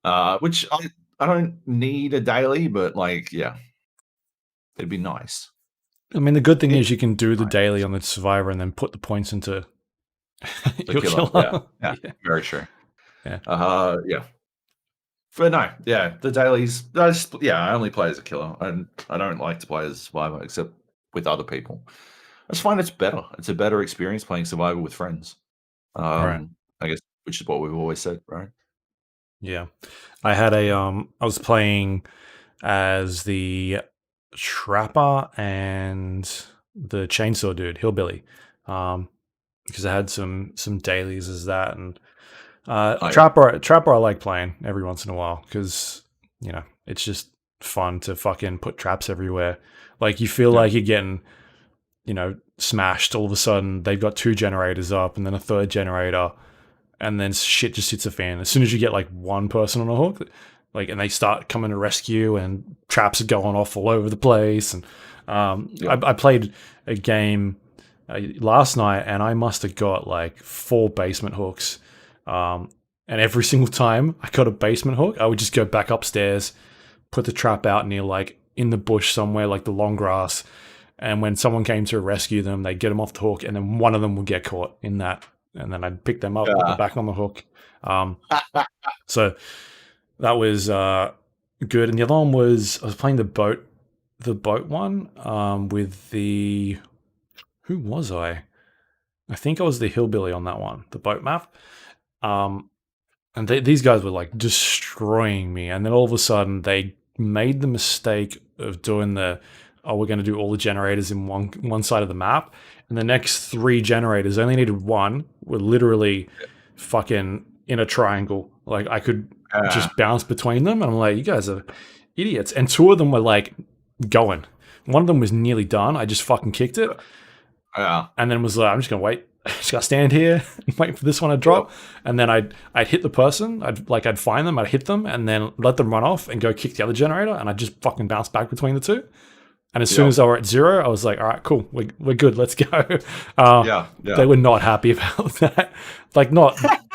[SPEAKER 1] Yeah.
[SPEAKER 2] Which I don't need a daily, but like, yeah, it'd be nice.
[SPEAKER 1] I mean, the good thing is you can do the daily on the survivor and then put the points into your killer.
[SPEAKER 2] Yeah, very true.
[SPEAKER 1] Yeah.
[SPEAKER 2] Yeah. But no, yeah, the dailies. I only play as a killer, and I don't like to play as a survivor except with other people. I just find it's better. It's a better experience playing survivor with friends.
[SPEAKER 1] Right.
[SPEAKER 2] I guess, which is what we've always said, right?
[SPEAKER 1] Yeah, I had I was playing as the trapper and the chainsaw dude, hillbilly, because I had some dailies as that, and trapper I like playing every once in a while because you know it's just fun to fucking put traps everywhere. Like you feel like you're getting smashed. All of a sudden they've got 2 generators up and then a 3rd generator, and then shit just hits a fan as soon as you get like one person on a hook, like, and they start coming to rescue and traps are going off all over the place. And I played a game last night and I must have got like 4 basement hooks. And every single time I got a basement hook, I would just go back upstairs, put the trap out near like in the bush somewhere, like the long grass. And when someone came to rescue them, they'd get them off the hook, and then one of them would get caught in that. And then I'd pick them up, put them back on the hook. So that was good. And the other one was, I was playing the boat one with the, who was I? I think I was the hillbilly on that one, the boat map. And these guys were like destroying me. And then all of a sudden they made the mistake of doing we're going to do all the generators in one side of the map. And the next 3 generators, only needed 1, were literally fucking in a triangle. Like I could just bounce between them, and I'm like, you guys are idiots. And two of them were like going. One of them was nearly done. I just fucking kicked it. And then was like, I'm just gonna wait. Just gotta stand here and wait for this one to drop. And then I'd hit the person. I'd find them. I'd hit them, and then let them run off and go kick the other generator. And I'd just fucking bounce back between the two. And as soon as they were at 0, I was like, all right, cool, we're good, let's go. They were not happy about that. Like,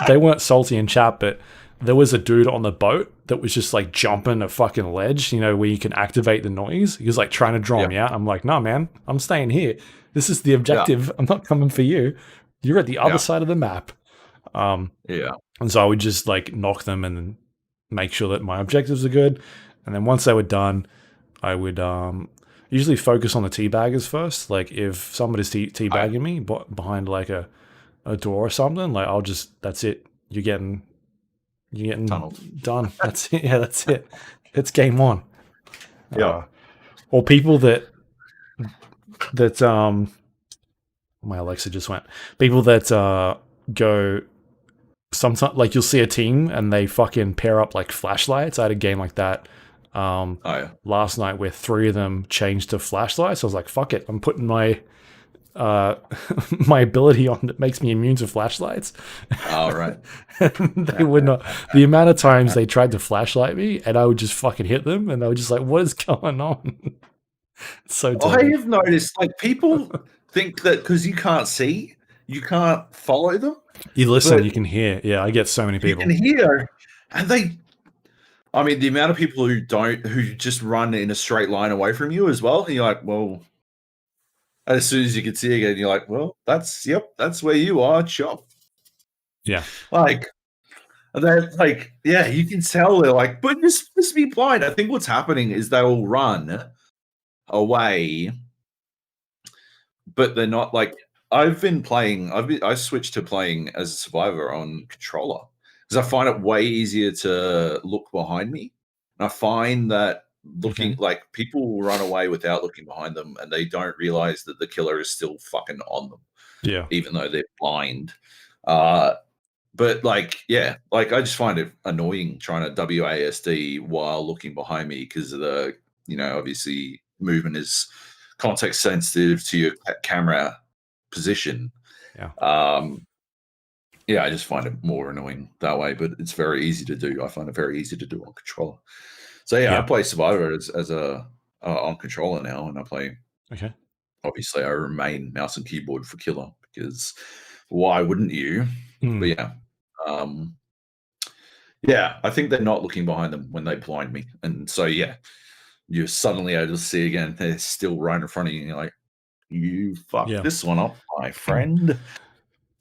[SPEAKER 1] they weren't salty in chat, but there was a dude on the boat that was just like jumping a fucking ledge, where you can activate the noise. He was like trying to draw me out. I'm like, nah, man, I'm staying here. This is the objective. I'm not coming for you. You're at the other side of the map. And so I would just like knock them and then make sure that my objectives are good. And then once they were done, I would usually focus on the teabaggers first. Like if somebody's teabagging me behind like a door or something, like that's it. You're getting done. That's it. Yeah, that's it. It's game on. Or people that my Alexa just went. People that go sometimes, like you'll see a team and they fucking pair up like flashlights. I had a game like that last night where 3 of them changed to flashlights. I was like, fuck it, I'm putting my my ability on that makes me immune to flashlights.
[SPEAKER 2] Right.
[SPEAKER 1] They would not. The amount of times they tried to flashlight me and I would just fucking hit them, and I was just like, what is going on? So
[SPEAKER 2] I have noticed, like, people think that because you can't see, you can't follow them.
[SPEAKER 1] You listen, you can hear. Yeah, I get so many people.
[SPEAKER 2] You can hear, and the amount of people who just run in a straight line away from you as well. And you're like, well, as soon as you can see again, you're like, well, that's where you are, chop.
[SPEAKER 1] Yeah.
[SPEAKER 2] Like, they're like, yeah, you can tell they're like, but you're supposed to be blind. I think what's happening is they will run away, but they're not like. I switched to playing as a survivor on controller because I find it way easier to look behind me. And I find that looking like people will run away without looking behind them, and they don't realize that the killer is still fucking on them.
[SPEAKER 1] Yeah,
[SPEAKER 2] even though they're blind. But like, yeah, like I just find it annoying trying to WASD while looking behind me because of the, obviously movement is context sensitive to your camera position. I just find it more annoying that way, but it's very easy to do. I find it very easy to do on controller. So I play Survivor as a on controller now, and I play.
[SPEAKER 1] Okay.
[SPEAKER 2] Obviously, I remain mouse and keyboard for killer because why wouldn't you? But I think they're not looking behind them when they blind me, and so you're suddenly able to see again. They're still right in front of you, and you're like, you fucked this one up, my friend.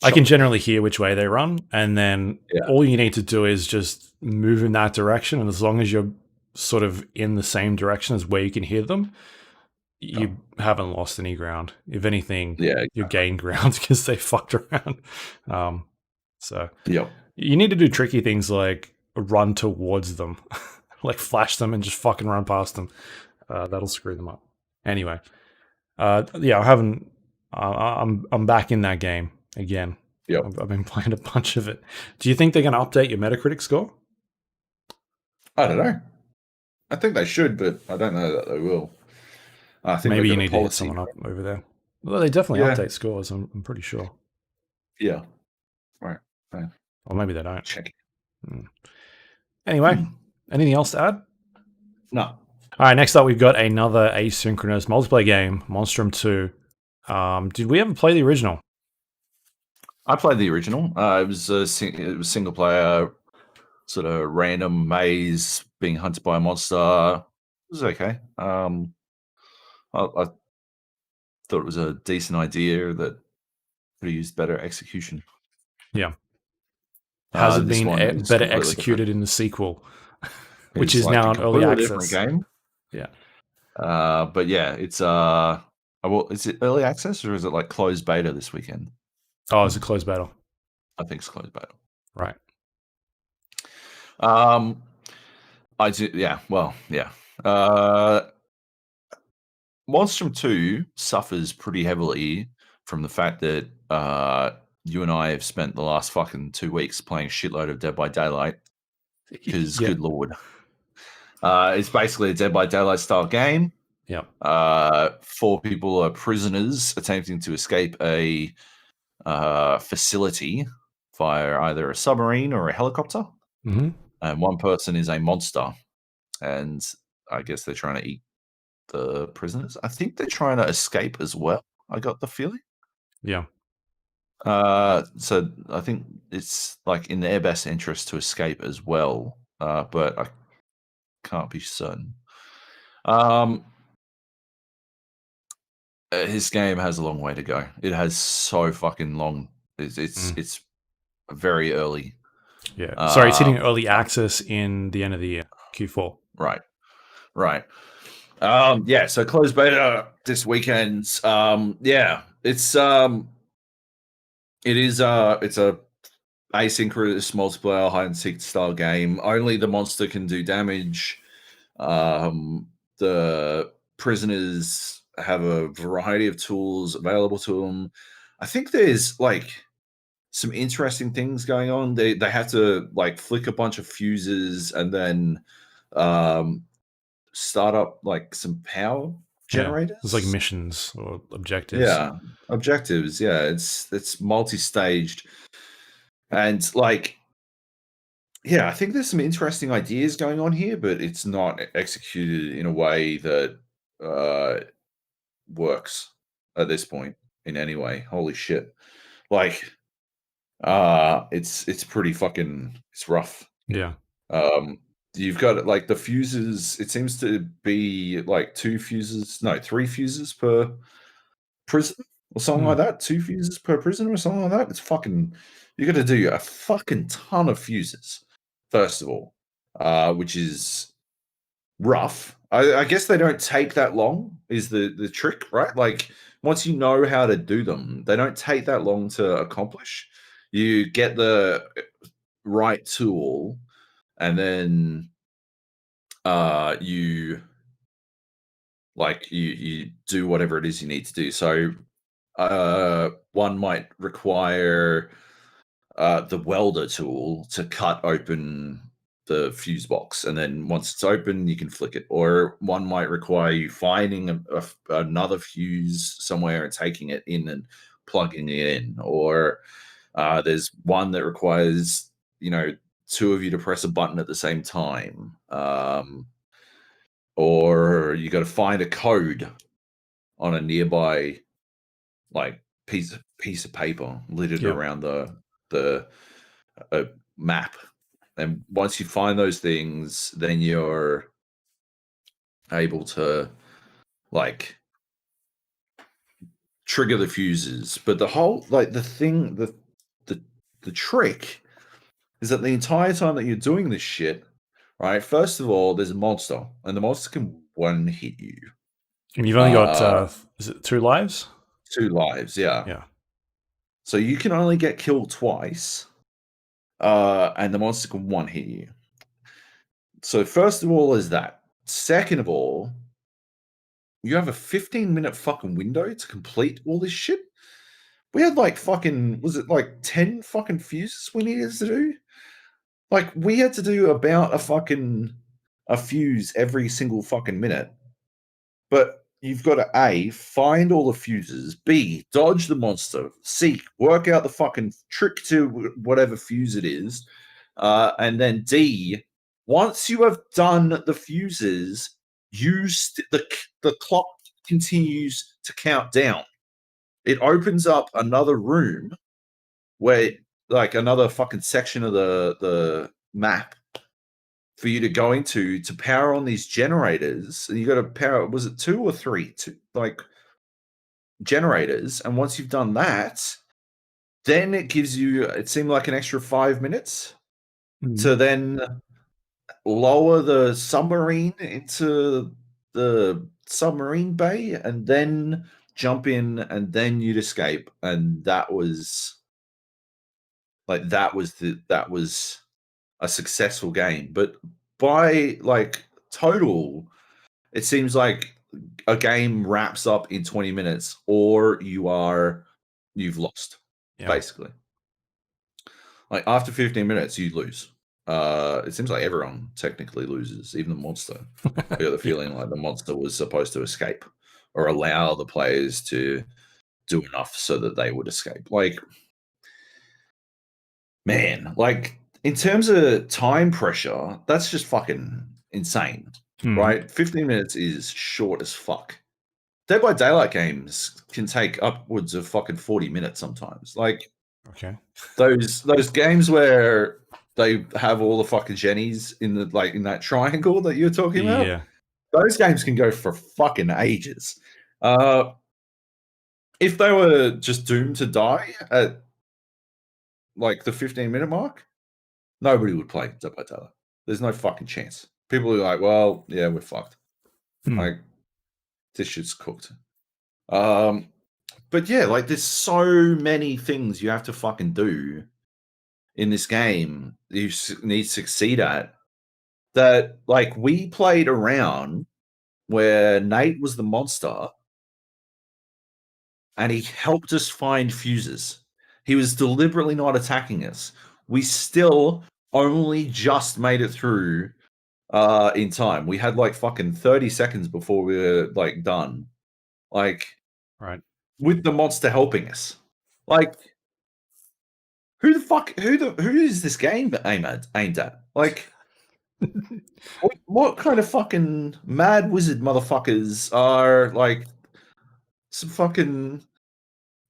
[SPEAKER 1] I can generally hear which way they run, and then all you need to do is just move in that direction, and as long as you're sort of in the same direction as where you can hear them, you haven't lost any ground. If anything, you gain ground because they fucked around. You need to do tricky things like run towards them, like flash them and just fucking run past them. That'll screw them up. Anyway, I haven't. I'm back in that game again. I've been playing a bunch of it. Do you think they're going to update your Metacritic score?
[SPEAKER 2] I don't know. I think they should, but I don't know that they will. I think
[SPEAKER 1] maybe you need to hit someone up over there. Well, they definitely update scores. I'm pretty sure.
[SPEAKER 2] Yeah. Right.
[SPEAKER 1] Or maybe they don't.
[SPEAKER 2] Check.
[SPEAKER 1] Anyway, anything else to add?
[SPEAKER 2] No.
[SPEAKER 1] All right. Next up, we've got another asynchronous multiplayer game, Monstrum 2. Did we ever play the original?
[SPEAKER 2] I played the original. It was single player, sort of random maze being hunted by a monster. It was okay. I thought it was a decent idea that could have used better execution.
[SPEAKER 1] Yeah. Has it been better executed in the sequel, which is now an early access
[SPEAKER 2] game?
[SPEAKER 1] Yeah.
[SPEAKER 2] But yeah, it's is it early access or is it like closed beta this weekend?
[SPEAKER 1] Oh, it's a closed beta.
[SPEAKER 2] I think it's closed beta.
[SPEAKER 1] Right.
[SPEAKER 2] I do. Yeah. Well. Yeah. Monstrum 2 suffers pretty heavily from the fact that you and I have spent the last fucking 2 weeks playing a shitload of Dead by Daylight. Because good lord. It's basically a Dead by Daylight style game.
[SPEAKER 1] Yeah.
[SPEAKER 2] 4 people are prisoners attempting to escape a facility via either a submarine or a helicopter.
[SPEAKER 1] Mm-hmm.
[SPEAKER 2] And one person is a monster. And I guess they're trying to eat the prisoners. I think they're trying to escape as well. I got the feeling.
[SPEAKER 1] Yeah.
[SPEAKER 2] So I think it's like in their best interest to escape as well. But I can't be certain. His game has a long way to go. It has so fucking long. It's very early.
[SPEAKER 1] Yeah. Sorry, it's hitting early access in the end of the year, Q4.
[SPEAKER 2] Right. Yeah, so closed beta this weekend. Yeah, it's a asynchronous multiplayer hide and seek style game. Only the monster can do damage. The prisoners have a variety of tools available to them. I think there's like some interesting things going on. They have to like flick a bunch of fuses and then start up like some power generators.
[SPEAKER 1] It's like missions or objectives.
[SPEAKER 2] Yeah, objectives. Yeah, it's multi-staged, and like, yeah, I think there's some interesting ideas going on here, but it's not executed in a way that works at this point in any way. Holy shit! Like, it's pretty fucking. It's rough.
[SPEAKER 1] Yeah.
[SPEAKER 2] You've got like the fuses. It seems to be like 3 fuses per prison or something like that. 2 fuses per prison or something like that. It's fucking. You got to do a fucking ton of fuses first of all, which is rough. I guess they don't take that long. Is the trick, right? Like once you know how to do them, they don't take that long to accomplish. You get the right tool, and then you do whatever it is you need to do. So one might require the welder tool to cut open the fuse box, and then once it's open you can flick it. Or one might require you finding another fuse somewhere and taking it in and plugging it in. Or there's one that requires 2 of you to press a button at the same time. Or you got to find a code on a nearby like piece of paper littered around the map. And once you find those things, then you're able to like trigger the fuses. But the whole the trick is that the entire time that you're doing this shit, right? First of all, there's a monster, and the monster can one hit you.
[SPEAKER 1] And you've only got is it 2 lives?
[SPEAKER 2] 2 lives, yeah.
[SPEAKER 1] Yeah.
[SPEAKER 2] So you can only get killed twice, and the monster can one hit you. So first of all is that. Second of all, you have a 15-minute fucking window to complete all this shit. We had like fucking, was it like 10 fucking fuses we needed to do? Like we had to do about a fuse every single fucking minute. But you've got to A, find all the fuses, B, dodge the monster, C, work out the fucking trick to whatever fuse it is, and then D, once you have done the fuses, the clock continues to count down. It opens up another room where, like, another fucking section of the map for you to go into to power on these generators. And you got to power, was it 2 or 3? 2 like generators. And once you've done that, then it gives you, it seemed like an extra 5 minutes to then lower the submarine into the submarine bay and then jump in, and then you'd escape. And that was a successful game. But by like total, it seems like a game wraps up in 20 minutes or you've lost. basically. Like after 15 minutes, you lose. It seems like everyone technically loses, even the monster. I got the feeling like the monster was supposed to escape or allow the players to do enough so that they would escape. Like, man, like in terms of time pressure, that's just fucking insane, right? 15 minutes is short as fuck. Dead by Daylight games can take upwards of fucking 40 minutes sometimes. Like, those games where they have all the fucking jennies in the in that triangle that you're talking about.
[SPEAKER 1] Yeah.
[SPEAKER 2] Those games can go for fucking ages. If they were just doomed to die at like the 15-minute mark, nobody would play Dead by Daylight. There's no fucking chance. People are like, well, yeah, we're fucked. Like, this shit's cooked. But yeah, like there's so many things you have to fucking do in this game you need to succeed at that, like, we played around where Nate was the monster and he helped us find fuses. He was deliberately not attacking us. We still only just made it through in time. We had like fucking 30 seconds before we were like done. Like,
[SPEAKER 1] right,
[SPEAKER 2] with the monster helping us. Like, who is this game aimed at? Like, what kind of fucking mad wizard motherfuckers are like some fucking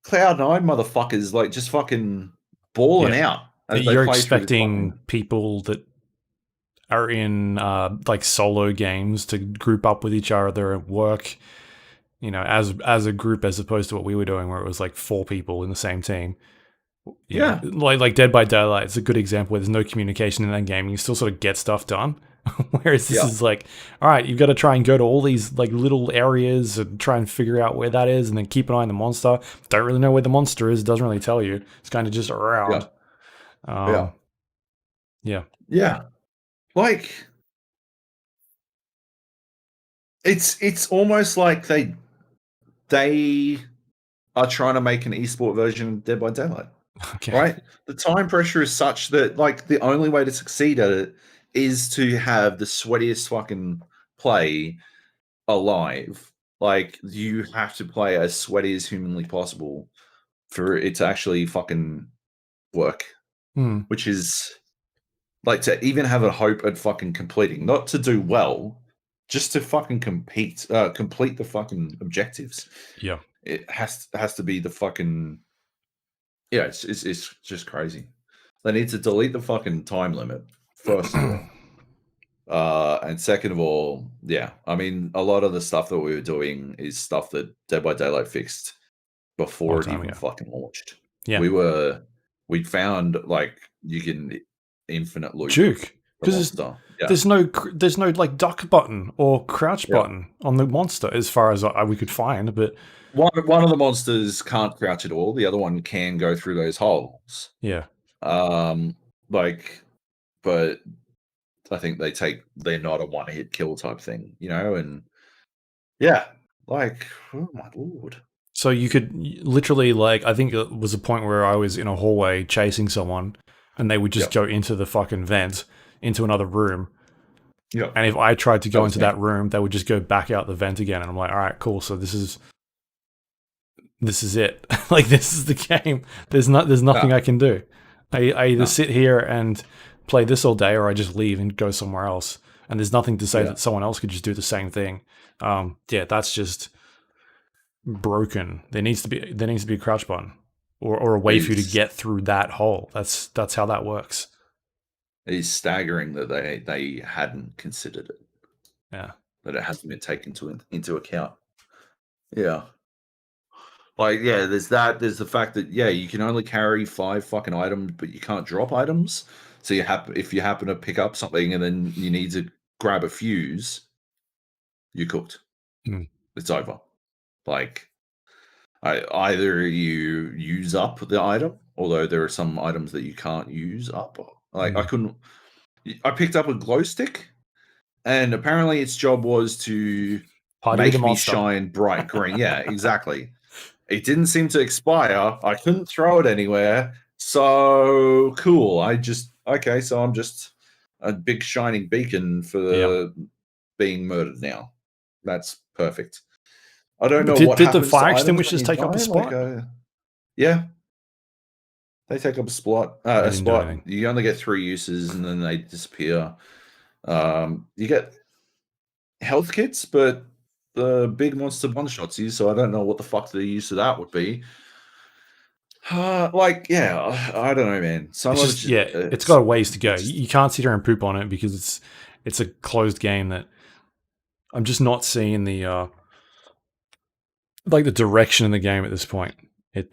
[SPEAKER 2] Cloud9 motherfuckers, like just fucking balling out as they
[SPEAKER 1] you're
[SPEAKER 2] play
[SPEAKER 1] expecting people that are in like solo games to group up with each other and work, you know, as a group, as opposed to what we were doing, where it was like 4 people in the same team. You know, like Dead by Daylight, it's a good example where there's no communication in that game and you still sort of get stuff done. Whereas this is like, all right, you've got to try and go to all these like little areas and try and figure out where that is, and then keep an eye on the monster. Don't really know where the monster is, doesn't really tell you. It's kind of just around.
[SPEAKER 2] Yeah. Like, it's almost like they are trying to make an esport version of Dead by Daylight. Right? The time pressure is such that like the only way to succeed at it is to have the sweatiest fucking play alive. Like, you have to play as sweaty as humanly possible for it to actually fucking work. Which is like to even have a hope at fucking completing, not to do well, just to fucking complete the fucking objectives.
[SPEAKER 1] Yeah.
[SPEAKER 2] It has to be the fucking it's just crazy. They need to delete the fucking time limit, first of all. And second of all, I mean, a lot of the stuff that we were doing is stuff that Dead by Daylight fixed before it even fucking launched.
[SPEAKER 1] Yeah.
[SPEAKER 2] We found like you can infinite loop
[SPEAKER 1] juke, because there's no like duck button or crouch button on the monster as far as we could find, but
[SPEAKER 2] one of the monsters can't crouch at all. The other one can go through those holes.
[SPEAKER 1] Yeah.
[SPEAKER 2] Like, but I think they're not a one-hit kill type thing, you know, and like, oh my lord.
[SPEAKER 1] So you could literally, like, I think it was a point where I was in a hallway chasing someone and they would just go into the fucking vent, into another room.
[SPEAKER 2] Yeah.
[SPEAKER 1] And if I tried to go into that room, they would just go back out the vent again. And I'm like, all right, cool. So this is it. Like, this is the game. There's nothing I can do. I either sit here and play this all day, or I just leave and go somewhere else. And there's nothing to say that someone else could just do the same thing. That's just broken. There needs to be a crouch button or a way for you to get through that hole. That's how that works.
[SPEAKER 2] It is staggering that they hadn't considered it.
[SPEAKER 1] Yeah.
[SPEAKER 2] That it hasn't been taken into account. Yeah. Like, there's that. There's the fact that, you can only carry 5 fucking items, but you can't drop items. So if you happen to pick up something and then you need to grab a fuse, you're cooked. It's over. Like, either you use up the item, although there are some items that you can't use up. Like, I picked up a glow stick, and apparently its job was to make me shine bright green. Yeah, exactly. it didn't seem to expire. I couldn't throw it anywhere. So cool. So I'm just a big shining beacon for being murdered now. That's perfect. I don't know what
[SPEAKER 1] Did the
[SPEAKER 2] happens to
[SPEAKER 1] fire
[SPEAKER 2] items when
[SPEAKER 1] extinguishers
[SPEAKER 2] you
[SPEAKER 1] take up
[SPEAKER 2] die.
[SPEAKER 1] a spot?
[SPEAKER 2] Yeah, they take up a spot.
[SPEAKER 1] They didn't do anything.
[SPEAKER 2] You only get 3 uses, and then they disappear. You get health kits, but the big monster one-shots you, so I don't know what the fuck the use of that would be. I don't know, man. Some
[SPEAKER 1] it's
[SPEAKER 2] of
[SPEAKER 1] just it's got a ways to go. You can't sit there and poop on it because it's a closed game that I'm just not seeing the like the direction in the game at this point. It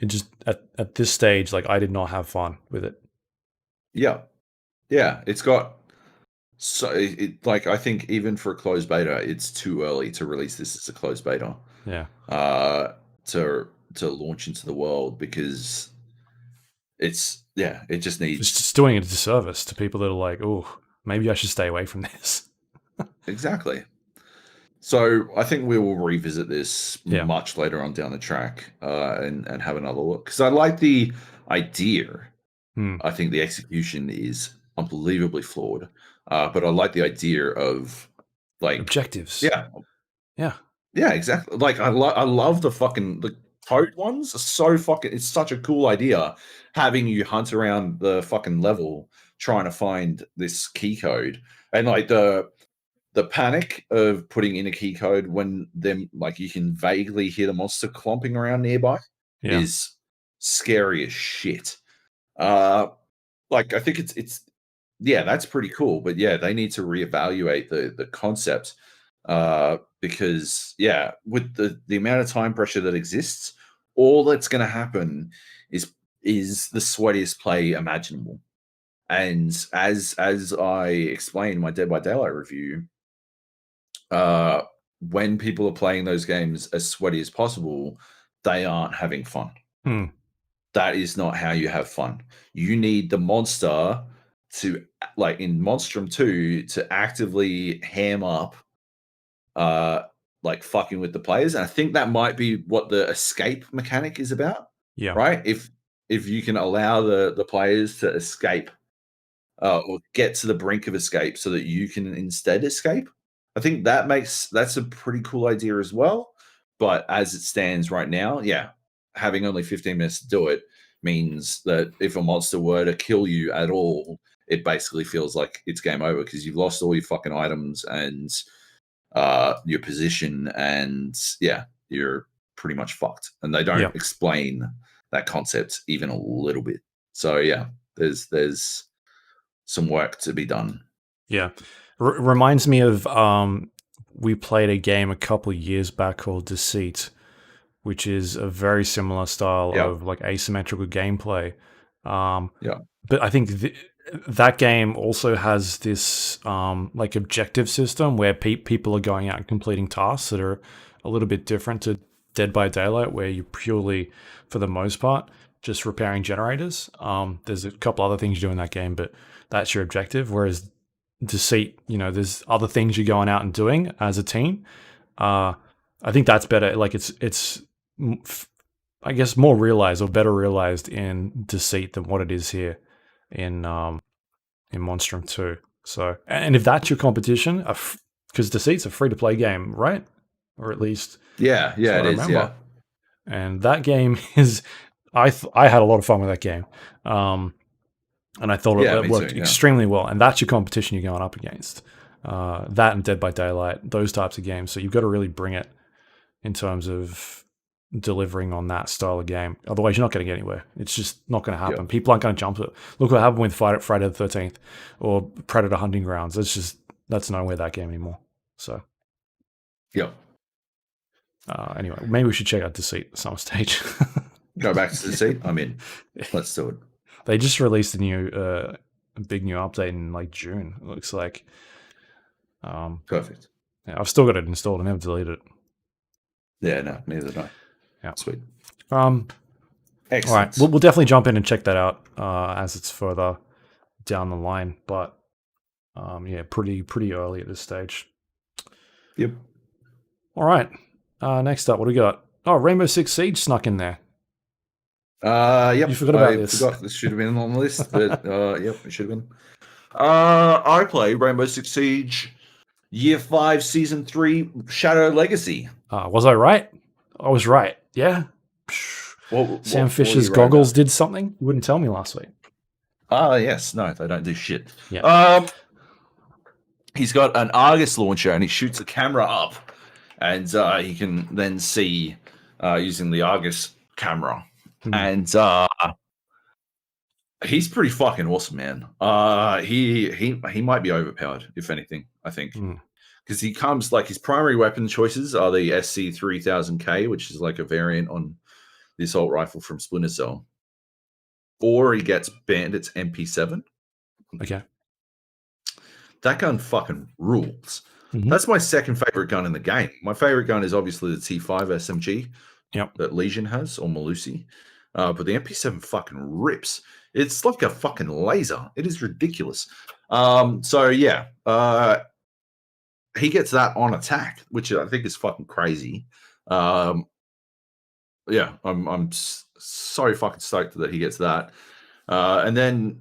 [SPEAKER 1] just at this stage, like I did not have fun with it.
[SPEAKER 2] Yeah, it's got I think even for a closed beta, it's too early to release this as a closed beta.
[SPEAKER 1] Yeah.
[SPEAKER 2] To launch into the world because it just needs.
[SPEAKER 1] It's just doing a disservice to people that are like, oh, maybe I should stay away from this.
[SPEAKER 2] Exactly. So I think we will revisit this much later on down the track and have another look because I like the idea. I think the execution is unbelievably flawed, but I like the idea of like
[SPEAKER 1] objectives.
[SPEAKER 2] Yeah, exactly. Like I love the code ones. Are so fucking. It's such a cool idea having you hunt around the fucking level trying to find this key code and like the panic of putting in a key code when you can vaguely hear the monster clomping around nearby is scary as shit. I think it's that's pretty cool, but they need to reevaluate the concept because with the amount of time pressure that exists, all that's going to happen is the sweatiest play imaginable. And as I explained in my Dead by Daylight review, when people are playing those games as sweaty as possible, they aren't having fun. That is not how you have fun. You need the monster to, like in Monstrum 2, to actively ham up fucking with the players. And I think that might be what the escape mechanic is about.
[SPEAKER 1] Yeah.
[SPEAKER 2] Right? If you can allow the players to escape or get to the brink of escape so that you can instead escape, I think that's a pretty cool idea as well. But as it stands right now, having only 15 minutes to do it means that if a monster were to kill you at all, it basically feels like it's game over because you've lost all your fucking items and your position, and you're pretty much fucked. And they don't explain that concept even a little bit. So there's some work to be done.
[SPEAKER 1] Yeah. Reminds me of we played a game a couple of years back called Deceit, which is a very similar style of like asymmetrical gameplay. But I think that game also has this like objective system where people are going out and completing tasks that are a little bit different to Dead by Daylight, where you're purely, for the most part, just repairing generators. There's a couple other things you do in that game, but that's your objective. Whereas Deceit, there's other things you're going out and doing as a team. I think that's better. Like it's I guess more realized or better realized in Deceit than what it is here in Monstrum 2. So, and if that's your competition, because Deceit's a free to play game, right? Or at least
[SPEAKER 2] it is. Yeah,
[SPEAKER 1] and that game is. I had a lot of fun with that game. And I thought it worked extremely well. And that's your competition you're going up against. That and Dead by Daylight, those types of games. So you've got to really bring it in terms of delivering on that style of game. Otherwise, you're not going to get anywhere. It's just not going to happen. People aren't going to jump to it. Look what happened with Friday the 13th or Predator Hunting Grounds. That's nowhere that game anymore. So, anyway, maybe we should check out Deceit at some stage.
[SPEAKER 2] Go back to Deceit. I'm in. Let's do it.
[SPEAKER 1] They just released a big new update in like June. It looks like.
[SPEAKER 2] Perfect.
[SPEAKER 1] Yeah, I've still got it installed. I never deleted it.
[SPEAKER 2] Yeah, no, neither did I.
[SPEAKER 1] Yeah,
[SPEAKER 2] sweet.
[SPEAKER 1] Excellent. All right, we'll definitely jump in and check that out as it's further down the line. But pretty early at this stage.
[SPEAKER 2] Yep.
[SPEAKER 1] All right. Next up, what do we got? Oh, Rainbow Six Siege snuck in there.
[SPEAKER 2] Yep.
[SPEAKER 1] You forgot about
[SPEAKER 2] I
[SPEAKER 1] this.
[SPEAKER 2] forgot this should have been on the list, but yep, it should have been. I play Rainbow Six Siege Year 5 Season 3 Shadow Legacy.
[SPEAKER 1] Was I right? I was right. Yeah. Sam Fisher's goggles did something? You wouldn't tell me last week.
[SPEAKER 2] Yes. No, they don't do shit.
[SPEAKER 1] Yeah.
[SPEAKER 2] He's got an Argus launcher and he shoots the camera up, and he can then see using the Argus camera. And he's pretty fucking awesome, man. He might be overpowered, if anything, I think. Because he comes, like, his primary weapon choices are the SC3000K, which is like a variant on the assault rifle from Splinter Cell. Or he gets Bandit's MP7.
[SPEAKER 1] Okay.
[SPEAKER 2] That gun fucking rules. That's my second favorite gun in the game. My favorite gun is obviously the T5 SMG that Legion has, or Malusi. But the MP7 fucking rips. It's like a fucking laser. It is ridiculous. So yeah, he gets that on attack, which I think is fucking crazy. Yeah, I'm so fucking stoked that he gets that. And then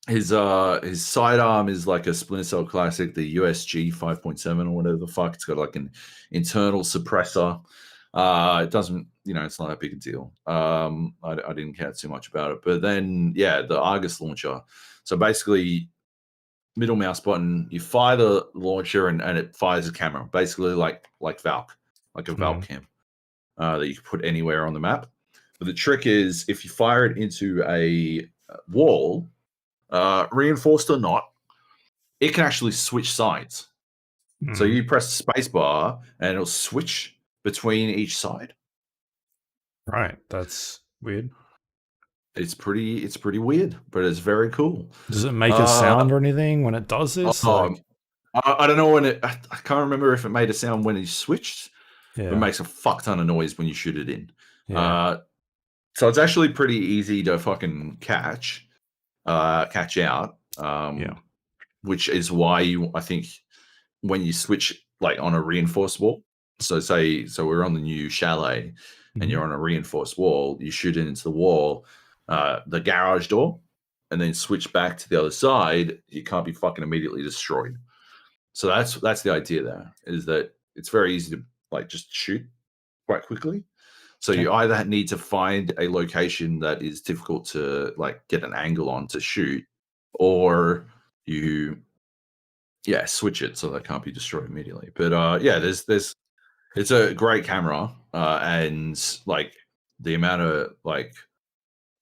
[SPEAKER 2] his sidearm is like a Splinter Cell classic, the USG 5.7 or whatever the fuck. It's got like an internal suppressor. It doesn't, it's not that big a deal. I didn't care too much about it. But then, yeah, the Argus launcher. So basically, middle mouse button, you fire the launcher and it fires a camera, basically like Valk, like a Valk cam that you can put anywhere on the map. But the trick is, if you fire it into a wall, reinforced or not, it can actually switch sides. So you press the space bar and it'll switch between each side.
[SPEAKER 1] Right. That's weird.
[SPEAKER 2] It's pretty weird, but it's very cool.
[SPEAKER 1] Does it make a sound or anything when it does this?
[SPEAKER 2] I don't know when I can't remember if it made a sound when it switched. Yeah. It makes a fuck ton of noise when you shoot it in. Yeah. So it's actually pretty easy to fucking catch out. Which is why I think when you switch like on a reinforced wall, so we're on the new chalet and you're on a reinforced wall, you shoot it into the wall, the garage door, and then switch back to the other side, you can't be fucking immediately destroyed. So that's the idea there, is that it's very easy to like just shoot quite quickly. So you either need to find a location that is difficult to like get an angle on to shoot, or you switch it so that can't be destroyed immediately. But there's it's a great camera, and like the amount of like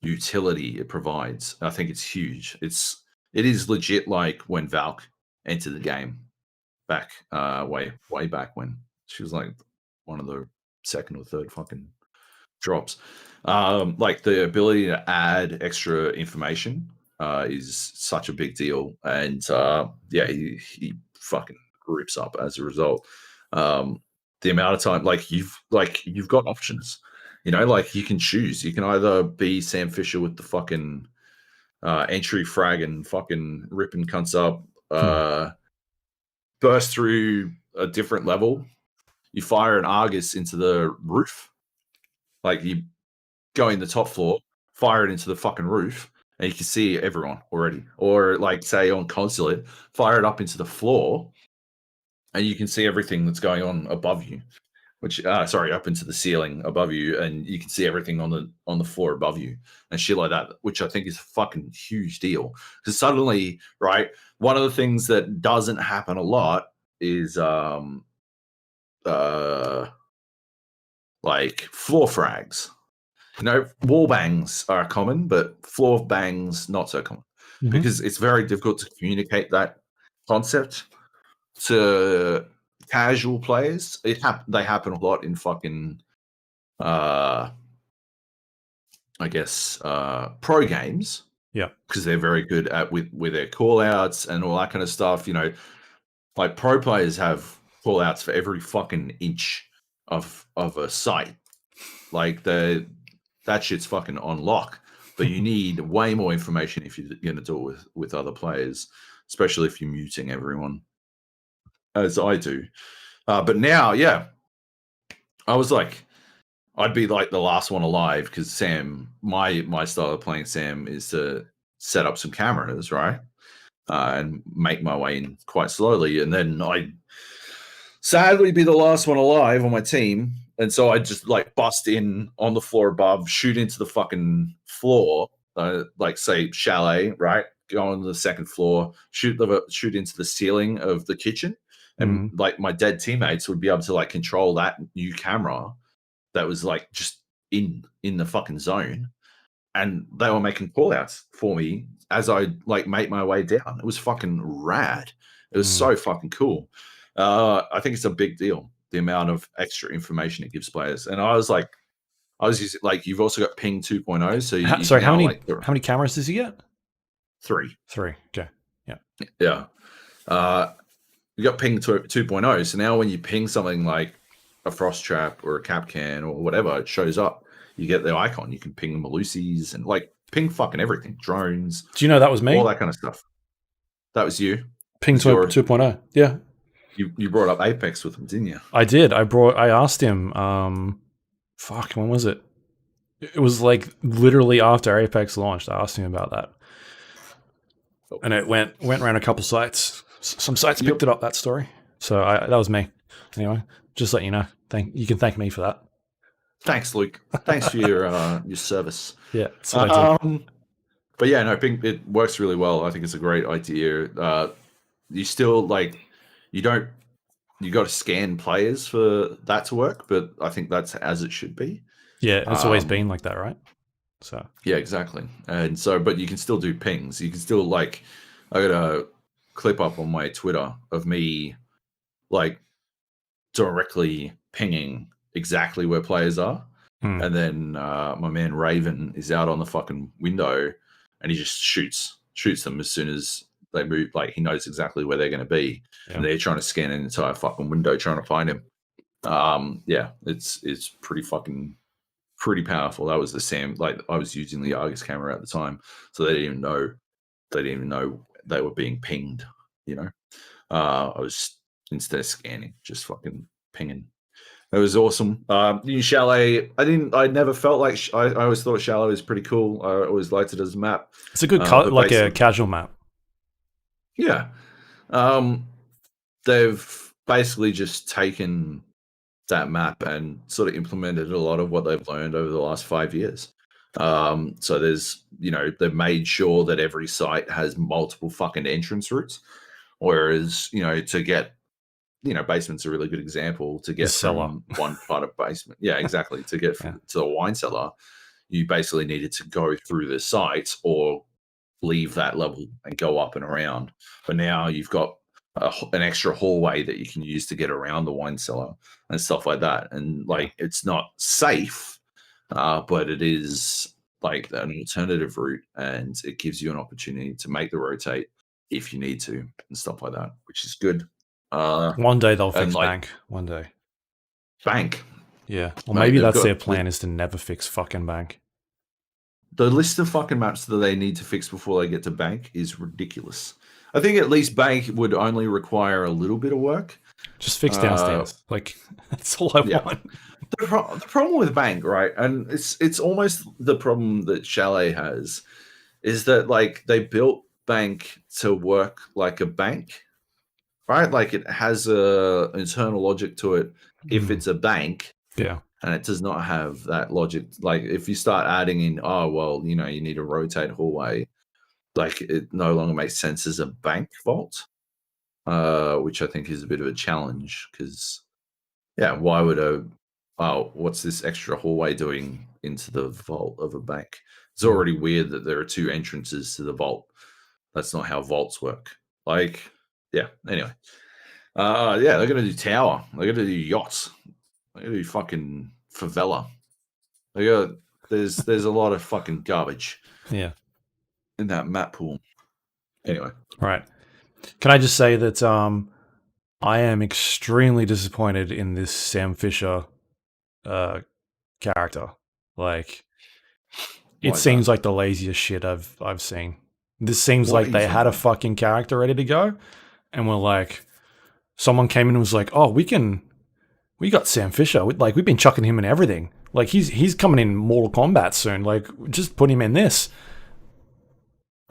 [SPEAKER 2] utility it provides, I think it's huge. It is legit like when Valk entered the game back way back when she was like one of the second or third fucking drops. Like the ability to add extra information is such a big deal, and he fucking rips up as a result. The amount of time, like you've got options, like you can choose. You can either be Sam Fisher with the fucking entry frag and fucking ripping cunts up, burst through a different level. You fire an Argus into the roof, like you go in the top floor, fire it into the fucking roof, and you can see everyone already. Or like say on Consulate, fire it up into the floor, and you can see everything that's going on above you. Up into the ceiling above you, and you can see everything on the floor above you and shit like that, which I think is a fucking huge deal. Because suddenly, right, one of the things that doesn't happen a lot is like floor frags. Wall bangs are common, but floor bangs not so common, because it's very difficult to communicate that concept to casual players. They happen a lot in fucking I guess pro games.
[SPEAKER 1] Yeah.
[SPEAKER 2] Because they're very good at with their call outs and all that kind of stuff. Like pro players have call outs for every fucking inch of a site. Like that shit's fucking on lock. But you need way more information if you're going to do it with other players, especially if you're muting everyone, as I do. But now, I was like, I'd be like the last one alive because Sam, my style of playing Sam is to set up some cameras, right? And make my way in quite slowly. And then I'd sadly be the last one alive on my team. And so I'd just like bust in on the floor above, shoot into the fucking floor, like say chalet, right? Go on to the second floor, shoot into the ceiling of the kitchen. And like my dead teammates would be able to like control that new camera that was like just in the fucking zone, and they were making callouts for me as I like make my way down. It was fucking rad. It was so fucking cool. I think it's a big deal, the amount of extra information it gives players. And I was using like, you've also got Ping 2.0. So
[SPEAKER 1] sorry, how many cameras does he get?
[SPEAKER 2] 3.
[SPEAKER 1] Okay.
[SPEAKER 2] Yeah. You got Ping 2.0. So now when you ping something like a frost trap or a cap can or whatever, it shows up. You get the icon. You can ping Malusies and like ping fucking everything. Drones.
[SPEAKER 1] Do you know that was me?
[SPEAKER 2] All that kind of stuff. That was you.
[SPEAKER 1] Ping 2.0. Yeah.
[SPEAKER 2] You brought up Apex with him, didn't you?
[SPEAKER 1] I did. I asked him, when was it? It was like literally after Apex launched. I asked him about that. And it went around a couple sites. Some sites picked it up, that story. So that was me. Anyway, just let you know. You can thank me for that.
[SPEAKER 2] Thanks, Luke. Thanks for your service.
[SPEAKER 1] Yeah. That's what I did.
[SPEAKER 2] But yeah, no, Ping, it works really well. I think it's a great idea. You still like, you got to scan players for that to work, but I think that's as it should be.
[SPEAKER 1] Yeah, it's always been like that, right? So
[SPEAKER 2] yeah, exactly. And so, but you can still do pings. You can still like, I got a clip up on my Twitter of me like directly pinging exactly where players are. And then my man Raven is out on the fucking window and he just shoots them as soon as they move. Like he knows exactly where they're going to be. Yeah. And they're trying to scan an entire fucking window trying to find him. Yeah, it's pretty powerful. That was the Sam, like I was using the Argus camera at the time, so they didn't even know they were being pinged, you know. I was, instead of scanning, just fucking pinging. It was awesome. New Chalet, I never felt like, I always thought Chalet was pretty cool. I always liked it as a map.
[SPEAKER 1] It's a good like a casual map.
[SPEAKER 2] Yeah. They've basically just taken that map and sort of implemented a lot of what they've learned over the last 5 years. So there's, they've made sure that every site has multiple fucking entrance routes. Whereas, to get, basement's a really good example, to get from one part of basement. Yeah, exactly. To get to the wine cellar, you basically needed to go through the site or leave that level and go up and around. But now you've got an extra hallway that you can use to get around the wine cellar and stuff like that. And like, it's not safe, but it is like an alternative route, and it gives you an opportunity to make the rotate if you need to and stuff like that, which is good.
[SPEAKER 1] One day they'll fix Bank. One day.
[SPEAKER 2] Bank?
[SPEAKER 1] Yeah. Well, maybe that's their plan, is to never fix fucking Bank.
[SPEAKER 2] The list of fucking maps that they need to fix before they get to Bank is ridiculous. I think at least Bank would only require a little bit of work.
[SPEAKER 1] Just fix downstairs. Like, that's all I want.
[SPEAKER 2] The problem with Bank, right, and it's almost the problem that Chalet has, is that like they built Bank to work like a bank, right? Like it has a internal logic to it if it's a bank.
[SPEAKER 1] Yeah.
[SPEAKER 2] And it does not have that logic. Like if you start adding in, you need a rotate hallway, like it no longer makes sense as a bank vault, which I think is a bit of a challenge, because, why would what's this extra hallway doing into the vault of a bank? It's already weird that there are two entrances to the vault. That's not how vaults work. Like, anyway. They're going to do tower. They're going to do yachts. They're going to do fucking favela. There's a lot of fucking garbage.
[SPEAKER 1] Yeah.
[SPEAKER 2] In that map pool. Anyway.
[SPEAKER 1] Right. Can I just say that I am extremely disappointed in this Sam Fisher character. Like, it seems like the laziest shit I've seen. This seems like they had a fucking character ready to go, and we're like, someone came in and was like, "Oh, we can We got Sam Fisher. Like, we've been chucking him in everything. Like, he's coming in Mortal Kombat soon. Like, just put him in this.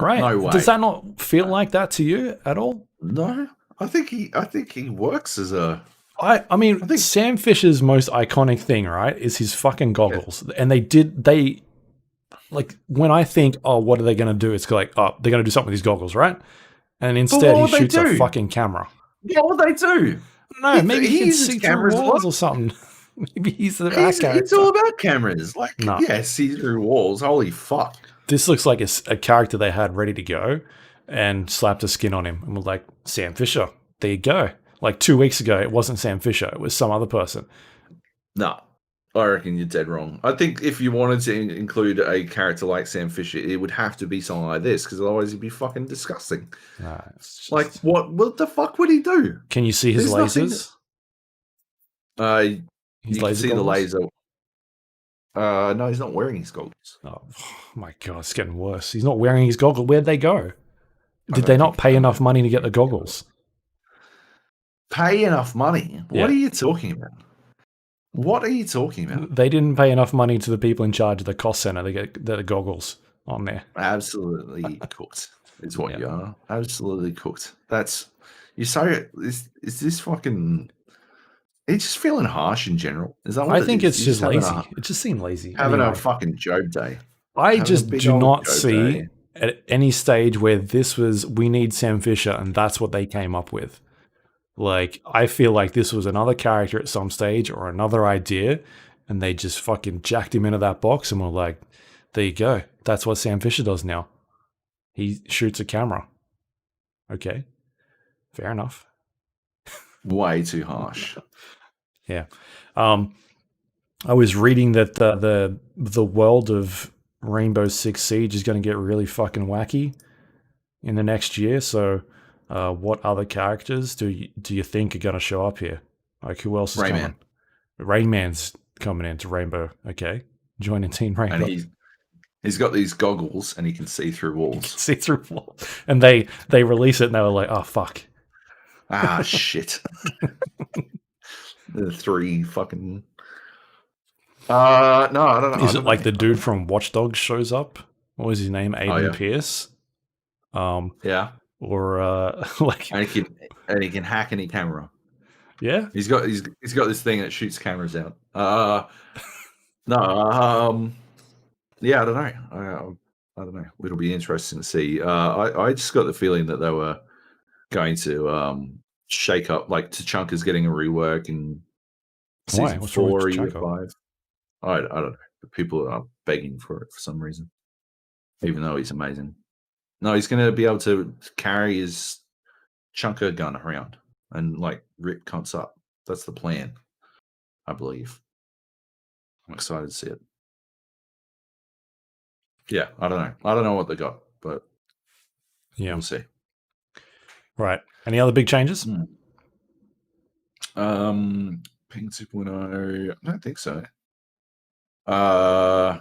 [SPEAKER 1] Right?
[SPEAKER 2] No way.
[SPEAKER 1] Does that not feel like that to you at all?
[SPEAKER 2] No, I think he works as a.
[SPEAKER 1] I mean, Sam Fisher's most iconic thing, right, is his fucking goggles. Yeah. And they like, when I think, oh, what are they going to do? It's like, oh, they're going to do something with these goggles, right? And instead, he shoots a fucking camera.
[SPEAKER 2] What would they do?
[SPEAKER 1] No, maybe he can see through walls or something. Maybe he's the character.
[SPEAKER 2] It's all about cameras. Like, yeah, see through walls. Holy fuck.
[SPEAKER 1] This looks like a character they had ready to go and slapped a skin on him and was like, Sam Fisher, there you go. Like 2 weeks ago, it wasn't Sam Fisher. It was some other person.
[SPEAKER 2] No, I reckon you're dead wrong. I think if you wanted to include a character like Sam Fisher, it would have to be someone like this, because otherwise it'd be fucking disgusting.
[SPEAKER 1] No, just...
[SPEAKER 2] Like, what the fuck would he do?
[SPEAKER 1] Can you see his lasers?
[SPEAKER 2] You can see the laser. No, he's not wearing his goggles.
[SPEAKER 1] Oh my god, it's getting worse. He's not wearing his goggles. Where'd they go? Did they not pay enough money to get the goggles?
[SPEAKER 2] Pay enough money? What are you talking about? What are you talking about?
[SPEAKER 1] They didn't pay enough money to the people in charge of the cost center to get the goggles on there.
[SPEAKER 2] Absolutely cooked is what you are. Absolutely cooked. That's... You say, is this fucking... Are you just feeling harsh in general? Is that what
[SPEAKER 1] I think it's just lazy. It just seemed lazy.
[SPEAKER 2] Having a fucking Job day.
[SPEAKER 1] I just do not see at any stage where this was, we need Sam Fisher, and that's what they came up with. Like, I feel like this was another character at some stage or another idea, and they just fucking jacked him into that box and were like, there you go. That's what Sam Fisher does now. He shoots a camera. Okay. Fair enough.
[SPEAKER 2] Way too harsh.
[SPEAKER 1] Yeah. I was reading that the world of Rainbow Six Siege is going to get really fucking wacky in the next year. So, what other characters do you think are going to show up here? Like, who else is coming? Rain Man's coming into Rainbow. Okay, joining Team Rainbow.
[SPEAKER 2] And he's got these goggles, and he can see through walls.
[SPEAKER 1] See through walls. And they release it, and they were like, "Oh fuck."
[SPEAKER 2] Ah shit. The three fucking. No, I don't know.
[SPEAKER 1] Is it like the dude from Watch Dogs shows up? What was his name? Aiden Pierce.
[SPEAKER 2] Yeah.
[SPEAKER 1] Or like,
[SPEAKER 2] and he can hack any camera.
[SPEAKER 1] Yeah.
[SPEAKER 2] He's got this thing that shoots cameras out. No. Yeah, I don't know. I don't know. It'll be interesting to see. I just got the feeling that they were going to shake up, like Tachanka's getting a rework in season 4 or year 5. I don't know. People are begging for it for some reason, even though he's amazing. No, he's going to be able to carry his chunker gun around and like rip cunts up. That's the plan, I believe. I'm excited to see it. Yeah, I don't know. I don't know what they got, but we'll see.
[SPEAKER 1] Right. Any other big changes?
[SPEAKER 2] Ping 2.0. I don't think so. No,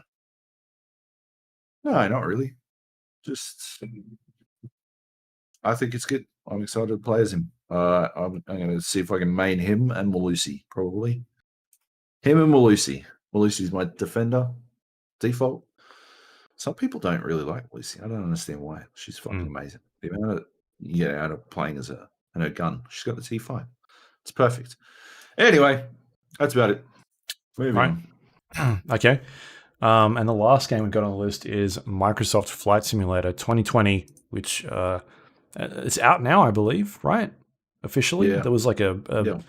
[SPEAKER 2] not really. Just, I think it's good. I'm excited to play as him. I'm going to see if I can main him and Malusi, probably. Him and Malusi. Malusi's my defender default. Some people don't really like Malusi. I don't understand why. She's fucking amazing. The amount of you get out of playing as her and her gun. She's got the T5. It's perfect. Anyway, that's about it. Moving on.
[SPEAKER 1] Okay. And the last game we got on the list is Microsoft Flight Simulator 2020, which it's out now, I believe, right? Officially.
[SPEAKER 2] Yeah.
[SPEAKER 1] There was like a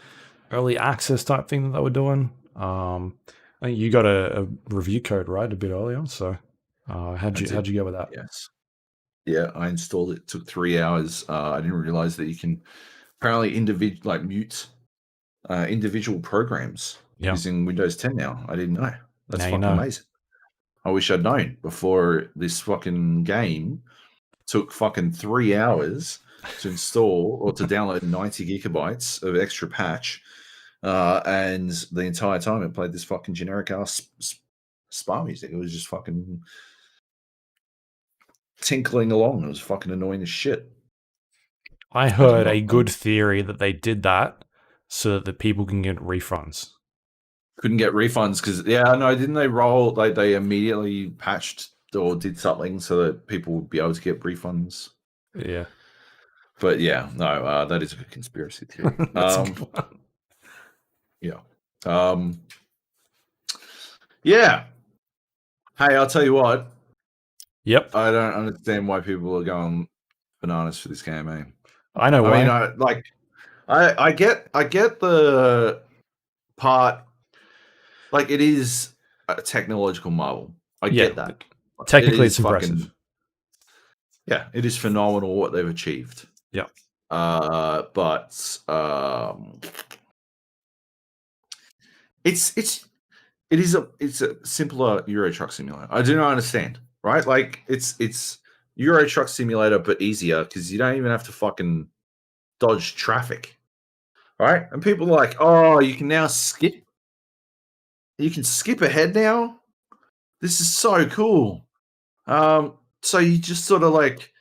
[SPEAKER 1] early access type thing that they were doing. I think you got a review code, right, a bit earlier. So how'd you go with that?
[SPEAKER 2] Yes. Yeah, I installed it. It took 3 hours. I didn't realize that you can apparently mute individual programs using Windows 10 now. I didn't know. That's fucking amazing. I wish I'd known before this fucking game took fucking 3 hours to install or to download 90 gigabytes of extra patch. And the entire time it played this fucking generic ass spa music. It was just fucking tinkling along. It was fucking annoying as shit.
[SPEAKER 1] I heard a good theory that they did that so that people can get refunds.
[SPEAKER 2] Couldn't get refunds because didn't they roll? Like they immediately patched or did something so that people would be able to get refunds.
[SPEAKER 1] Yeah.
[SPEAKER 2] But yeah, no, that is a good conspiracy theory.
[SPEAKER 1] That's a good one.
[SPEAKER 2] Yeah. Yeah. Hey, I'll tell you what.
[SPEAKER 1] Yep.
[SPEAKER 2] I don't understand why people are going bananas for this game, eh?
[SPEAKER 1] I know why.
[SPEAKER 2] I get the part, like it is a technological marvel. I get that.
[SPEAKER 1] Technically, it's impressive.
[SPEAKER 2] Yeah, it is phenomenal what they've achieved.
[SPEAKER 1] Yeah.
[SPEAKER 2] But it's a simpler Euro Truck Simulator. I do not understand, right? Like it's Euro Truck Simulator, but easier because you don't even have to fucking dodge traffic, right? And people are like, oh, you can now skip. You can skip ahead now. This is so cool. So you just sort of like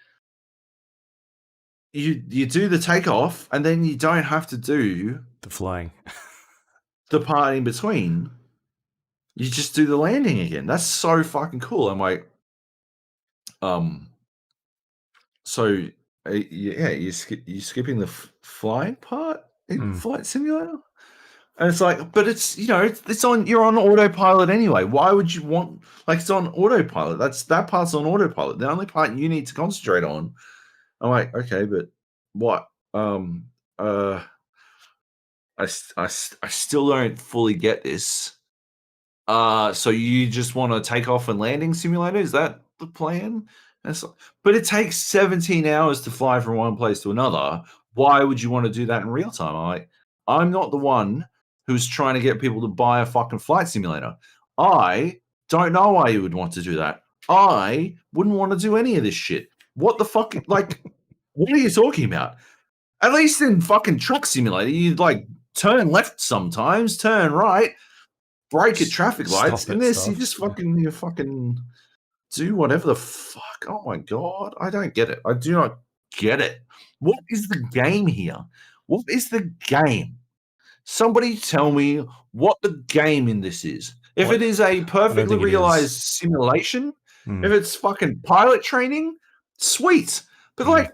[SPEAKER 2] you do the takeoff, and then you don't have to do
[SPEAKER 1] the flying,
[SPEAKER 2] the part in between. You just do the landing again. That's so fucking cool. I'm like, so yeah, you're skipping the flying part in Flight Simulator, and it's like, but it's it's on, you're on autopilot anyway. Why would you want, like, it's on autopilot? That part's on autopilot. The only part you need to concentrate on. I'm like, okay, but what? I still don't fully get this. So you just want to take off and landing simulator? Is that the plan? But it takes 17 hours to fly from one place to another. Why would you want to do that in real time? I'm not the one who's trying to get people to buy a fucking flight simulator. I don't know why you would want to do that. I wouldn't want to do any of this shit. What the fuck? Like, what are you talking about? At least in fucking Truck Simulator, you like turn left sometimes, turn right, break at traffic lights. In this, you just fucking do whatever the fuck. Oh my god, I don't get it. I do not get it. What is the game here? What is the game? Somebody tell me what the game in this is. If it is a perfectly realized simulation, if it's fucking pilot training, sweet. But like,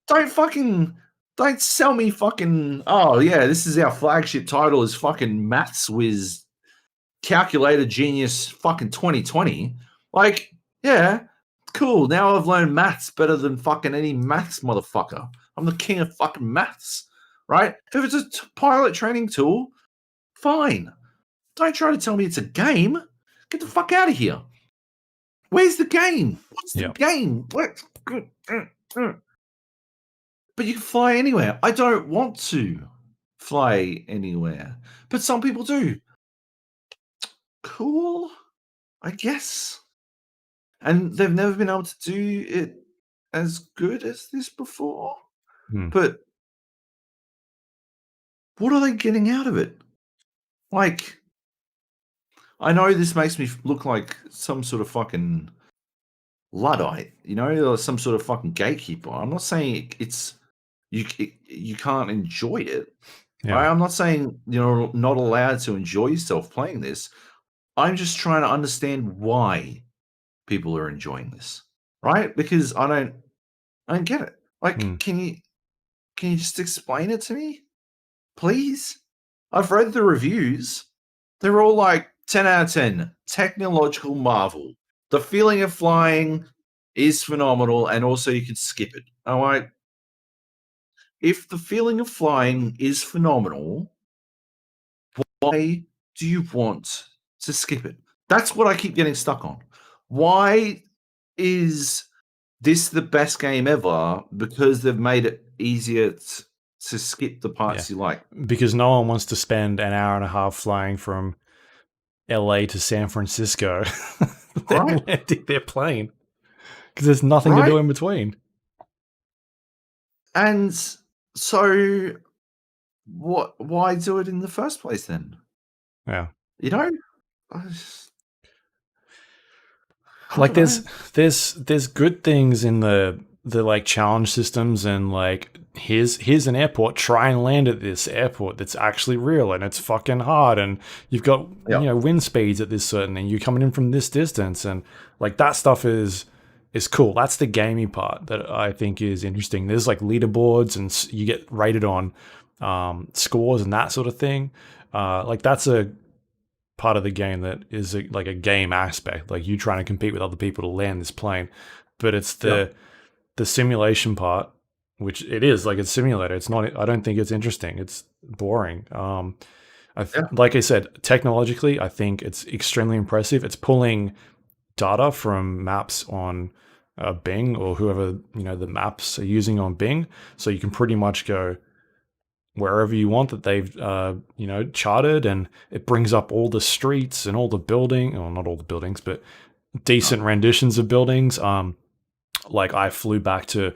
[SPEAKER 2] don't sell me fucking, oh yeah, this is our flagship title is fucking Maths Whiz Calculator Genius fucking 2020. Like, yeah, cool. Now I've learned maths better than fucking any maths motherfucker. I'm the king of fucking maths, right? If it's a pilot training tool, fine. Don't try to tell me it's a game. Get the fuck out of here. Where's the game? What's the game? What? But you can fly anywhere. I don't want to fly anywhere, but some people do. Cool, I guess. And they've never been able to do it as good as this before. But what are they getting out of it? Like, I know this makes me look like some sort of fucking Luddite, or some sort of fucking gatekeeper. I'm not saying it's you can't enjoy it. Yeah. Right? I'm not saying you're not allowed to enjoy yourself playing this. I'm just trying to understand why people are enjoying this, right? Because I don't get it. Like, can you just explain it to me, please? I've read the reviews. They're all like 10 out of 10. Technological marvel. The feeling of flying is phenomenal, and also you can skip it. All right. If the feeling of flying is phenomenal, why do you want to skip it? That's what I keep getting stuck on. Why is this the best game ever? Because they've made it easier to skip the parts you like.
[SPEAKER 1] Because no one wants to spend an hour and a half flying from LA to San Francisco, then landing their plane, because there's nothing to do in between.
[SPEAKER 2] And so, why do it in the first place then?
[SPEAKER 1] Yeah,
[SPEAKER 2] like
[SPEAKER 1] there's good things in the the like challenge systems and like here's an airport, try and land at this airport that's actually real and it's fucking hard, and you've got wind speeds at this certain, and you're coming in from this distance, and like that stuff is cool. That's the gamey part that I think is interesting. There's like leaderboards and you get rated on scores and that sort of thing. Like that's a part of the game that is like a game aspect, like you trying to compete with other people to land this plane. But it's the simulation part, which it is like it's simulator. It's not. I don't think it's interesting. It's boring. Like I said, technologically, I think it's extremely impressive. It's pulling data from maps on Bing or whoever the maps are using on Bing, so you can pretty much go wherever you want that they've charted, and it brings up all the streets and all the building, or not all the buildings, but decent renditions of buildings. Like I flew back to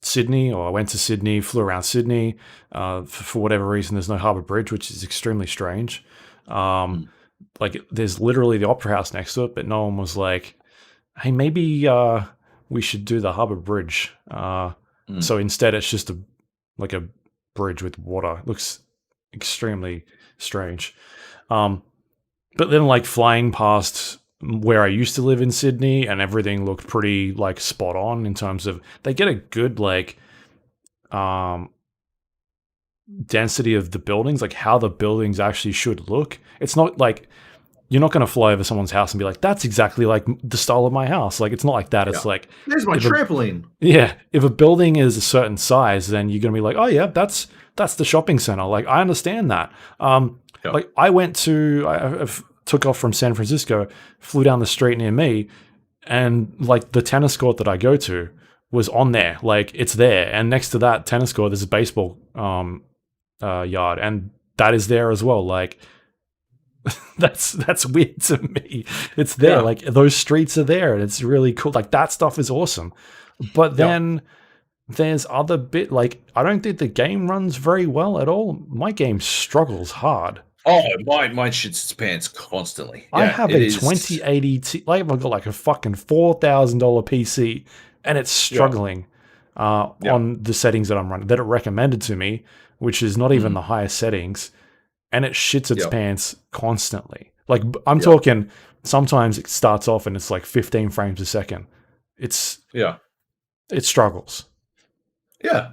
[SPEAKER 1] Sydney, or I went to Sydney, flew around Sydney. For whatever reason, there's no Harbour Bridge, which is extremely strange. Like there's literally the Opera House next to it, but no one was like, hey, maybe we should do the Harbour Bridge. So instead it's just a bridge with water. It looks extremely strange. But then like flying past where I used to live in Sydney, and everything looked pretty like spot on in terms of they get a good like density of the buildings, like how the buildings actually should look. It's not like you're not going to fly over someone's house and be like, that's exactly like the style of my house. Like it's not like that. It's like,
[SPEAKER 2] there's my trampoline.
[SPEAKER 1] If a building is a certain size, then you're going to be like, oh yeah, that's the shopping center. Like I understand that. Like I took off from San Francisco, flew down the street near me, and like the tennis court that I go to was on there. Like it's there, and next to that tennis court there's a baseball yard, and that is there as well. Like that's weird to me. It's there. Like those streets are there, and it's really cool. Like that stuff is awesome. But then there's other bit, like I don't think the game runs very well at all. My game struggles hard.
[SPEAKER 2] Oh, mine shits its pants constantly.
[SPEAKER 1] I have a 2080 I've got like a fucking $4,000 PC, and it's struggling on the settings that I'm running, that it recommended to me, which is not even the highest settings, and it shits its pants constantly. Like I'm talking, sometimes it starts off and it's like 15 frames a second. It struggles.
[SPEAKER 2] Yeah.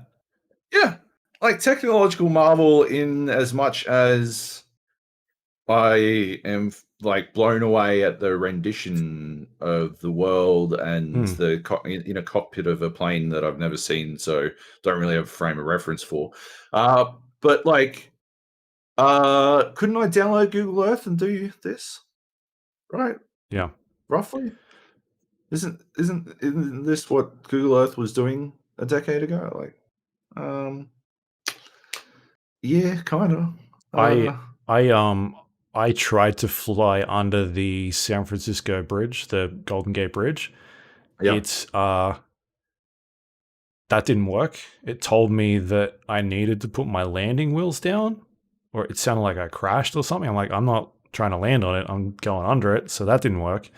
[SPEAKER 2] Like technological marvel, in as much as I am like blown away at the rendition of the world and the in a cockpit of a plane that I've never seen, so don't really have a frame of reference for. But like, couldn't I download Google Earth and do this? Right?
[SPEAKER 1] Yeah.
[SPEAKER 2] Roughly. Isn't this what Google Earth was doing a decade ago? Like, yeah, kind of.
[SPEAKER 1] I tried to fly under the San Francisco Bridge, the Golden Gate Bridge. It's that didn't work. It told me that I needed to put my landing wheels down, or it sounded like I crashed or something. I'm like, I'm not trying to land on it. I'm going under it. So that didn't work.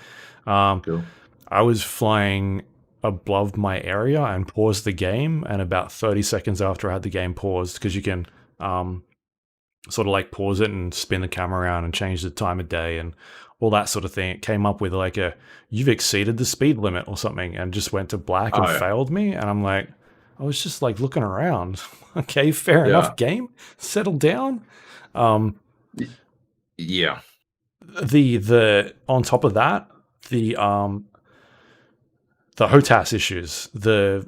[SPEAKER 2] Cool.
[SPEAKER 1] I was flying above my area and paused the game, and about 30 seconds after I had the game paused, because you can sort of like pause it and spin the camera around and change the time of day and all that sort of thing. It came up with like you've exceeded the speed limit or something, and just went to black and failed me. And I'm like, I was just like looking around. Okay, fair enough, game. Settle down.
[SPEAKER 2] Yeah.
[SPEAKER 1] The on top of that, the HOTAS issues, the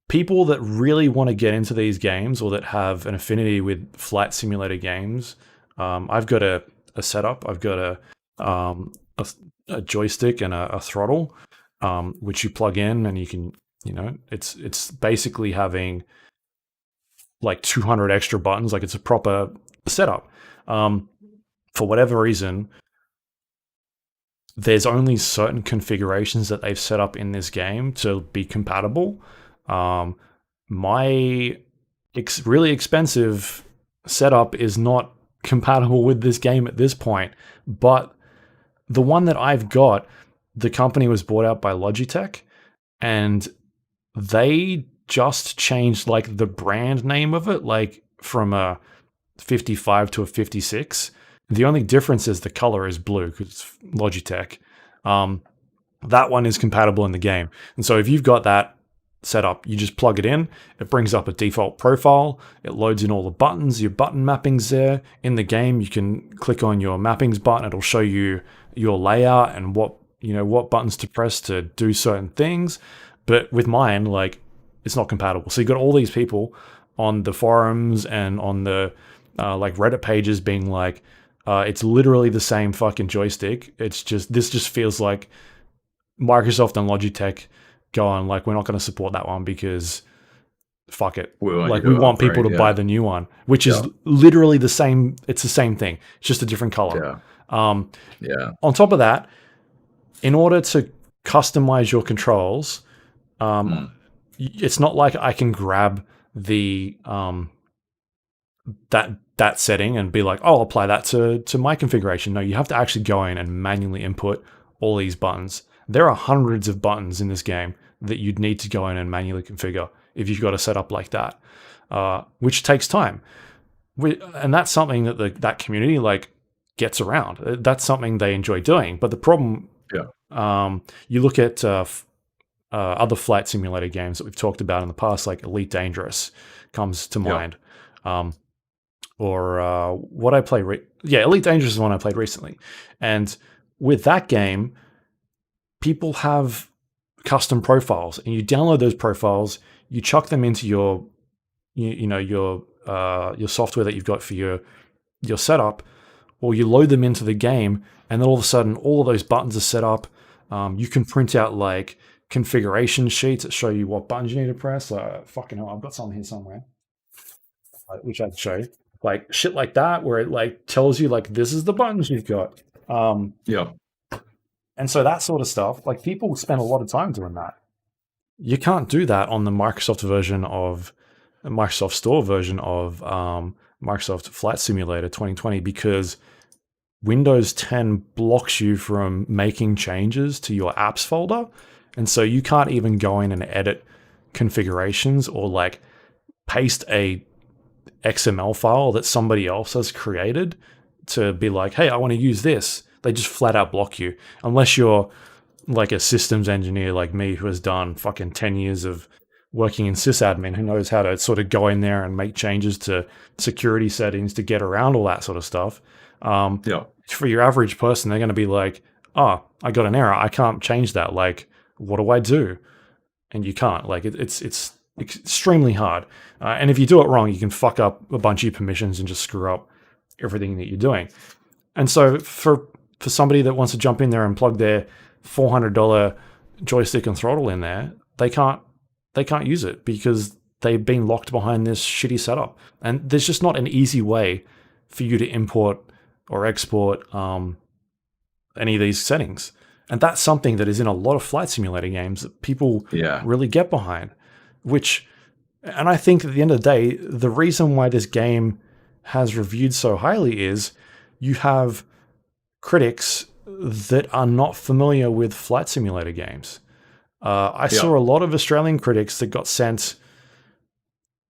[SPEAKER 1] people that really want to get into these games, or that have an affinity with flight simulator games. I've got a setup. I've got a joystick and a throttle, which you plug in, and you can, it's basically having like 200 extra buttons. Like it's a proper setup. For whatever reason, there's only certain configurations that they've set up in this game to be compatible. My really expensive setup is not compatible with this game at this point, but the one that I've got, the company was bought out by Logitech, and they just changed like the brand name of it, like from a 55 to a 56. The only difference is the color is blue because it's Logitech. That one is compatible in the game. And so if you've got that set up, you just plug it in, it brings up a default profile, it loads in all the buttons, your button mappings there. In the game, you can click on your mappings button, it'll show you your layout and what buttons to press to do certain things. But with mine, like, it's not compatible. So you've got all these people on the forums and on the like Reddit pages being like, it's literally the same fucking joystick. This just feels like Microsoft and Logitech going like, we're not going to support that one because fuck it. We want people to buy the new one, which is literally the same. It's the same thing. It's just a different color. On top of that, in order to customize your controls, it's not like I can grab the that setting and be like, oh, I'll apply that to my configuration. No, you have to actually go in and manually input all these buttons. There are hundreds of buttons in this game that you'd need to go in and manually configure if you've got a setup like that, which takes time. And that's something that that community like gets around. That's something they enjoy doing. But the problem, you look at other flight simulator games that we've talked about in the past, like Elite Dangerous comes to mind. Or what I play, Elite Dangerous is one I played recently. And with that game, people have custom profiles, and you download those profiles, you chuck them into your software that you've got for your setup, or you load them into the game, and then all of a sudden, all of those buttons are set up. You can print out like configuration sheets that show you what buttons you need to press. Fucking hell, I've got something here somewhere, which I can show you. Like shit like that, where it like tells you like this is the buttons you've got. And so that sort of stuff, like people spend a lot of time doing that. You can't do that on the Microsoft Store version of Microsoft Flight Simulator 2020 because Windows 10 blocks you from making changes to your apps folder. And so you can't even go in and edit configurations or like paste a XML file that somebody else has created to be like, hey, I want to use this. They just flat out block you unless you're like a systems engineer like me who has done fucking 10 years of working in sysadmin, who knows how to sort of go in there and make changes to security settings to get around all that sort of stuff. For your average person, they're going to be like, oh, I got an error. I can't change that. Like, what do I do? And you can't. Like, it's extremely hard. And if you do it wrong, you can fuck up a bunch of your permissions and just screw up everything that you're doing. And so for somebody that wants to jump in there and plug their $400 joystick and throttle in there, they can't use it because they've been locked behind this shitty setup. And there's just not an easy way for you to import or export any of these settings. And that's something that is in a lot of flight simulator games that people really get behind. And I think at the end of the day, the reason why this game has reviewed so highly is you have critics that are not familiar with flight simulator games. I saw a lot of Australian critics that got sent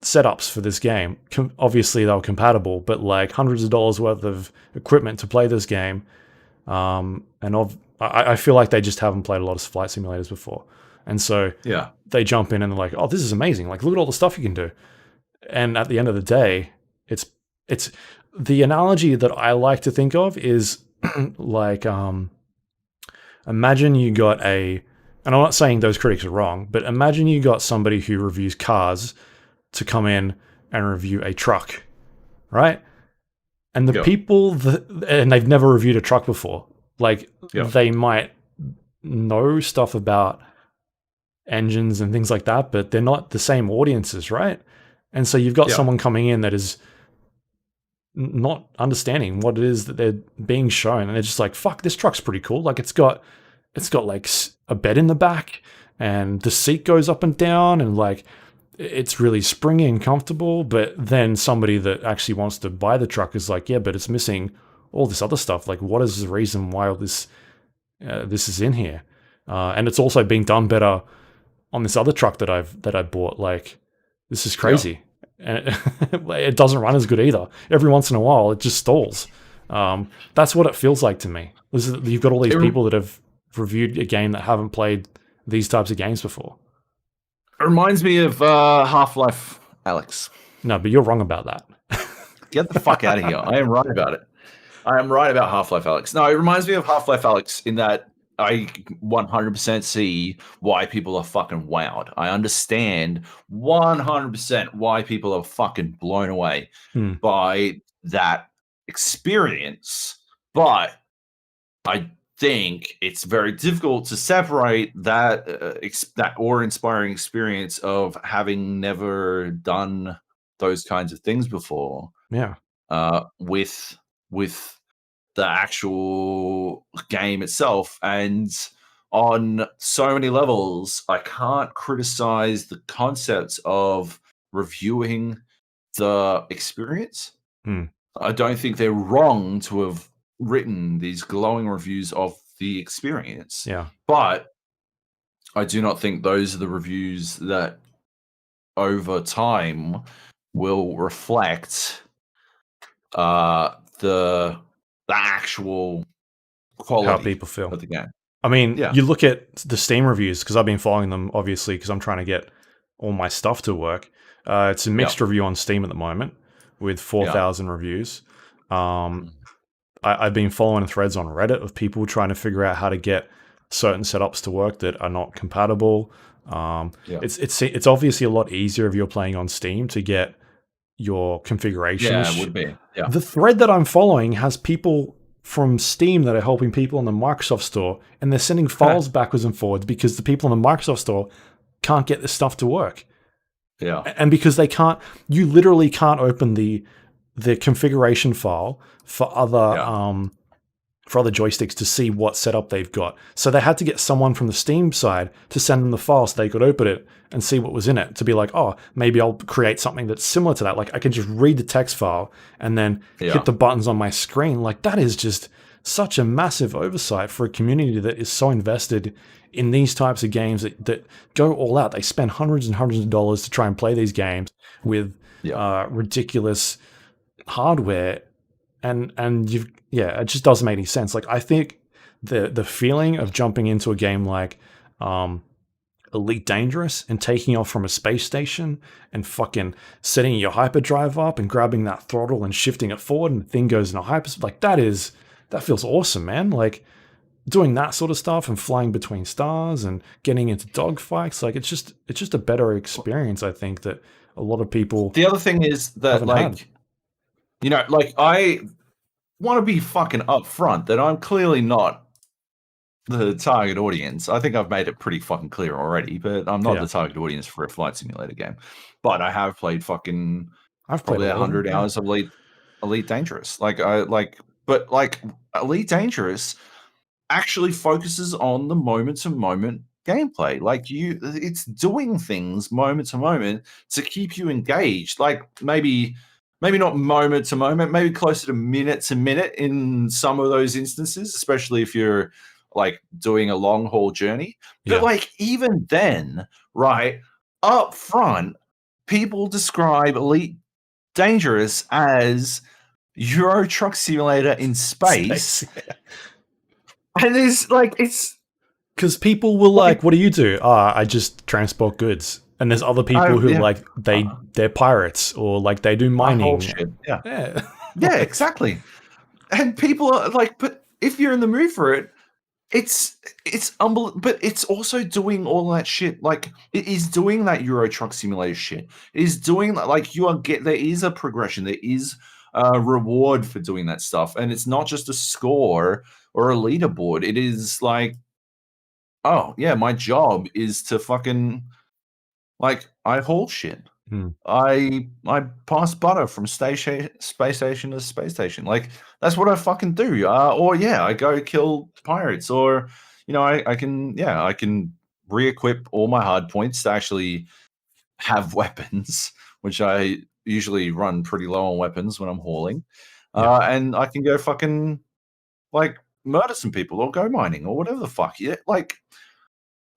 [SPEAKER 1] setups for this game. Obviously, they were compatible, but like hundreds of dollars worth of equipment to play this game. I feel like they just haven't played a lot of flight simulators before. And so they jump in and they're like, oh, this is amazing. Like, look at all the stuff you can do. And at the end of the day, it's the analogy that I like to think of is like, imagine you got and I'm not saying those critics are wrong, but imagine you got somebody who reviews cars to come in and review a truck, right? And the people and they've never reviewed a truck before. Like they might know stuff about engines and things like that, but they're not the same audiences, right? And so you've got someone coming in that is not understanding what it is that they're being shown, and they're just like, fuck, this truck's pretty cool. Like it's got like a bed in the back and the seat goes up and down and like it's really springy and comfortable. But then somebody that actually wants to buy the truck is like, yeah, but it's missing all this other stuff. Like, what is the reason why all this is in here? And it's also being done better on this other truck that I bought. Like, this is crazy. And it doesn't run as good either. Every once in a while, it just stalls. That's what it feels like to me. You've got all these people that have reviewed a game that haven't played these types of games before.
[SPEAKER 2] It reminds me of Half-Life Alyx.
[SPEAKER 1] No, but you're wrong about that.
[SPEAKER 2] Get the fuck out of here. I am right about it. I am right about Half-Life Alyx. No, it reminds me of Half-Life Alyx in that I 100% see why people are fucking wowed. I understand 100% why people are fucking blown away by that experience. But I think it's very difficult to separate that that awe-inspiring experience of having never done those kinds of things before.
[SPEAKER 1] Yeah.
[SPEAKER 2] With the actual game itself. And on so many levels, I can't criticize the concept of reviewing the experience. I don't think they're wrong to have written these glowing reviews of the experience.
[SPEAKER 1] Yeah.
[SPEAKER 2] But I do not think those are the reviews that over time will reflect the actual quality
[SPEAKER 1] how people feel
[SPEAKER 2] of the game.
[SPEAKER 1] I mean, you look at the Steam reviews, because I've been following them, obviously, because I'm trying to get all my stuff to work. It's a mixed review on Steam at the moment with 4,000 reviews. I've been following threads on Reddit of people trying to figure out how to get certain setups to work that are not compatible. It's obviously a lot easier if you're playing on Steam to get your configuration.
[SPEAKER 2] Yeah, it would be. Yeah.
[SPEAKER 1] The thread that I'm following has people from Steam that are helping people in the Microsoft Store, and they're sending files backwards and forwards because the people in the Microsoft Store can't get this stuff to work.
[SPEAKER 2] Yeah.
[SPEAKER 1] And because they can't, you literally can't open the configuration file for other joysticks to see what setup they've got. So they had to get someone from the Steam side to send them the file so they could open it and see what was in it, to be like, oh, maybe I'll create something that's similar to that. Like, I can just read the text file and then hit the buttons on my screen. Like, that is just such a massive oversight for a community that is so invested in these types of games that go all out. They spend hundreds and hundreds of dollars to try and play these games with ridiculous hardware. And it just doesn't make any sense. Like, I think the feeling of jumping into a game like Elite Dangerous and taking off from a space station and fucking setting your hyperdrive up and grabbing that throttle and shifting it forward and the thing goes in a hyperspace, like, that feels awesome, man. Like, doing that sort of stuff and flying between stars and getting into dogfights, like, it's just a better experience, I think, that a lot of people.
[SPEAKER 2] The other thing is that, like, you know, like, I want to be fucking upfront that I'm clearly not the target audience. I think I've made it pretty fucking clear already, but I'm not the target audience for a flight simulator game. But I have played fucking probably 100 hours of Elite Dangerous. But Elite Dangerous actually focuses on the moment-to-moment gameplay. Like, it's doing things moment to moment to keep you engaged. Like, maybe not moment to moment, maybe closer to minute in some of those instances, especially if you're like doing a long haul journey. But like, even then, right up front, people describe Elite Dangerous as Euro Truck Simulator in space. And it's
[SPEAKER 1] because people will like, what do you do? I just transport goods. And there's other people who like they're pirates, or like they do mining.
[SPEAKER 2] Yeah, exactly. And people are like, but if you're in the mood for it, it's unbelievable. But it's also doing all that shit. Like, it is doing that Euro Truck Simulator shit. It is doing that. Like, there is a progression. There is a reward for doing that stuff, and it's not just a score or a leaderboard. It is like, oh yeah, my job is to fucking, like, I haul shit. I pass butter from space station to space station. Like, that's what I fucking do. Or I go kill pirates. Or, you know, I can re-equip all my hard points to actually have weapons, which I usually run pretty low on weapons when I'm hauling. And I can go fucking, like, murder some people or go mining or whatever the fuck. Yeah, like,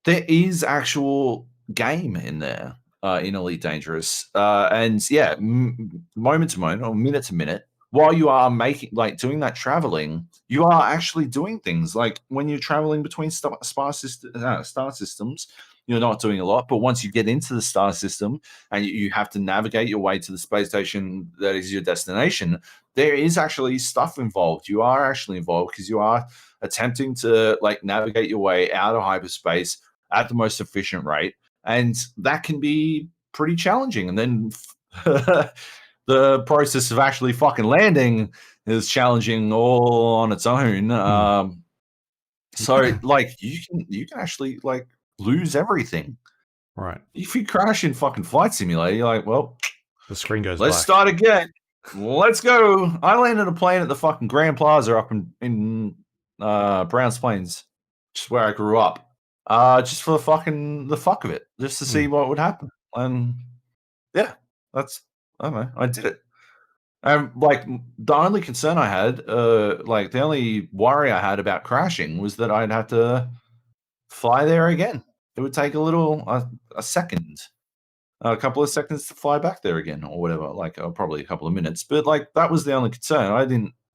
[SPEAKER 2] there is actual game in there in Elite Dangerous, and yeah, moment to moment or minute to minute, while you are doing that traveling, you are actually doing things like when you're traveling between star systems. You're not doing a lot, but once you get into the star system and you have to navigate your way to the space station that is your destination, there is actually stuff involved. You are actually involved because you are attempting to navigate your way out of hyperspace at the most efficient rate, and that can be pretty challenging. And then the process of actually fucking landing is challenging all on its own. So you can actually lose everything.
[SPEAKER 1] Right.
[SPEAKER 2] If you crash in fucking Flight Simulator, you're like, well,
[SPEAKER 1] the screen goes
[SPEAKER 2] let's
[SPEAKER 1] black.
[SPEAKER 2] start again. Let's go. I landed a plane at the fucking Grand Plaza up in Browns Plains, just where I grew up. Just for the fuck of it, just to see what would happen. And yeah, I don't know. I did it. And the only concern I had, the only worry I had about crashing was that I'd have to fly there again. It would take a second, a couple of seconds to fly back there again, or whatever. Probably a couple of minutes. But that was the only concern.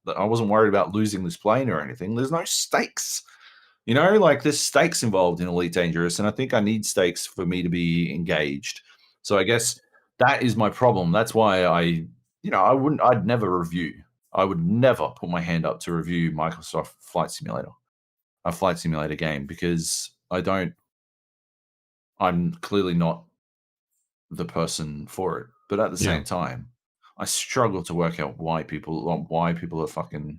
[SPEAKER 2] I wasn't worried about losing this plane or anything. There's no stakes. There's stakes involved in Elite Dangerous, and I think I need stakes for me to be engaged. So I guess that is my problem. That's why I'd never review. I would never put my hand up to review Microsoft Flight Simulator, a flight simulator game, because I'm clearly not the person for it. But at the same time, I struggle to work out why people are fucking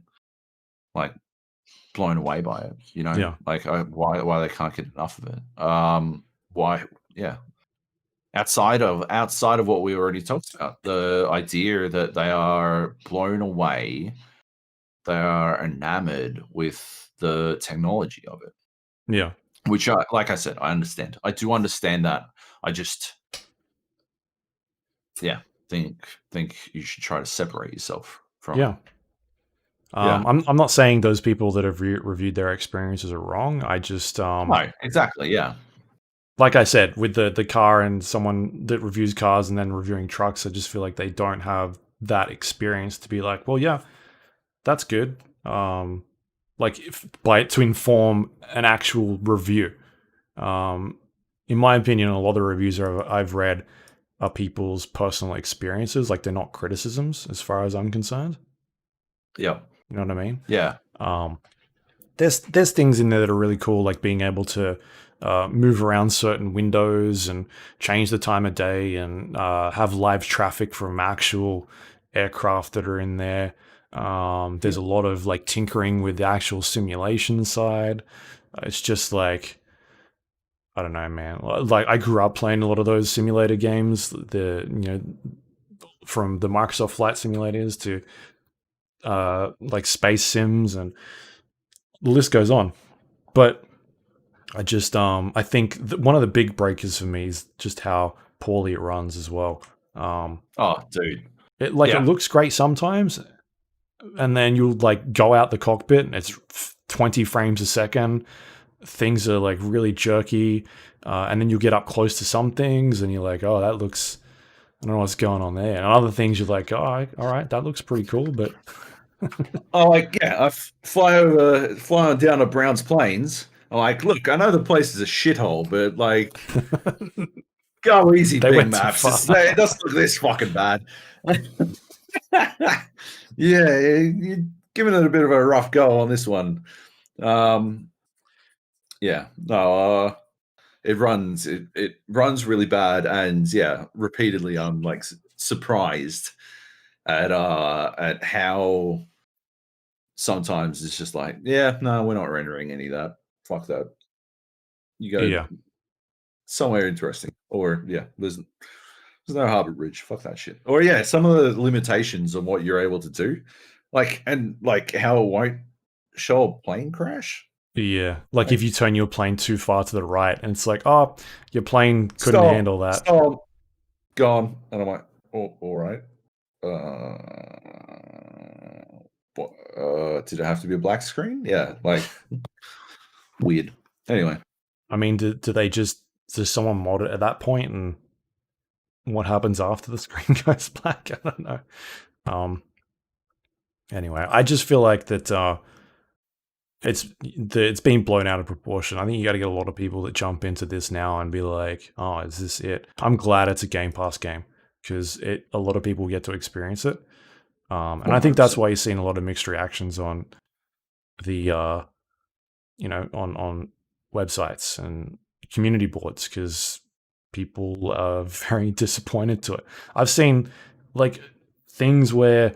[SPEAKER 2] blown away by it, why they can't get enough of it. Why? Yeah. Outside of what we already talked about, the idea that they are blown away, they are enamored with the technology of it.
[SPEAKER 1] Yeah.
[SPEAKER 2] Which, like I said, I understand. I do understand that. I just, think you should try to separate yourself from it.
[SPEAKER 1] I'm not saying those people that have reviewed their experiences are wrong. I just
[SPEAKER 2] no, exactly, yeah.
[SPEAKER 1] Like I said, with the car and someone that reviews cars and then reviewing trucks, I just feel like they don't have that experience to be like, well, yeah, that's good. To inform an actual review. In my opinion, a lot of the reviews I've read are people's personal experiences. Like, they're not criticisms, as far as I'm concerned.
[SPEAKER 2] Yeah.
[SPEAKER 1] You know what I mean?
[SPEAKER 2] Yeah.
[SPEAKER 1] There's things in there that are really cool, like being able to move around certain windows and change the time of day and have live traffic from actual aircraft that are in there. There's a lot of tinkering with the actual simulation side. It's just I don't know, man. I grew up playing a lot of those simulator games. From the Microsoft Flight Simulators to space sims, and the list goes on. But I just I think one of the big breakers for me is just how poorly it runs as well.
[SPEAKER 2] Oh, dude.
[SPEAKER 1] It looks great sometimes, and then you'll go out the cockpit and it's 20 frames a second. Things are really jerky, and then you get up close to some things and you're like, oh, that looks, I don't know what's going on there. And other things you're like, oh, all right, that looks pretty cool, but
[SPEAKER 2] I fly on down to Browns Plains. I'm look, I know the place is a shithole, but go easy, big maps. It doesn't look this fucking bad. Yeah, you're giving it a bit of a rough go on this one. Yeah, no, it runs really bad, and repeatedly I'm surprised at how sometimes it's just no, we're not rendering any of that. Fuck that. You go somewhere interesting, or there's no Harbor Bridge. Fuck that shit. Or some of the limitations on what you're able to do, and how it won't show a plane crash.
[SPEAKER 1] Yeah, if you turn your plane too far to the right, and it's oh, your plane couldn't handle that.
[SPEAKER 2] Stop. Gone. And I'm like, oh, all right. Did it have to be a black screen? Yeah, weird. Anyway,
[SPEAKER 1] I mean, do they just does someone mod it at that point, and what happens after the screen goes black? I don't know. Anyway, I just feel like that it's being blown out of proportion. I think you got to get a lot of people that jump into this now and be like, "Oh, is this it?" I'm glad it's a Game Pass game because a lot of people get to experience it, and I think that's why you're seeing a lot of mixed reactions on the on websites and community boards because people are very disappointed to it. I've seen like things where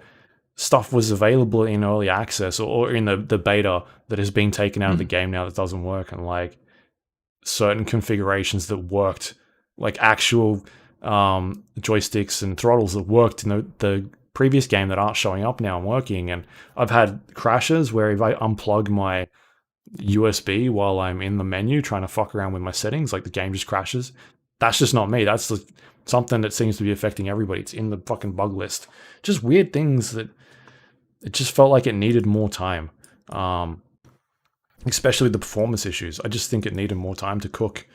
[SPEAKER 1] stuff was available in early access or in the beta that has been taken out of the game now that doesn't work, and like certain configurations that worked, like actual joysticks and throttles that worked in the previous game that aren't showing up now and working. And I've had crashes where if I unplug my USB while I'm in the menu trying to fuck around with my settings, like the game just crashes. That's just not me. That's something that seems to be affecting everybody. It's in the fucking bug list. Just weird things that it just felt like it needed more time. Especially the performance issues. I just think it needed more time to cook.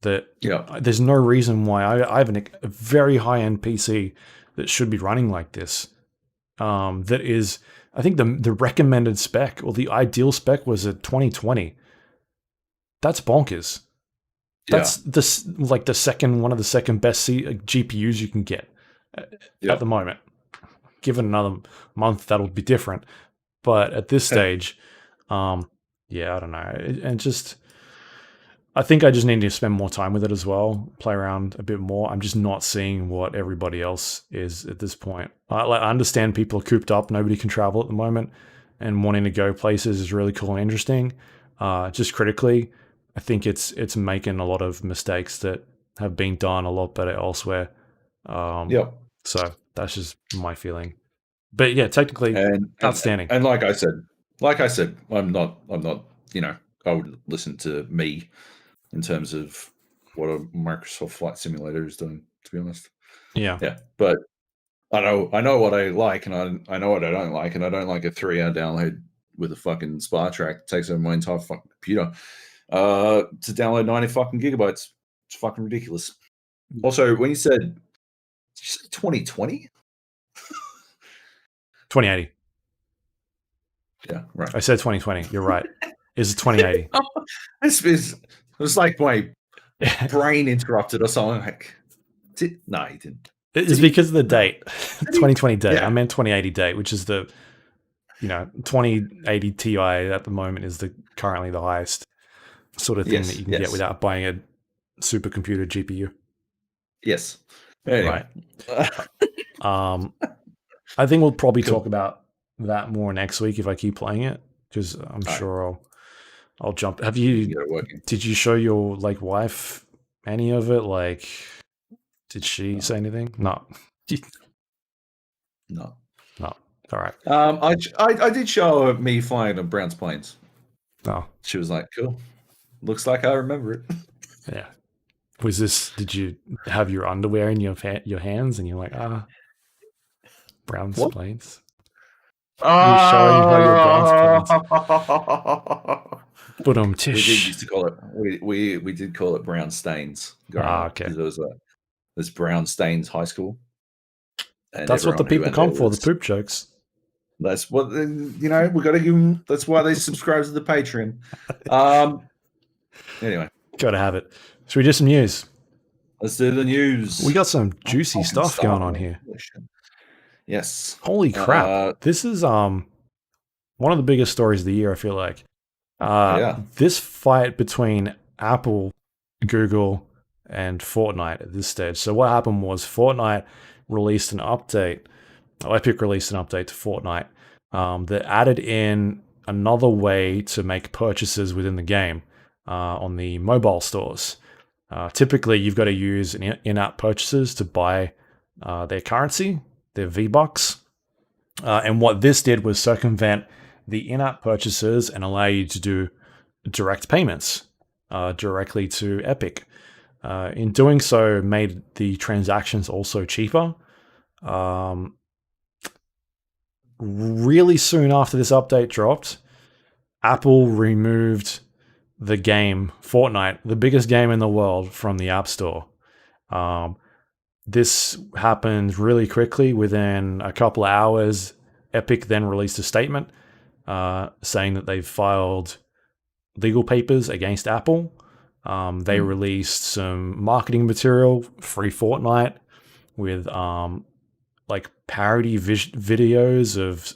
[SPEAKER 1] There's no reason why I have a very high-end PC that should be running like this. That is, I think the recommended spec or the ideal spec was a 2020. That's bonkers. That's one of the second best GPUs you can get at the moment. Given another month, that'll be different. But at this stage, I don't know. And just, I think I just need to spend more time with it as well, play around a bit more. I'm just not seeing what everybody else is at this point. I understand people are cooped up, nobody can travel at the moment, and wanting to go places is really cool and interesting. Just critically, I think it's making a lot of mistakes that have been done a lot better elsewhere. So that's just my feeling. But yeah, technically outstanding.
[SPEAKER 2] And like I said, I'm not, I would listen to me in terms of what a Microsoft Flight Simulator is doing, to be honest.
[SPEAKER 1] Yeah.
[SPEAKER 2] But I know what I like, and I know what I don't like, and I don't like a 3-hour download with a fucking SPA track that takes over my entire fucking computer to download 90 fucking gigabytes. It's fucking ridiculous. Also, when you said 2020?
[SPEAKER 1] 2080.
[SPEAKER 2] Yeah, right.
[SPEAKER 1] I said 2020. You're right. It's 2080.
[SPEAKER 2] It was like my brain interrupted or something. Like, no, he didn't.
[SPEAKER 1] It's because of the date, 2020 date. Yeah. I meant 2080 date, which is the 2080 Ti at the moment is currently the highest sort of thing that you can get without buying a supercomputer GPU.
[SPEAKER 2] Yes. Anyway.
[SPEAKER 1] Right. I think we'll probably talk about that more next week if I keep playing it, because I'm sure I'll jump. Did you show your wife any of it? Like, did she say anything? No.
[SPEAKER 2] No.
[SPEAKER 1] All right.
[SPEAKER 2] I did show her me flying on Brown's planes.
[SPEAKER 1] Oh.
[SPEAKER 2] She was like, cool. Looks like I remember it.
[SPEAKER 1] Yeah. Did you have your underwear in your hands and you're like, Brown's planes? You're showing her your Brown's planes. But
[SPEAKER 2] we did used to call it. We did call it Brown Stains.
[SPEAKER 1] Okay.
[SPEAKER 2] Because there's Brown Stains High School.
[SPEAKER 1] And that's what the people come for, the poop jokes.
[SPEAKER 2] That's what we got to give them. That's why they subscribe to the Patreon. Anyway,
[SPEAKER 1] gotta have it. Should we do some news?
[SPEAKER 2] Let's do the news.
[SPEAKER 1] We got some juicy stuff going on here.
[SPEAKER 2] Yes.
[SPEAKER 1] Holy crap! This is one of the biggest stories of the year. I feel like this fight between Apple, Google, and Fortnite at this stage. So what happened was Fortnite released an update. Epic released an update to Fortnite that added in another way to make purchases within the game on the mobile stores. Typically, you've got to use in-app purchases to buy their currency, their V-Bucks. And what this did was circumvent the in-app purchases and allow you to do direct payments directly to Epic. In doing so, made the transactions also cheaper. Really soon after this update dropped, Apple removed the game Fortnite, the biggest game in the world, from the App Store. This happened really quickly. Within a couple of hours, Epic then released a statement saying that they've filed legal papers against Apple. They released some marketing material, free Fortnite, with like parody videos of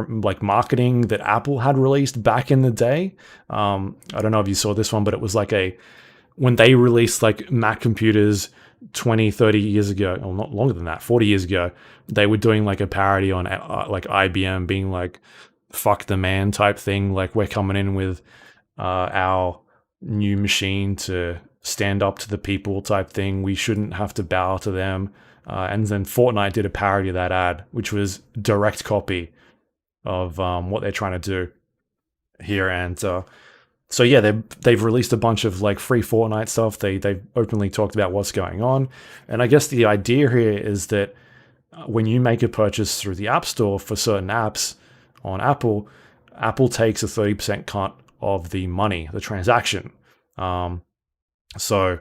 [SPEAKER 1] like marketing that Apple had released back in the day. I don't know if you saw this one, but it was like when they released like Mac computers 20, 30 years ago, or not longer than that, 40 years ago, they were doing like a parody on like IBM being like, fuck the man type thing. Like, we're coming in with our new machine to stand up to the people type thing. We shouldn't have to bow to them. And then Fortnite did a parody of that ad, which was direct copy of what they're trying to do here. And so yeah, they've released a bunch of like free Fortnite stuff. They've openly talked about what's going on. And I guess the idea here is that when you make a purchase through the App Store for certain apps on Apple, Apple takes a 30% cut of the money, the transaction. So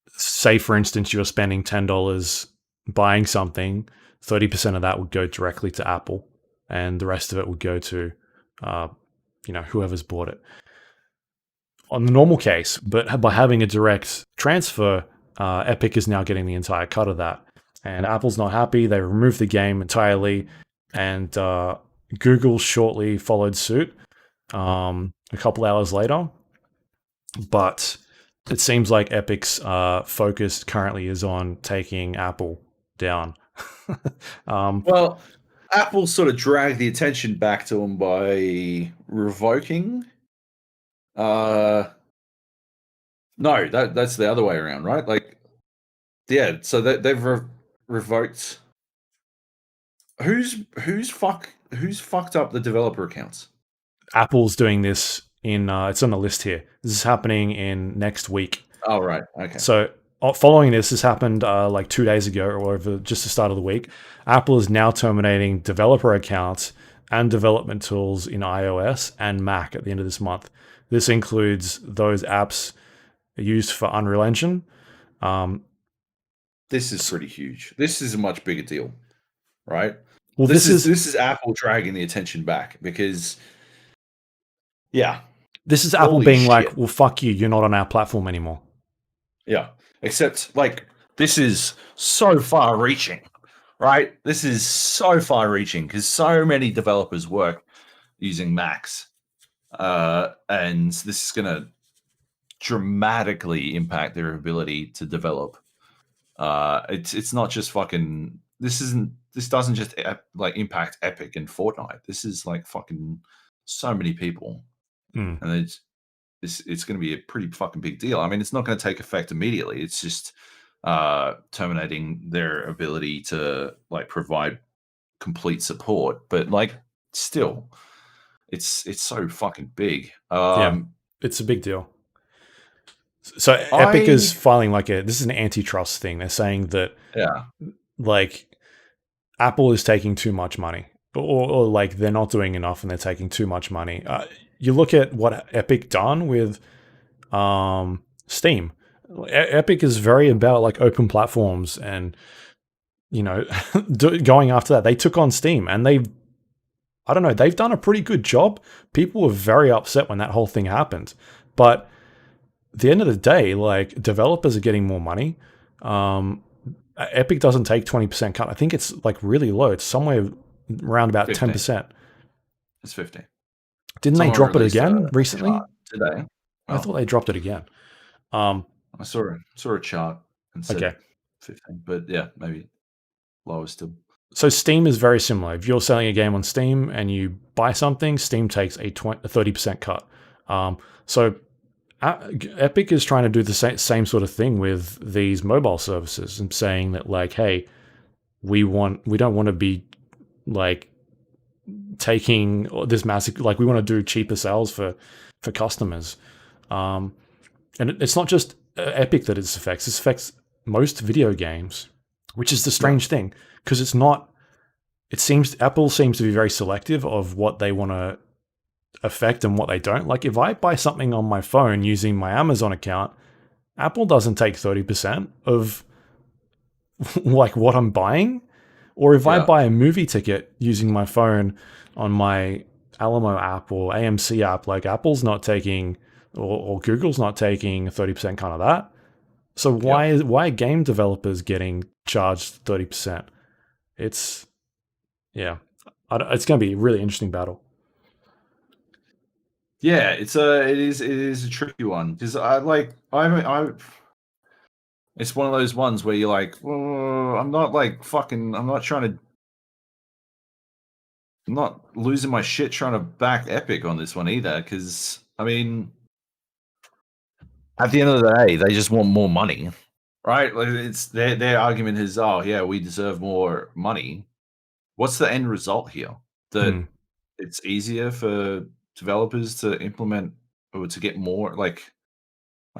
[SPEAKER 1] say, for instance, you're spending $10 buying something, 30% of that would go directly to Apple, and the rest of it would go to, whoever's bought it. On the normal case, but by having a direct transfer, Epic is now getting the entire cut of that. And Apple's not happy. They removed the game entirely, and Google shortly followed suit a couple hours later. But it seems like Epic's focus currently is on taking Apple down.
[SPEAKER 2] Well, Apple sort of dragged the attention back to them by revoking. No, that's the other way around, right? Like, yeah. So they've revoked. Who's fucked up the developer accounts?
[SPEAKER 1] Apple's doing this in. It's on the list here. This is happening in next week.
[SPEAKER 2] Oh, right. Okay.
[SPEAKER 1] So following this happened like 2 days ago, or over just the start of the week. Apple is now terminating developer accounts and development tools in iOS and Mac at the end of this month. This includes those apps used for Unreal Engine.
[SPEAKER 2] This is pretty huge. This is a much bigger deal, right?
[SPEAKER 1] Well,
[SPEAKER 2] this is Apple dragging the attention back because, yeah.
[SPEAKER 1] This is Apple being like, well, fuck you. You're not on our platform anymore.
[SPEAKER 2] Yeah. Except, like, this is so far reaching, right? This is so far reaching because so many developers work using Macs. And this is going to dramatically impact their ability to develop. It's not just fucking. This doesn't just like impact Epic and Fortnite. This is like fucking so many people, and it's going to be a pretty fucking big deal. I mean, it's not going to take effect immediately. It's just terminating their ability to like provide complete support. But like, still, it's so fucking big.
[SPEAKER 1] Yeah, it's a big deal. So Epic is filing like this is an antitrust thing. They're saying that like Apple is taking too much money, or like they're not doing enough and they're taking too much money. You look at what Epic done with Steam. Epic is very about like open platforms and going after that. They took on Steam and they've done a pretty good job. People were very upset when that whole thing happened, but at the end of the day, like, developers are getting more money. Epic doesn't take 20% cut. I think it's like really low. It's somewhere around about
[SPEAKER 2] 15.
[SPEAKER 1] 10%.
[SPEAKER 2] It's 50.
[SPEAKER 1] Didn't they drop it again recently?
[SPEAKER 2] Today.
[SPEAKER 1] I thought they dropped it again.
[SPEAKER 2] I saw a chart and said 15, but yeah, maybe lower still.
[SPEAKER 1] So Steam is very similar. If you're selling a game on Steam and you buy something, Steam takes a 30% cut. So Epic is trying to do the same sort of thing with these mobile services and saying that like, hey, we don't want to be like taking this massive, like we want to do cheaper sales for customers. And it's not just Epic that it affects. This affects most video games, which is the strange thing because Apple seems to be very selective of what they want to affect and what they don't. Like if I buy something on my phone using my Amazon account, Apple doesn't take 30% of like what I'm buying. Or if I
[SPEAKER 2] Yeah.
[SPEAKER 1] buy a movie ticket using my phone on my Alamo app or AMC app, like Apple's not taking or Google's not taking 30% kind of that. So
[SPEAKER 2] Yeah.
[SPEAKER 1] why are game developers getting charged 30%? It's yeah, it's going to be a really interesting battle.
[SPEAKER 2] Yeah, it is a tricky one because it's one of those ones where you're like, oh, I'm not trying to, I'm not losing my shit trying to back Epic on this one either. Because I mean, at the end of the day, they just want more money, right? Like it's their argument is, oh yeah, we deserve more money. What's the end result here? That
[SPEAKER 1] Hmm.
[SPEAKER 2] it's easier for developers to implement or to get more like.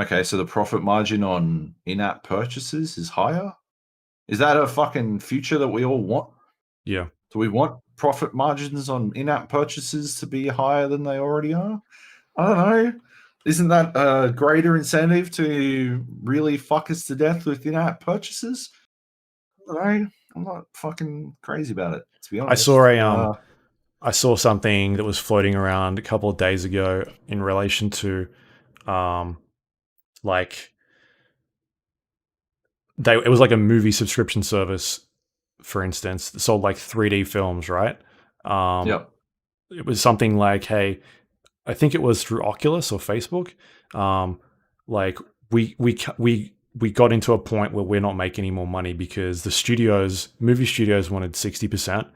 [SPEAKER 2] Okay, so the profit margin on in-app purchases is higher? Is that a fucking future that we all want?
[SPEAKER 1] Yeah.
[SPEAKER 2] Do we want profit margins on in-app purchases to be higher than they already are? I don't know. Isn't that a greater incentive to really fuck us to death with in-app purchases? I don't know. I'm not fucking crazy about it, to be
[SPEAKER 1] I saw
[SPEAKER 2] honest.
[SPEAKER 1] I saw something that was floating around a couple of days ago in relation to um like it was like a movie subscription service, for instance, that sold like 3D films, right? Um
[SPEAKER 2] Yep.
[SPEAKER 1] it was something like, hey, I think it was through Oculus or Facebook. Um, like we got into a point where we're not making any more money because movie studios wanted 60%,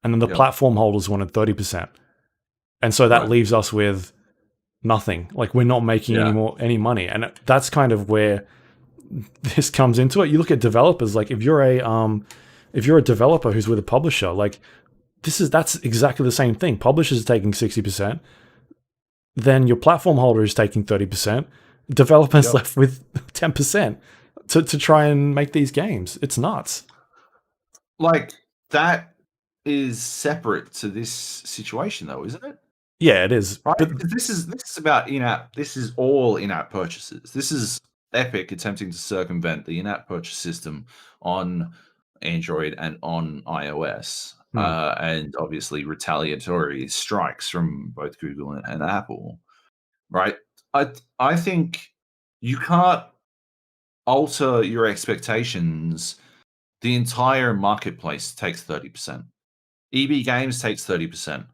[SPEAKER 1] and then the
[SPEAKER 2] Yep.
[SPEAKER 1] platform holders wanted 30%, and so that
[SPEAKER 2] Right.
[SPEAKER 1] leaves us with nothing. Like we're not making
[SPEAKER 2] Yeah.
[SPEAKER 1] any money, and that's kind of where this comes into it. You look at developers, like if you're a developer who's with a publisher, like that's exactly the same thing. Publishers are taking 60%, then your platform holder is taking 30%. Developers
[SPEAKER 2] Yep.
[SPEAKER 1] left with 10% to try and make these games. It's nuts.
[SPEAKER 2] Like that is separate to this situation though, isn't it?
[SPEAKER 1] Yeah, it is.
[SPEAKER 2] Right,
[SPEAKER 1] But
[SPEAKER 2] because this is about in-app. This is all in-app purchases. This is Epic attempting to circumvent the in-app purchase system on Android and on iOS,
[SPEAKER 1] hmm,
[SPEAKER 2] and obviously retaliatory strikes from both Google and Apple. Right? I think you can't alter your expectations. The entire marketplace takes 30%. EB Games takes 30%.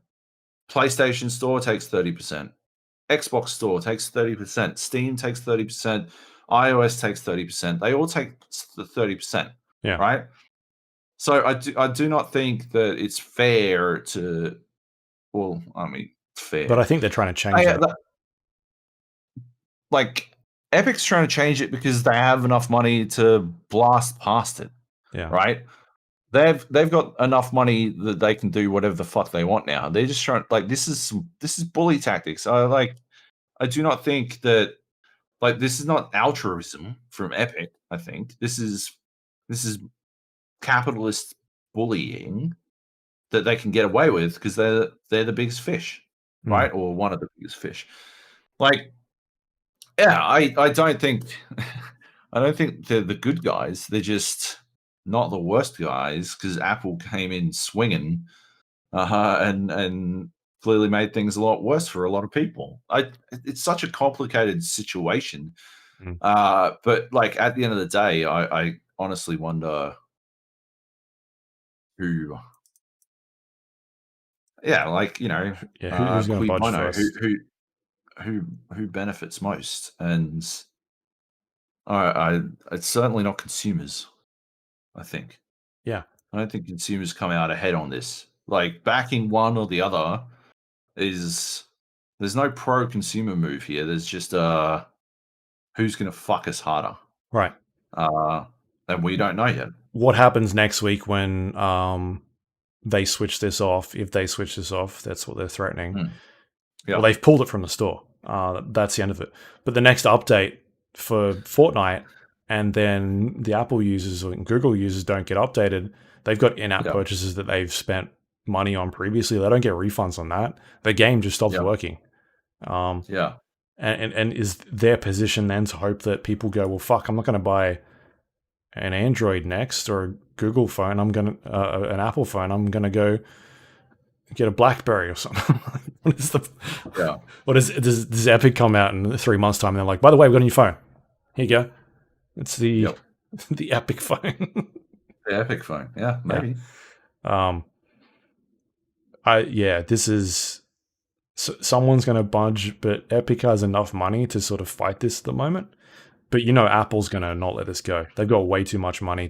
[SPEAKER 2] PlayStation Store takes 30%. Xbox Store takes 30%, Steam takes 30%, iOS takes 30%. They all take the 30%,
[SPEAKER 1] yeah.
[SPEAKER 2] right? So I do not think that it's fair to, well, I mean,
[SPEAKER 1] But
[SPEAKER 2] fair.
[SPEAKER 1] I think they're trying to change
[SPEAKER 2] I,
[SPEAKER 1] that.
[SPEAKER 2] that- like Epic's trying to change it because they have enough money to blast past it,
[SPEAKER 1] Yeah.
[SPEAKER 2] right? They've got enough money that they can do whatever the fuck they want now. They're just trying like this is bully tactics. I do not think that like this is not altruism from Epic. I think this is capitalist bullying that they can get away with because they're the biggest fish,
[SPEAKER 1] Hmm.
[SPEAKER 2] right? Or one of the biggest fish. Like, yeah, I don't think I don't think they're the good guys. They're just not the worst guys because Apple came in swinging, and clearly made things a lot worse for a lot of people. It's such a complicated situation.
[SPEAKER 1] Hmm.
[SPEAKER 2] But like at the end of the day, I honestly wonder who, yeah, like
[SPEAKER 1] Yeah. Who's going to
[SPEAKER 2] cui
[SPEAKER 1] budge
[SPEAKER 2] bono,
[SPEAKER 1] first?
[SPEAKER 2] who benefits most, and I it's certainly not consumers. I think
[SPEAKER 1] Yeah.
[SPEAKER 2] I don't think consumers come out ahead on this. Like backing one or the other is there's no pro consumer move here. There's just who's going to fuck us harder,
[SPEAKER 1] Right.
[SPEAKER 2] uh, and we don't know yet.
[SPEAKER 1] What happens next week when they switch this off? If they switch this off, that's what they're threatening.
[SPEAKER 2] Hmm.
[SPEAKER 1] Well,
[SPEAKER 2] Yeah,
[SPEAKER 1] they've pulled it from the store. That's the end of it. But the next update for Fortnite, and then the Apple users or Google users don't get updated. They've got in-app
[SPEAKER 2] yeah,
[SPEAKER 1] purchases that they've spent money on previously, they don't get refunds on that. The game just stops working.
[SPEAKER 2] Yeah.
[SPEAKER 1] And is their position then to hope that people go, well, fuck, I'm not going to buy an Android next or a Google phone. I'm going to an Apple phone. I'm going to go get a BlackBerry or something. What is the?
[SPEAKER 2] Yeah.
[SPEAKER 1] What is? Does Epic come out in 3 months' time and they're like, by the way, we've got a new phone. Here you go. It's the the Epic phone.
[SPEAKER 2] The Epic phone. Yeah, maybe.
[SPEAKER 1] This is someone's going to budge, but Epic has enough money to sort of fight this at the moment. But Apple's going to not let this go. They've got way too much money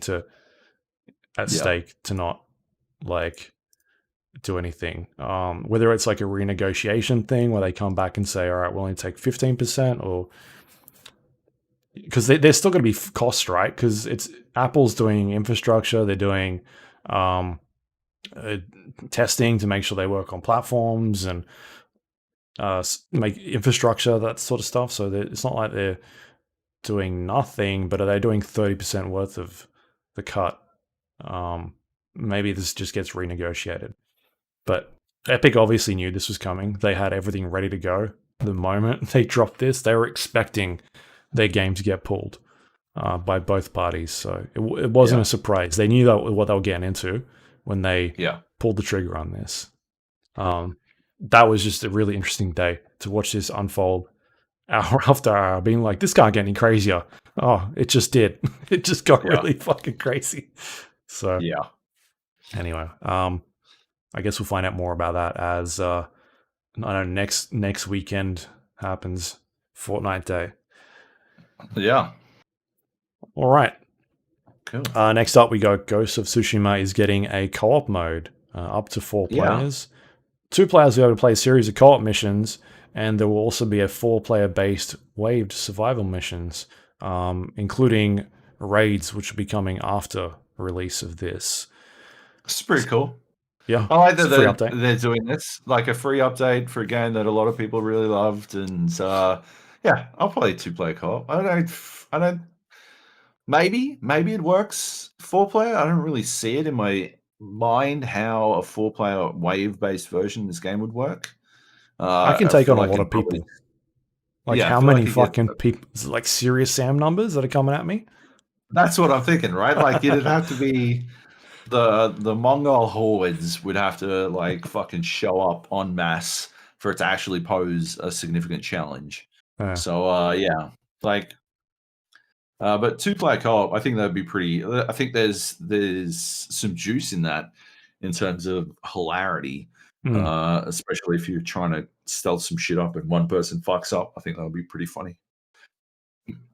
[SPEAKER 1] at stake to not like do anything. Whether it's like a renegotiation thing where they come back and say, all right, we'll only take 15%, or because they're still going to be cost, right? Because it's Apple's doing infrastructure, they're doing testing to make sure they work on platforms and make infrastructure, that sort of stuff. So it's not like they're doing nothing, but are they doing 30% worth of the cut? Maybe this just gets renegotiated. But Epic obviously knew this was coming. They had everything ready to go. The moment they dropped this, they were expecting their game to get pulled by both parties. So it wasn't a surprise. They knew what they were getting into when they pulled the trigger on this. That was just a really interesting day to watch this unfold hour after hour, being like, this can't get any crazier. Oh, it just did. It just got really fucking crazy. So anyway, I guess we'll find out more about that as I don't know, next weekend happens, Fortnite Day.
[SPEAKER 2] Yeah.
[SPEAKER 1] All right.
[SPEAKER 2] Cool.
[SPEAKER 1] Next up, we go Ghost of Tsushima is getting a co-op mode, up to 4 players. 2 players will be able to play a series of co-op missions, and there will also be a 4-player based waved survival missions, including raids, which will be coming after release of this.
[SPEAKER 2] It's pretty cool.
[SPEAKER 1] Yeah,
[SPEAKER 2] I like that they're doing this, like a free update for a game that a lot of people really loved, and I'll play 2-player co-op. I don't. Maybe it works 4-player. I don't really see it in my mind how a 4-player wave-based version of this game would work.
[SPEAKER 1] I can take on a lot of people. How many fucking people? Like Serious Sam numbers that are coming at me?
[SPEAKER 2] That's what I'm thinking, right? Like it'd have to be the Mongol hordes would have to like fucking show up en masse for it to actually pose a significant challenge. So but 2-player co-op, I think that'd be pretty. I think there's some juice in that in terms of hilarity, especially if you're trying to stealth some shit up and one person fucks up. I think that would be pretty funny.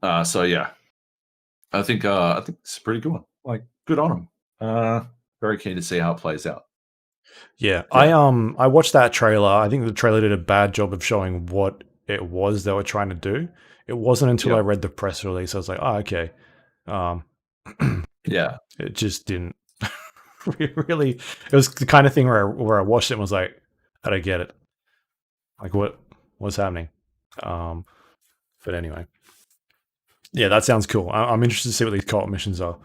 [SPEAKER 2] I think it's a pretty good one. Like, good on them. Very keen to see how it plays out.
[SPEAKER 1] Yeah. I watched that trailer. I think the trailer did a bad job of showing what it was they were trying to do. It wasn't until I read the press release I was like, oh, okay. It just didn't really. It was the kind of thing where I watched it and was like, I don't get it. Like, what's happening? But anyway, yeah, that sounds cool. I'm interested to see what these co-op missions are,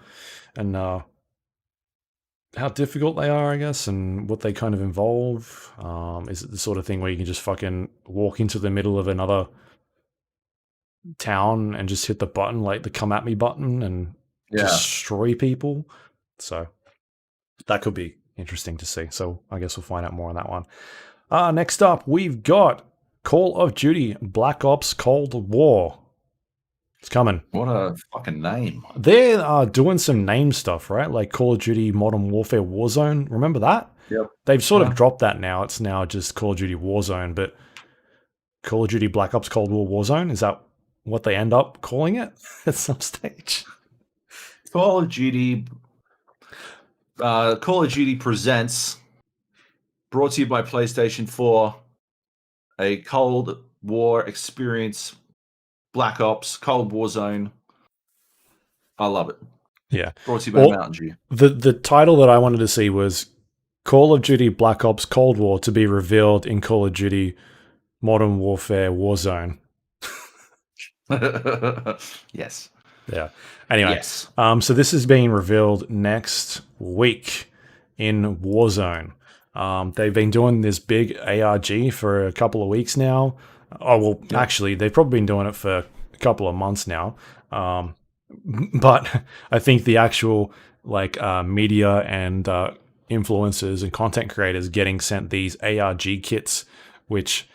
[SPEAKER 1] and how difficult they are, I guess, and what they kind of involve. Is it the sort of thing where you can just fucking walk into the middle of another town and just hit the button, like the come at me button, and destroy people? So that could be interesting to see. So I guess we'll find out more on that one. Next up, we've got Call of Duty Black Ops Cold War. It's coming.
[SPEAKER 2] What a fucking name.
[SPEAKER 1] They're doing some name stuff, right? Like Call of Duty Modern Warfare Warzone. Remember that?
[SPEAKER 2] Yep.
[SPEAKER 1] They've sort of dropped that now. It's now just Call of Duty Warzone, but Call of Duty Black Ops Cold War Warzone, is that what they end up calling it at some stage?
[SPEAKER 2] Call of Duty presents, brought to you by PlayStation 4, a Cold War experience, Black Ops, Cold War Zone. I love it.
[SPEAKER 1] Yeah.
[SPEAKER 2] Brought to you by Mountain Dew.
[SPEAKER 1] The title that I wanted to see was Call of Duty Black Ops Cold War to be revealed in Call of Duty Modern Warfare Warzone.
[SPEAKER 2] Yes.
[SPEAKER 1] Yeah. Anyway,
[SPEAKER 2] yes.
[SPEAKER 1] So this is being revealed next week in Warzone. They've been doing this big ARG for a couple of weeks now. Oh, well, actually, they've probably been doing it for a couple of months now. But I think the actual media and influencers and content creators getting sent these ARG kits, which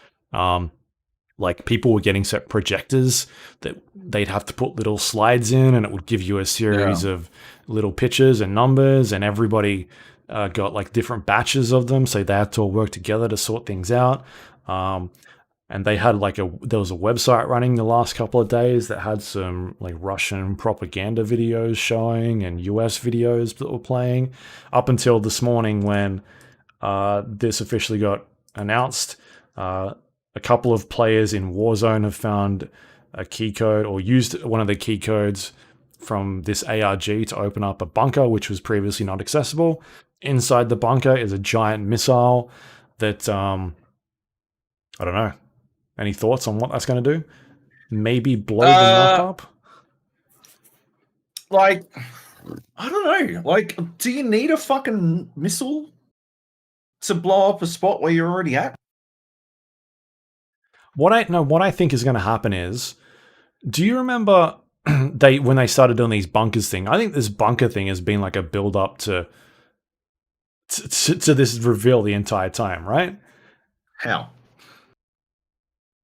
[SPEAKER 1] people were getting set projectors that they'd have to put little slides in, and it would give you a series of little pictures and numbers, and everybody got different batches of them, so they had to all work together to sort things out. And they had there was a website running the last couple of days that had some Russian propaganda videos showing and US videos that were playing up until this morning when this officially got announced. A couple of players in Warzone have found a key code or used one of the key codes from this ARG to open up a bunker, which was previously not accessible. Inside the bunker is a giant missile that, I don't know. Any thoughts on what that's going to do? Maybe blow the map up?
[SPEAKER 2] I don't know. Do you need a fucking missile to blow up a spot where you're already at?
[SPEAKER 1] What I think is going to happen is, do you remember when they started doing these bunkers thing? I think this bunker thing has been a build up to this reveal the entire time, right?
[SPEAKER 2] How?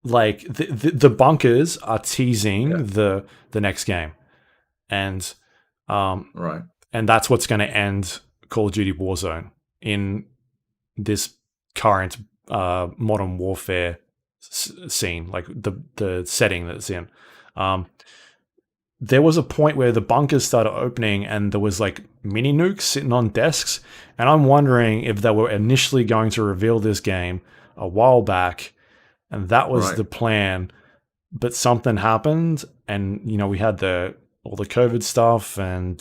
[SPEAKER 1] The bunkers are teasing the next game, and
[SPEAKER 2] right,
[SPEAKER 1] and that's what's going to end Call of Duty Warzone in this current modern warfare scene, the setting that's in. There was a point where the bunkers started opening and there was mini nukes sitting on desks, and I'm wondering if they were initially going to reveal this game a while back, and that was the plan, but something happened, and we had all the COVID stuff, and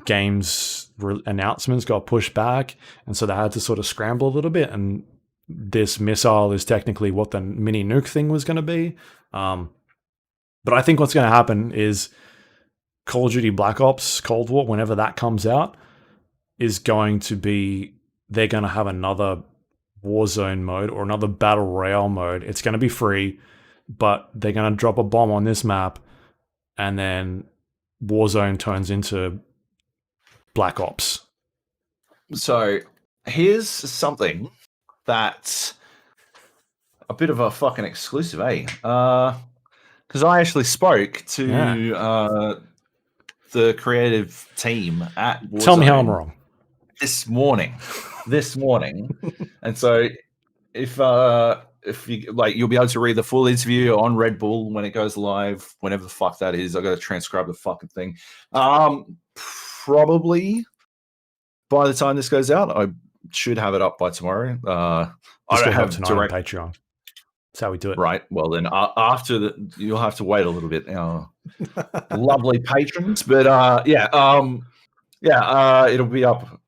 [SPEAKER 1] games announcements got pushed back, and so they had to sort of scramble a little bit, and this missile is technically what the mini nuke thing was going to be. But I think what's going to happen is Call of Duty Black Ops Cold War, whenever that comes out, is going to be, they're going to have another Warzone mode or another Battle Royale mode. It's going to be free, but they're going to drop a bomb on this map, and then Warzone turns into Black Ops.
[SPEAKER 2] So here's something that's a bit of a fucking exclusive, eh? Because I actually spoke to the creative team at Warzone.
[SPEAKER 1] Tell me how I'm wrong.
[SPEAKER 2] This morning. And so if you you'll be able to read the full interview on Red Bull when it goes live, whenever the fuck that is. I got to transcribe the fucking thing. Probably by the time this goes out, I should have it up by tomorrow. I don't have
[SPEAKER 1] tonight
[SPEAKER 2] direct
[SPEAKER 1] on Patreon. That's how we do it.
[SPEAKER 2] Right. Well, then after you'll have to wait a little bit. Lovely patrons, but it'll be up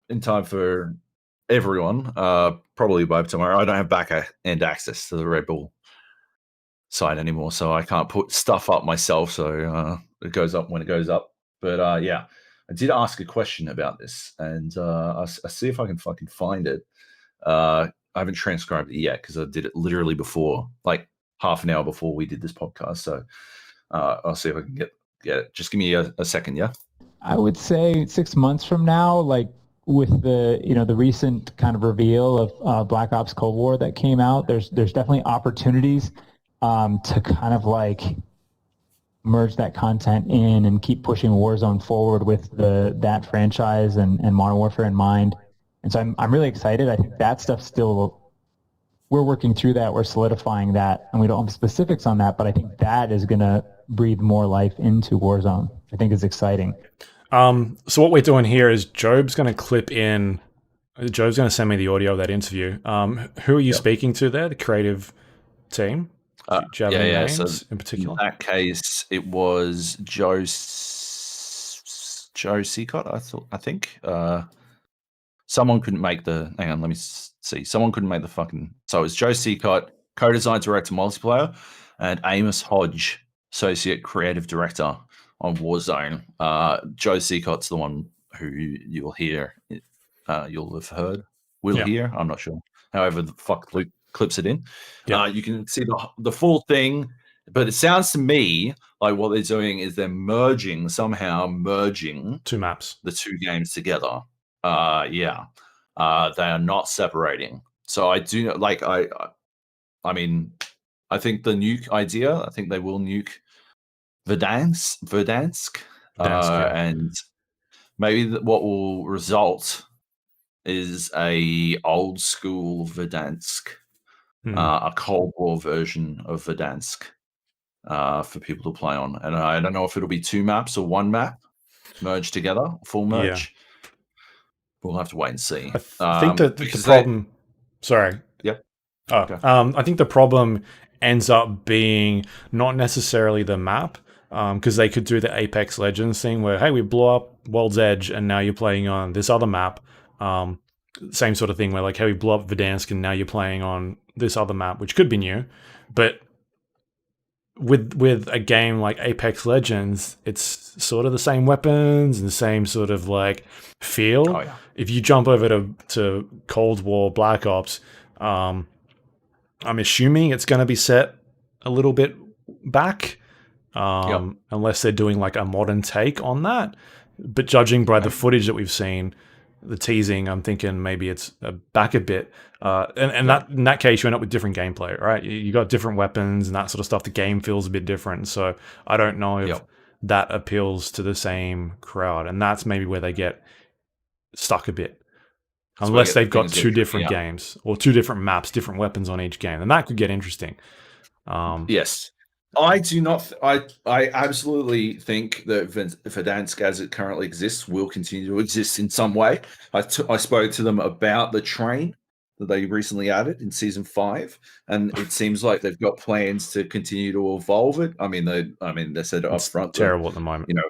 [SPEAKER 2] in time for everyone. Probably by tomorrow. I don't have back-end access to the Red Bull site anymore, so I can't put stuff up myself. So it goes up when it goes up. But I did ask a question about this, and I'll see if I can fucking find it. I haven't transcribed it yet because I did it literally before, half an hour before we did this podcast. So I'll see if I can get it. Just give me a second, yeah?
[SPEAKER 3] I would say 6 months from now, with the recent kind of reveal of Black Ops Cold War that came out, there's definitely opportunities to kind of merge that content in and keep pushing Warzone forward with that franchise and Modern Warfare in mind. And so I'm really excited. I think that stuff still, we're working through that. We're solidifying that, and we don't have specifics on that, but I think that is going to breathe more life into Warzone. I think it's exciting.
[SPEAKER 1] So what we're doing here is Joab's going to send me the audio of that interview. Who are you speaking to there? The creative team? Do you have any names
[SPEAKER 2] so
[SPEAKER 1] in particular?
[SPEAKER 2] In that case, it was Joe Seacott, I think. Someone couldn't make the... Hang on, let me see. Someone couldn't make the fucking... So it was Joe Seacott, co-design director multiplayer, and Amos Hodge, associate creative director on Warzone. Joe Seacott's the one who you'll hear you'll have heard, will hear. I'm not sure. However, the fuck Luke clips it in. You can see the full thing, but it sounds to me like what they're doing is they're somehow merging
[SPEAKER 1] 2 maps,
[SPEAKER 2] the 2 games together. They are not separating. So I do like I mean, I think the nuke idea. I think they will nuke Verdansk, and maybe what will result is a old school Verdansk, a Cold War version of Verdansk, for people to play on. And I don't know if it'll be 2 maps or 1 map merged together, full merge. We'll have to wait and see.
[SPEAKER 1] I think that the problem. Sorry.
[SPEAKER 2] Yeah.
[SPEAKER 1] Okay. I think the problem ends up being not necessarily the map, because they could do the Apex Legends thing where, hey, we blew up World's Edge and now you're playing on this other map. Same sort of thing where, like, hey, we blew up Verdansk and now you're playing on this other map, which could be new. But with a game like Apex Legends, it's sort of the same weapons and the same sort of like feel. If you jump over to Cold War Black Ops, I'm assuming it's going to be set a little bit back, unless they're doing like a modern take on that. But judging by the footage that we've seen, the teasing, I'm thinking maybe it's back a bit. That in that case, you end up with different gameplay, right? You got different weapons and that sort of stuff. The game feels a bit different. So I don't know if that appeals to the same crowd. And that's maybe where they get stuck a bit. Unless they've got 2 different games or 2 different maps, different weapons on each game. And that could get interesting.
[SPEAKER 2] Yes. I do not. I absolutely think that Verdansk, as it currently exists, will continue to exist in some way. I spoke to them about the train that they recently added in season 5, and it seems like they've got plans to continue to evolve it. I mean, they said up front,
[SPEAKER 1] terrible at the moment.
[SPEAKER 2] You know,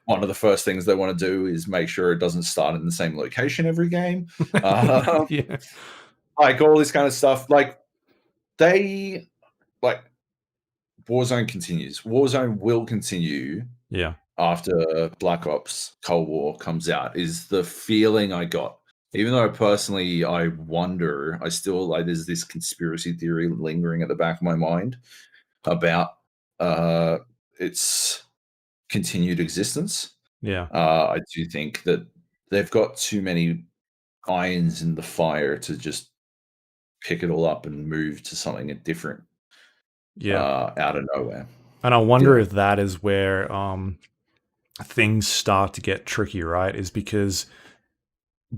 [SPEAKER 2] one of the first things they want to do is make sure it doesn't start in the same location every game. Like all this kind of stuff. Like Warzone continues. Warzone will continue. After Black Ops Cold War comes out, is the feeling I got. Even though personally, I wonder, I still like there's this conspiracy theory lingering at the back of my mind about its continued existence. I do think that they've got too many irons in the fire to just pick it all up and move to something different. Out of nowhere.
[SPEAKER 1] And I wonder if that is where things start to get tricky, right? Is because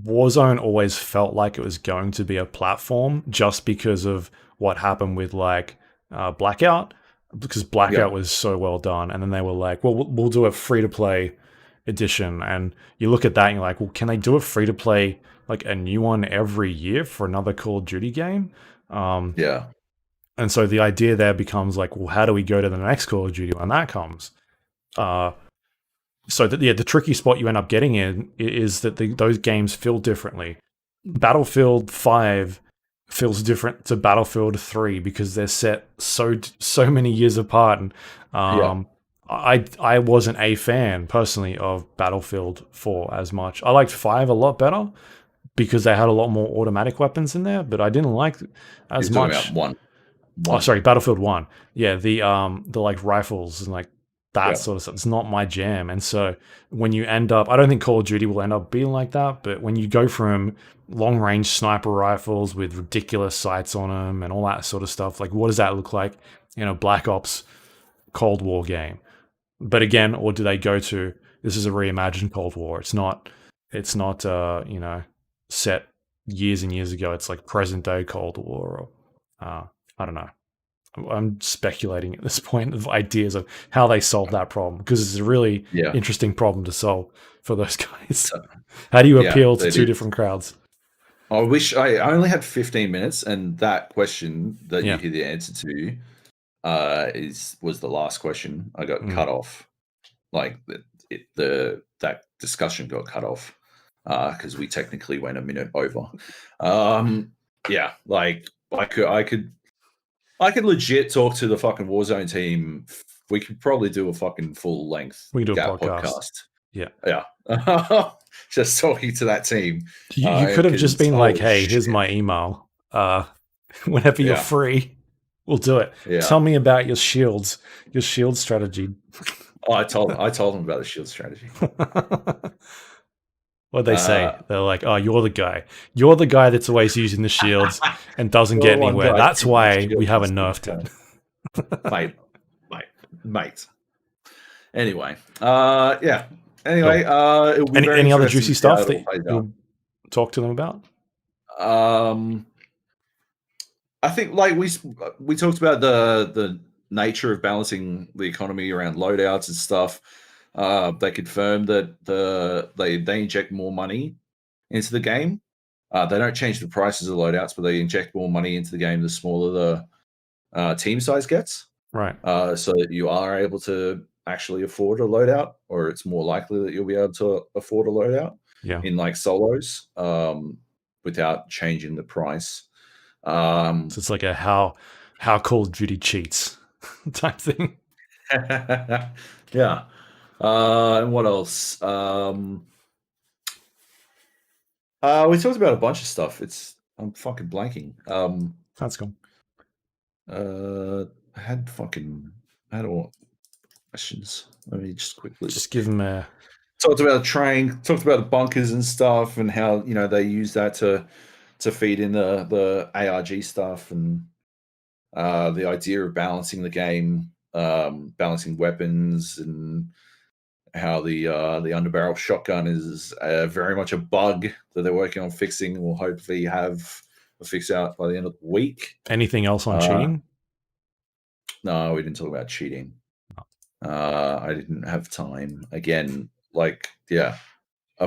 [SPEAKER 1] Warzone always felt like it was going to be a platform just because of what happened with like Blackout, because Blackout was so well done. And then they were like, well, we'll do a free-to-play edition. And you look at that and you're like, well, can they do a free-to-play, like a new one every year for another Call of Duty game? And so the idea there becomes like, well, how do we go to the next Call of Duty when that comes? So the tricky spot you end up getting in is that those games feel differently. Battlefield 5 feels different to Battlefield 3 because they're set so many years apart. And I wasn't a fan personally of Battlefield 4 as much. I liked 5 a lot better because they had a lot more automatic weapons in there, but I didn't like as much. Oh, sorry, Battlefield 1. Yeah, the like rifles and like that sort of stuff. It's not my jam. And so when you end up, I don't think Call of Duty will end up being like that, but when you go from long range sniper rifles with ridiculous sights on them and all that sort of stuff, like what does that look like in a Black Ops Cold War game? But again, or do they go to, this is a reimagined Cold War. It's not set years and years ago. It's like present day Cold War, or I don't know. I'm speculating at this point of ideas of how they solve that problem, because it's a really interesting problem to solve for those guys. How do you appeal to 2 different crowds?
[SPEAKER 2] I wish I only had 15 minutes, and that question that you hear the answer to was the last question. I got cut off. Like that discussion got cut off because we technically went a minute over. Like I could legit talk to the fucking Warzone team. We could probably do a fucking full length
[SPEAKER 1] podcast.
[SPEAKER 2] Yeah. Just talking to that team.
[SPEAKER 1] You could have just been like, "Hey, here's my email. Whenever you're free, we'll do it.
[SPEAKER 2] Yeah.
[SPEAKER 1] Tell me about your shield strategy."
[SPEAKER 2] Oh, I told them about the shield strategy.
[SPEAKER 1] What'd they say? They're like, "Oh, you're the guy. You're the guy that's always using the shields and doesn't get anywhere. That's why we haven't nerfed
[SPEAKER 2] it." Mate. Anyway, yeah. Anyway, it'll be
[SPEAKER 1] any other juicy stuff that you'll talk to them about?
[SPEAKER 2] I think like we talked about the nature of balancing the economy around loadouts and stuff. They confirmed that they inject more money into the game. They don't change the prices of loadouts, but they inject more money into the game the smaller the team size gets.
[SPEAKER 1] Right.
[SPEAKER 2] So that you are able to actually afford a loadout, or it's more likely that you'll be able to afford a loadout in like solos without changing the price.
[SPEAKER 1] So it's like a how Call of Duty cheats type thing.
[SPEAKER 2] Yeah. And what else? We talked about a bunch of stuff. I'm fucking blanking.
[SPEAKER 1] That's cool.
[SPEAKER 2] I had all questions. Let me just quickly
[SPEAKER 1] give them a.
[SPEAKER 2] Talked about the train. Talked about the bunkers and stuff, and how they use that to feed in the ARG stuff, and the idea of balancing the game, balancing weapons, and how the underbarrel shotgun is very much a bug that they're working on fixing, and will hopefully have a fix out by the end of the week.
[SPEAKER 1] Anything else on cheating?
[SPEAKER 2] No, we didn't talk about cheating. I didn't have time. Again, a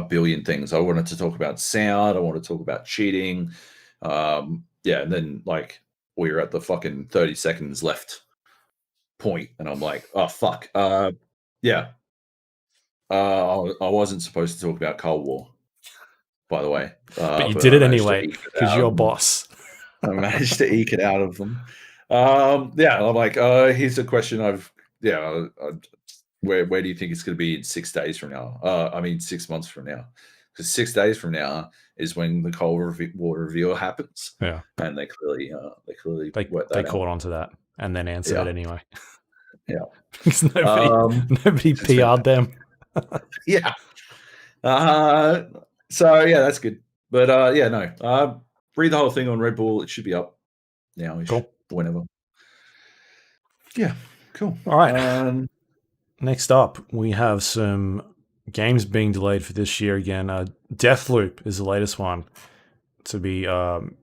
[SPEAKER 2] billion things. I wanted to talk about sound. I want to talk about cheating. And then we were at the fucking 30 seconds left point, and I'm like, oh fuck. I wasn't supposed to talk about Cold War, by the way.
[SPEAKER 1] But you did it anyway because you're a boss.
[SPEAKER 2] I managed to eke it out of them. I'm like, here's a question where do you think it's going to be in 6 days from now? 6 months from now. Because 6 days from now is when the Cold War reveal happens.
[SPEAKER 1] Yeah.
[SPEAKER 2] And they clearly
[SPEAKER 1] they caught on to that and then answered it anyway.
[SPEAKER 2] Yeah.
[SPEAKER 1] Because nobody PR'd them.
[SPEAKER 2] Yeah. So that's good. But read the whole thing on Red Bull. It should be up now.
[SPEAKER 1] Cool.
[SPEAKER 2] Whenever. Yeah. Cool.
[SPEAKER 1] All right. Next up, we have some games being delayed for this year again. Deathloop is the latest one to be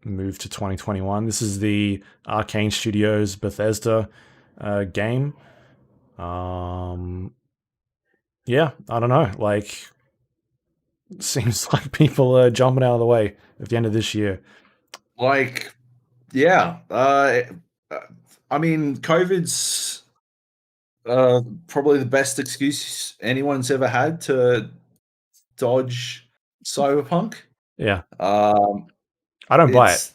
[SPEAKER 1] moved to 2021. This is the Arcane Studios Bethesda game. I don't know. Seems like people are jumping out of the way at the end of this year.
[SPEAKER 2] COVID's probably the best excuse anyone's ever had to dodge Cyberpunk.
[SPEAKER 1] Yeah. I don't buy it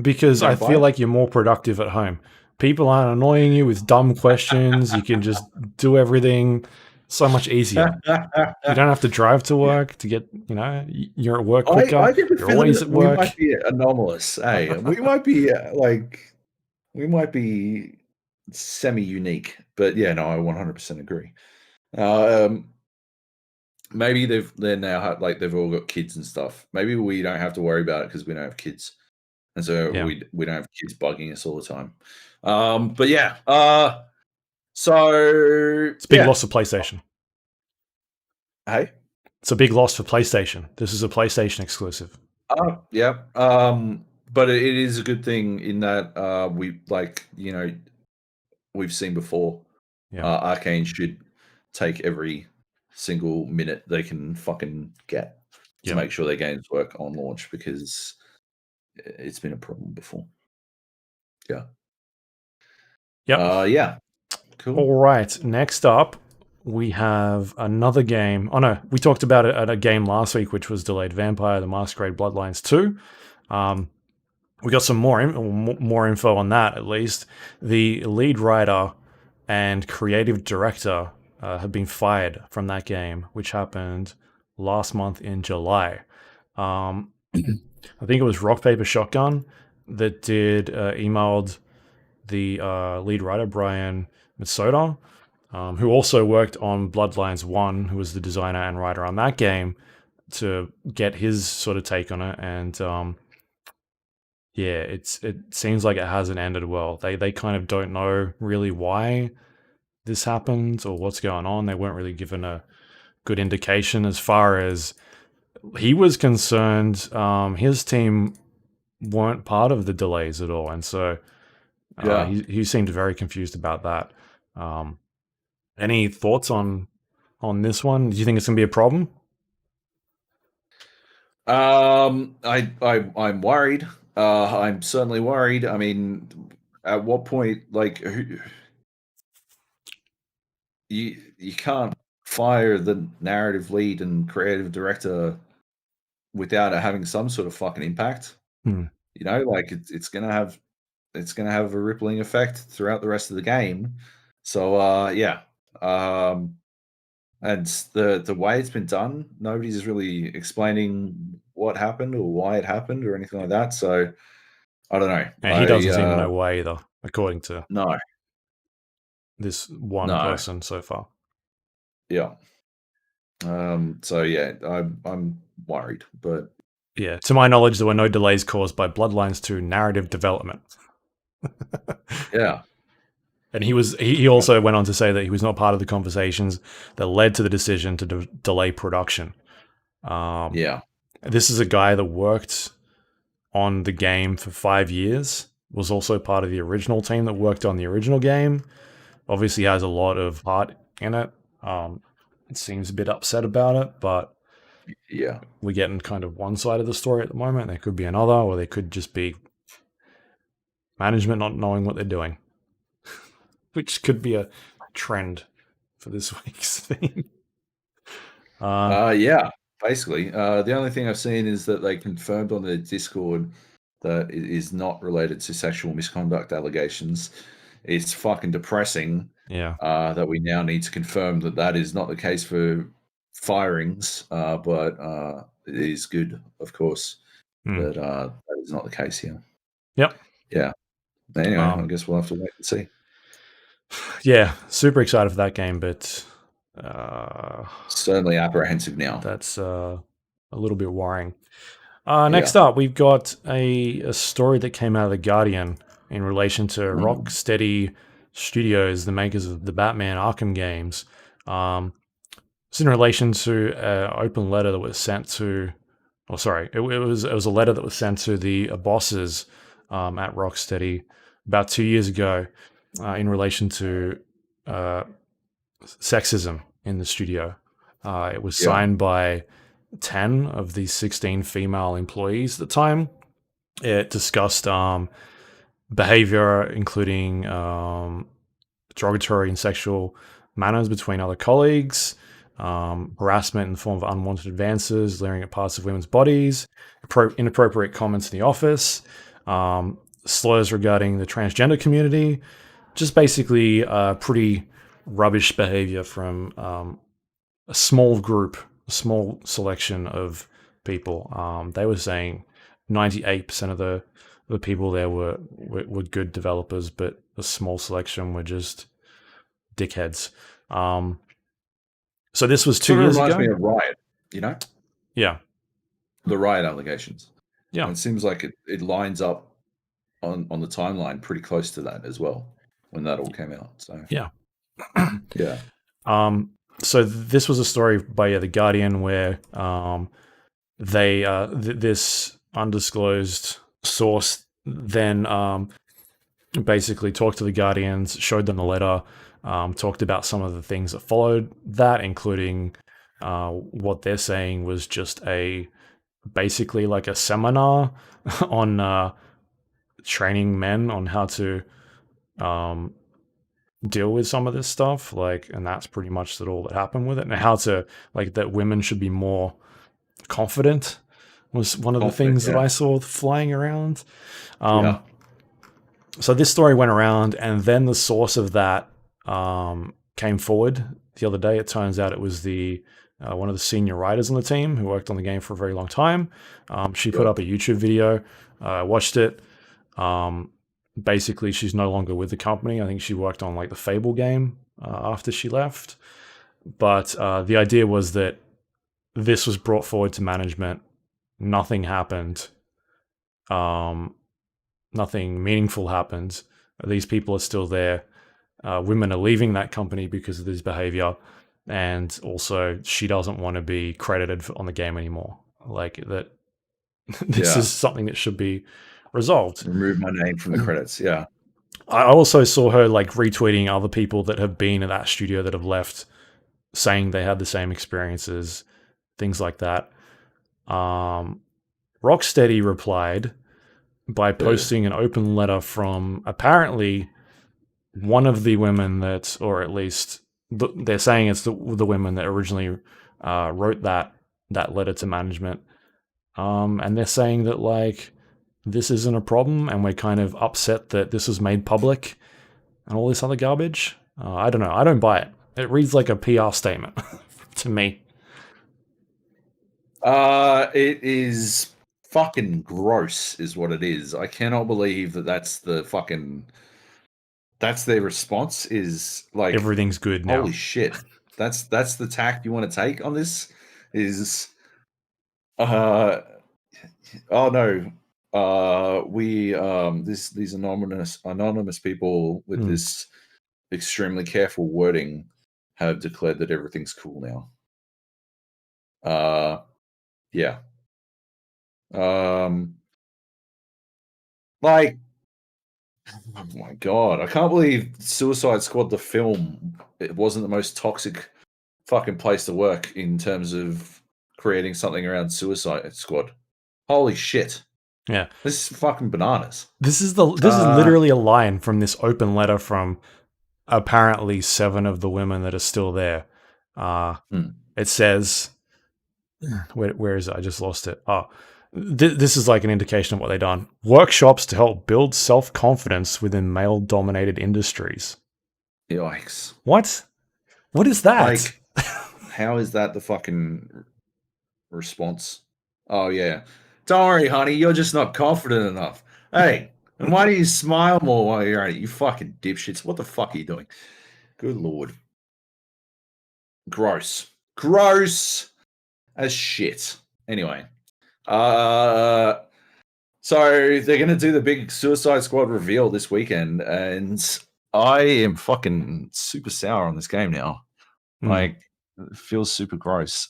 [SPEAKER 1] because I feel like you're more productive at home. People aren't annoying you with dumb questions. You can just do everything so much easier. You don't have to drive to work to get, you're at work quicker. You're always at work.
[SPEAKER 2] We might be anomalous. Hey, we might be semi-unique, but I 100% agree. Maybe they're now they've all got kids and stuff. Maybe we don't have to worry about it because we don't have kids, and so we don't have kids bugging us all the time. So
[SPEAKER 1] it's a big loss for PlayStation.
[SPEAKER 2] Hey,
[SPEAKER 1] it's a big loss for PlayStation. This is a PlayStation exclusive.
[SPEAKER 2] But it is a good thing in that we've seen before. Arcane should take every single minute they can fucking get to make sure their games work on launch, because it's been a problem before. Cool.
[SPEAKER 1] All right, next up we have another game. Oh no, we talked about it at a game last week which was delayed, Vampire the Masquerade Bloodlines 2. We got some more info on that, at least. The lead writer and creative director have been fired from that game, which happened last month in July. I think it was Rock Paper Shotgun that emailed the lead writer Brian Mitsoda, who also worked on Bloodlines 1, who was the designer and writer on that game, to get his sort of take on it. And it seems like it hasn't ended well. They kind of don't know really why this happened or what's going on. They weren't really given a good indication as far as he was concerned. His team weren't part of the delays at all, and so he seemed very confused about that. Any thoughts on this one? Do you think it's gonna be a problem?
[SPEAKER 2] I'm worried. I'm certainly worried. I mean, at what point, like, you can't fire the narrative lead and creative director without it having some sort of fucking impact. You know, like it's gonna have a rippling effect throughout the rest of the game. So and the way it's been done, nobody's really explaining what happened or why it happened or anything like that. So I don't know.
[SPEAKER 1] And he doesn't seem to know why either, according to this one person so far.
[SPEAKER 2] Yeah. So yeah, I'm worried, but
[SPEAKER 1] yeah, to my knowledge, there were no delays caused by Bloodlines 2 narrative development.
[SPEAKER 2] Yeah.
[SPEAKER 1] And he also went on to say that he was not part of the conversations that led to the decision to delay production. This is a guy that worked on the game for 5 years, was also part of the original team that worked on the original game. Obviously has a lot of heart in it. It seems a bit upset about it, but
[SPEAKER 2] yeah,
[SPEAKER 1] we're getting kind of one side of the story at the moment. There could be another, or there could just be management not knowing what they're doing, which could be a trend for this week's theme.
[SPEAKER 2] Yeah, basically. The only thing I've seen is that they confirmed on the Discord that it is not related to sexual misconduct allegations. It's fucking depressing.
[SPEAKER 1] Yeah.
[SPEAKER 2] That we now need to confirm that is not the case for firings, but it is good, of course, that that is not the case here.
[SPEAKER 1] Yep.
[SPEAKER 2] Yeah. Anyway, I guess we'll have to wait and see.
[SPEAKER 1] Yeah, super excited for that game, but
[SPEAKER 2] certainly apprehensive now.
[SPEAKER 1] That's a little bit worrying. Next up, we've got a story that came out of The Guardian in relation to Rocksteady Studios, the makers of the Batman Arkham games. It's in relation to an open letter that was sent to, it was a letter that was sent to the bosses at Rocksteady about 2 years ago in relation to sexism in the studio. It was signed by 10 of the 16 female employees at the time. It discussed behavior, including derogatory and sexual manners between other colleagues, harassment in the form of unwanted advances, leering at parts of women's bodies, inappropriate comments in the office, slurs regarding the transgender community, just basically pretty rubbish behavior from a small group, a small selection of people. They were saying 98% of the people there were good developers, but a small selection were just dickheads. So this was 2 years ago.
[SPEAKER 2] It reminds me of Riot, you know?
[SPEAKER 1] Yeah.
[SPEAKER 2] The Riot allegations.
[SPEAKER 1] Yeah.
[SPEAKER 2] And it seems like it lines up on the timeline pretty close to that as well when that all came out. So
[SPEAKER 1] yeah.
[SPEAKER 2] Yeah.
[SPEAKER 1] So this was a story by The Guardian where they this undisclosed source then basically talked to the Guardians, showed them the letter, talked about some of the things that followed that, including what they're saying was just basically like a seminar on training men on how to deal with some of this stuff, and that's pretty much all that happened with it, and how to that women should be more confident was one of the things that I saw flying around. So this story went around, and then the source of that came forward the other day. It turns out it was the one of the senior writers on the team who worked on the game for a very long time. She put up a YouTube video. I watched it. Basically, she's no longer with the company. I think she worked on like the Fable game after she left. But the idea was that this was brought forward to management. Nothing happened. Nothing meaningful happened. These people are still there. Women are leaving that company because of this behavior. And also, she doesn't want to be credited on the game anymore. Like that, this is something that should be resolved.
[SPEAKER 2] Remove my name from the credits. Yeah.
[SPEAKER 1] I also saw her like retweeting other people that have been at that studio that have left, saying they had the same experiences, things like that. Rocksteady replied by posting an open letter from apparently one of the women that, or at least they're saying it's the women that originally wrote that letter to management. And they're saying that like this isn't a problem and we're kind of upset that this was made public and all this other garbage. I don't know. I don't buy it. It reads like a PR statement to me.
[SPEAKER 2] It is fucking gross is what it is. I cannot believe that that's their response is like
[SPEAKER 1] everything's good now.
[SPEAKER 2] Holy shit. That's the tack you want to take on this is oh no. These anonymous people with this extremely careful wording have declared that everything's cool now. Yeah. Like, oh my god, I can't believe Suicide Squad the film, it wasn't the most toxic fucking place to work in terms of creating something around Suicide Squad. Holy shit.
[SPEAKER 1] Yeah.
[SPEAKER 2] This is fucking bananas.
[SPEAKER 1] This is literally a line from this open letter from apparently 7 of the women that are still there. It says, where is it? I just lost it. This is like an indication of what they've done. Workshops to help build self-confidence within male-dominated industries.
[SPEAKER 2] Yikes.
[SPEAKER 1] What? What is that?
[SPEAKER 2] Like, how is that the fucking response? Oh, yeah. Don't worry, honey. You're just not confident enough. Hey, and why do you smile more while you're at it? You fucking dipshits. What the fuck are you doing? Good Lord. Gross. Gross as shit. Anyway. So they're going to do the big Suicide Squad reveal this weekend, and I am fucking super sour on this game now. Like, it feels super gross.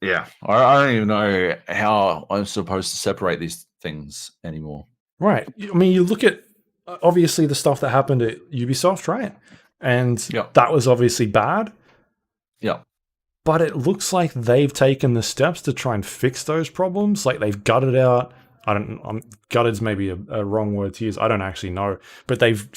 [SPEAKER 2] Yeah, I don't even know how I'm supposed to separate these things anymore.
[SPEAKER 1] Right. I mean, you look at obviously the stuff that happened at Ubisoft, right? And that was obviously bad.
[SPEAKER 2] Yeah.
[SPEAKER 1] But it looks like they've taken the steps to try and fix those problems. Like they've gutted out, gutted's maybe a wrong word to use. I don't actually know. But they've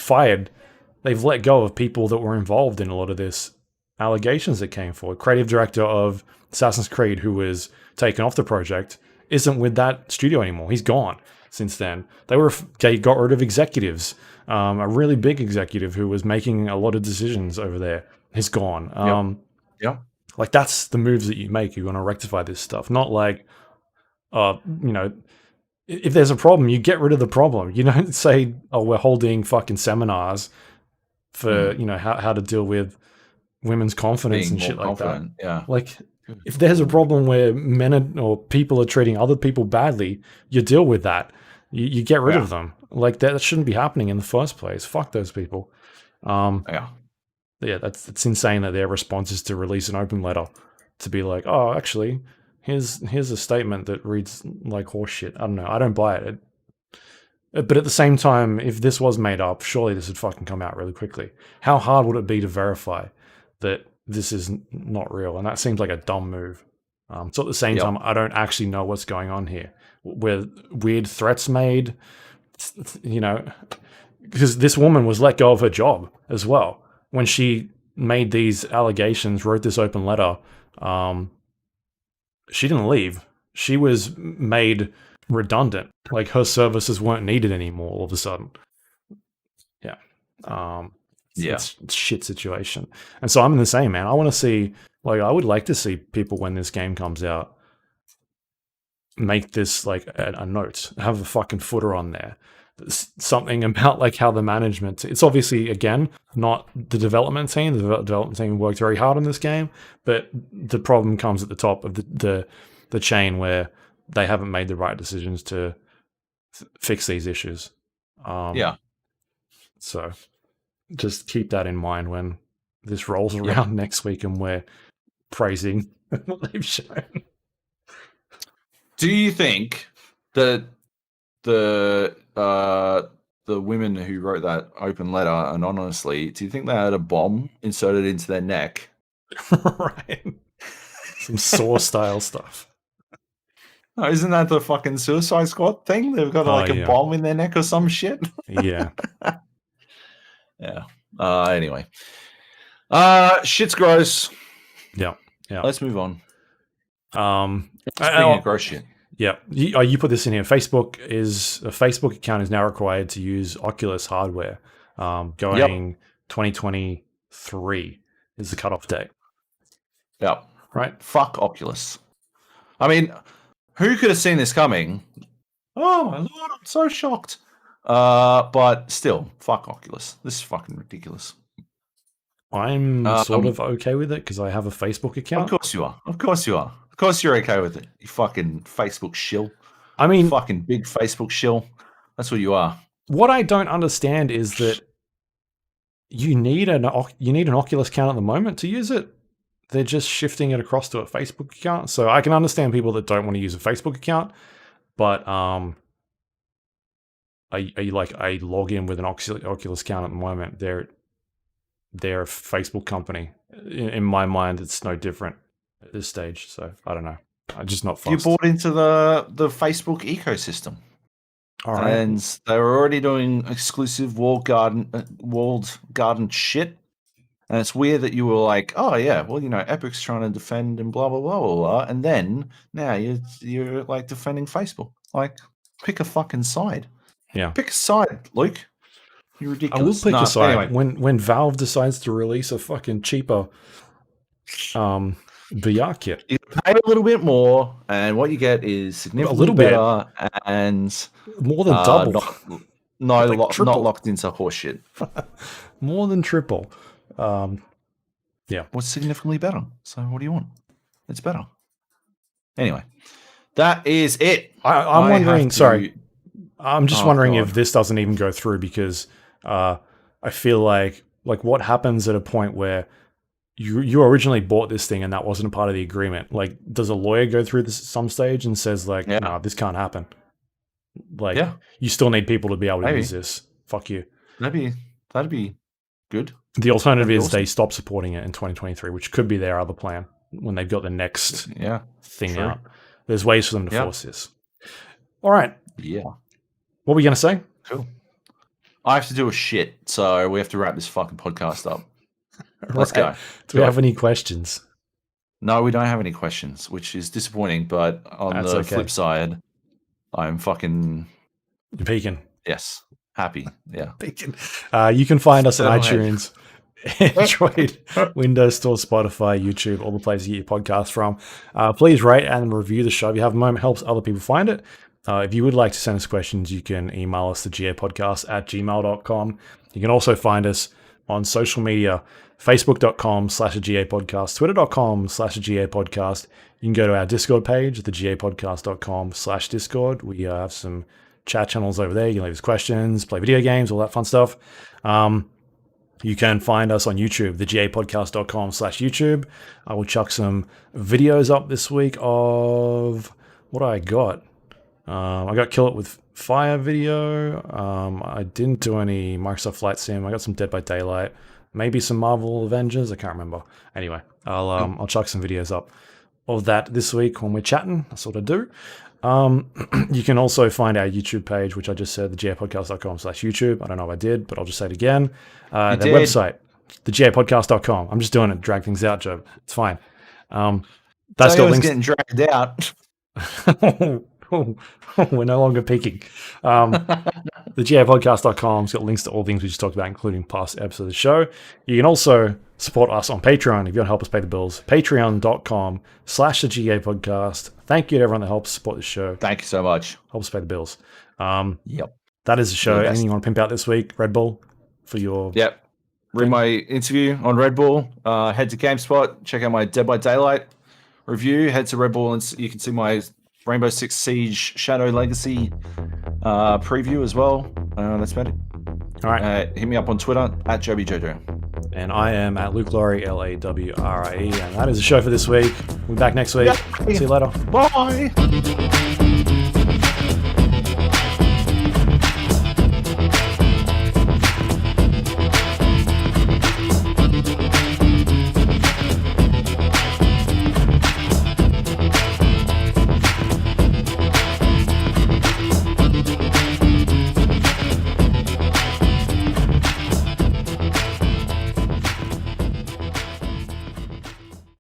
[SPEAKER 1] let go of people that were involved in a lot of this allegations that came forward. Creative director of Assassin's Creed, who was taken off the project, isn't with that studio anymore. He's gone since then. They got rid of executives. A really big executive who was making a lot of decisions over there is gone. Like, that's the moves that you make. You want to rectify this stuff. Not like, if there's a problem, you get rid of the problem. You don't say, oh, we're holding fucking seminars for, how to deal with women's confidence and shit like that.
[SPEAKER 2] Yeah.
[SPEAKER 1] Like, if there's a problem where men or people are treating other people badly, you deal with that. You get rid of them. Like, that shouldn't be happening in the first place. Fuck those people. Yeah, it's insane that their response is to release an open letter to be like, oh, actually, here's a statement that reads like horseshit. I don't know. I don't buy it. But at the same time, if this was made up, surely this would fucking come out really quickly. How hard would it be to verify that this is not real? And that seems like a dumb move. So at the same time, I don't actually know what's going on here. Were weird threats made? Because this woman was let go of her job as well. When she made these allegations, wrote this open letter, she didn't leave. She was made redundant. Like, her services weren't needed anymore all of a sudden. Yeah. it's a shit situation. And so I'm in the same, man. I want to see, like, I would like to see people when this game comes out make this like a note, have a fucking footer on there. Something about like how the management, it's obviously, again, not the development team. The development team worked very hard on this game, but the problem comes at the top of the chain where they haven't made the right decisions to fix these issues. So just keep that in mind when this rolls around next week and we're praising what they've shown.
[SPEAKER 2] Do you think that the women who wrote that open letter anonymously, do you think they had a bomb inserted into their neck?
[SPEAKER 1] Right. Some Saw style stuff.
[SPEAKER 2] Oh, isn't that the fucking Suicide Squad thing? They've got like a bomb in their neck or some shit.
[SPEAKER 1] Yeah.
[SPEAKER 2] Yeah. Anyway. Shit's gross.
[SPEAKER 1] Yeah.
[SPEAKER 2] Let's move on.
[SPEAKER 1] Speaking
[SPEAKER 2] of gross shit.
[SPEAKER 1] Yeah. You put this in here. Facebook account is now required to use Oculus hardware. Going 2023 is the cutoff date.
[SPEAKER 2] Yep.
[SPEAKER 1] Right.
[SPEAKER 2] Fuck Oculus. I mean, who could have seen this coming? Oh my lord, I'm so shocked. But still, fuck Oculus. This is fucking ridiculous.
[SPEAKER 1] I'm sort of okay with it because I have a Facebook account.
[SPEAKER 2] Of course you are. Of course you are. Of course you're okay with it. You fucking Facebook shill.
[SPEAKER 1] I mean,
[SPEAKER 2] fucking big Facebook shill. That's what you are.
[SPEAKER 1] What I don't understand is that you need an Oculus account at the moment to use it. They're just shifting it across to a Facebook account. So I can understand people that don't want to use a Facebook account, but I log in with an Oculus account at the moment. They're a Facebook company. In my mind, it's no different at this stage. So I don't know. I'm just not fussed.
[SPEAKER 2] You bought into the Facebook ecosystem.
[SPEAKER 1] All right.
[SPEAKER 2] And they were already doing exclusive walled garden shit. And it's weird that you were like, oh yeah, well, you know, Epic's trying to defend and blah blah blah blah blah, and then now you're like defending Facebook. Like, pick a fucking side.
[SPEAKER 1] Yeah,
[SPEAKER 2] pick a side, Luke. You're ridiculous.
[SPEAKER 1] I will pick a side
[SPEAKER 2] anyway.
[SPEAKER 1] when Valve decides to release a fucking cheaper VR kit.
[SPEAKER 2] You pay a little bit more, and what you get is significantly better and
[SPEAKER 1] more than double.
[SPEAKER 2] Not locked into horseshit.
[SPEAKER 1] More than triple. Yeah.
[SPEAKER 2] What's significantly better? So what do you want? It's better. Anyway, that is it.
[SPEAKER 1] I'm wondering. Sorry, I'm just wondering if this doesn't even go through because I feel like what happens at a point where you originally bought this thing and that wasn't a part of the agreement. Like, does a lawyer go through this at some stage and says like, no, this can't happen? Like, you still need people to be able to use this. Fuck you.
[SPEAKER 2] That'd be good.
[SPEAKER 1] The alternative is they stop supporting it in 2023, which could be their other plan when they've got the next thing out. There's ways for them to force this. All right.
[SPEAKER 2] Yeah.
[SPEAKER 1] What were we going to say?
[SPEAKER 2] Cool. I have to do a shit, so we have to wrap this fucking podcast up. Let's go.
[SPEAKER 1] Do we have any questions?
[SPEAKER 2] No, we don't have any questions, which is disappointing, but on the flip side, I'm fucking...
[SPEAKER 1] You're peaking.
[SPEAKER 2] Yes. Happy. Yeah.
[SPEAKER 1] Peaking. You can find us on iTunes, Android, Windows Store, Spotify, YouTube, all the places you get your podcasts from. Please rate and review the show if you have a moment. It helps other people find it. If you would like to send us questions, you can email us to gapodcast@gmail.com. You can also find us on social media, facebook.com/GAPodcast, twitter.com/GAPodcast. You can go to our Discord page, thegapodcast.com/Discord. We have some chat channels over there. You can leave us questions, play video games, all that fun stuff. You can find us on YouTube, thegapodcast.com/YouTube. I will chuck some videos up this week of what I got. I got Kill It With Fire video. I didn't do any Microsoft Flight Sim. I got some Dead by Daylight. Maybe some Marvel Avengers. I can't remember. Anyway, I'll chuck some videos up of that this week when we're chatting. That's what I do. You can also find our YouTube page, which I just said, thegapodcast.com/YouTube. I don't know if I did, but I'll just say it again. Their website, thegapodcast.com. I'm just doing it, drag things out, Joab. It's fine. That's got links.
[SPEAKER 2] Getting dragged out.
[SPEAKER 1] We're no longer peaking. The GAPodcast.com's got links to all things we just talked about, including past episodes of the show. You can also support us on Patreon if you want to help us pay the bills. Patreon.com/the GAPodcast. Thank you to everyone that helps support the show.
[SPEAKER 2] Thank you so much.
[SPEAKER 1] Helps pay the bills.
[SPEAKER 2] Yep.
[SPEAKER 1] That is the show. Anything you want to pimp out this week, Red Bull, for your...
[SPEAKER 2] Yep. Read my interview on Red Bull. Head to GameSpot. Check out my Dead by Daylight review. Head to Red Bull and you can see my Rainbow Six Siege Shadow Legacy preview as well. That's about it.
[SPEAKER 1] All right.
[SPEAKER 2] Hit me up on Twitter at JobyJojo.
[SPEAKER 1] And I am at Luke Lawrie, Lawrie. And that is the show for this week. We'll be back next week. See you later.
[SPEAKER 2] Bye.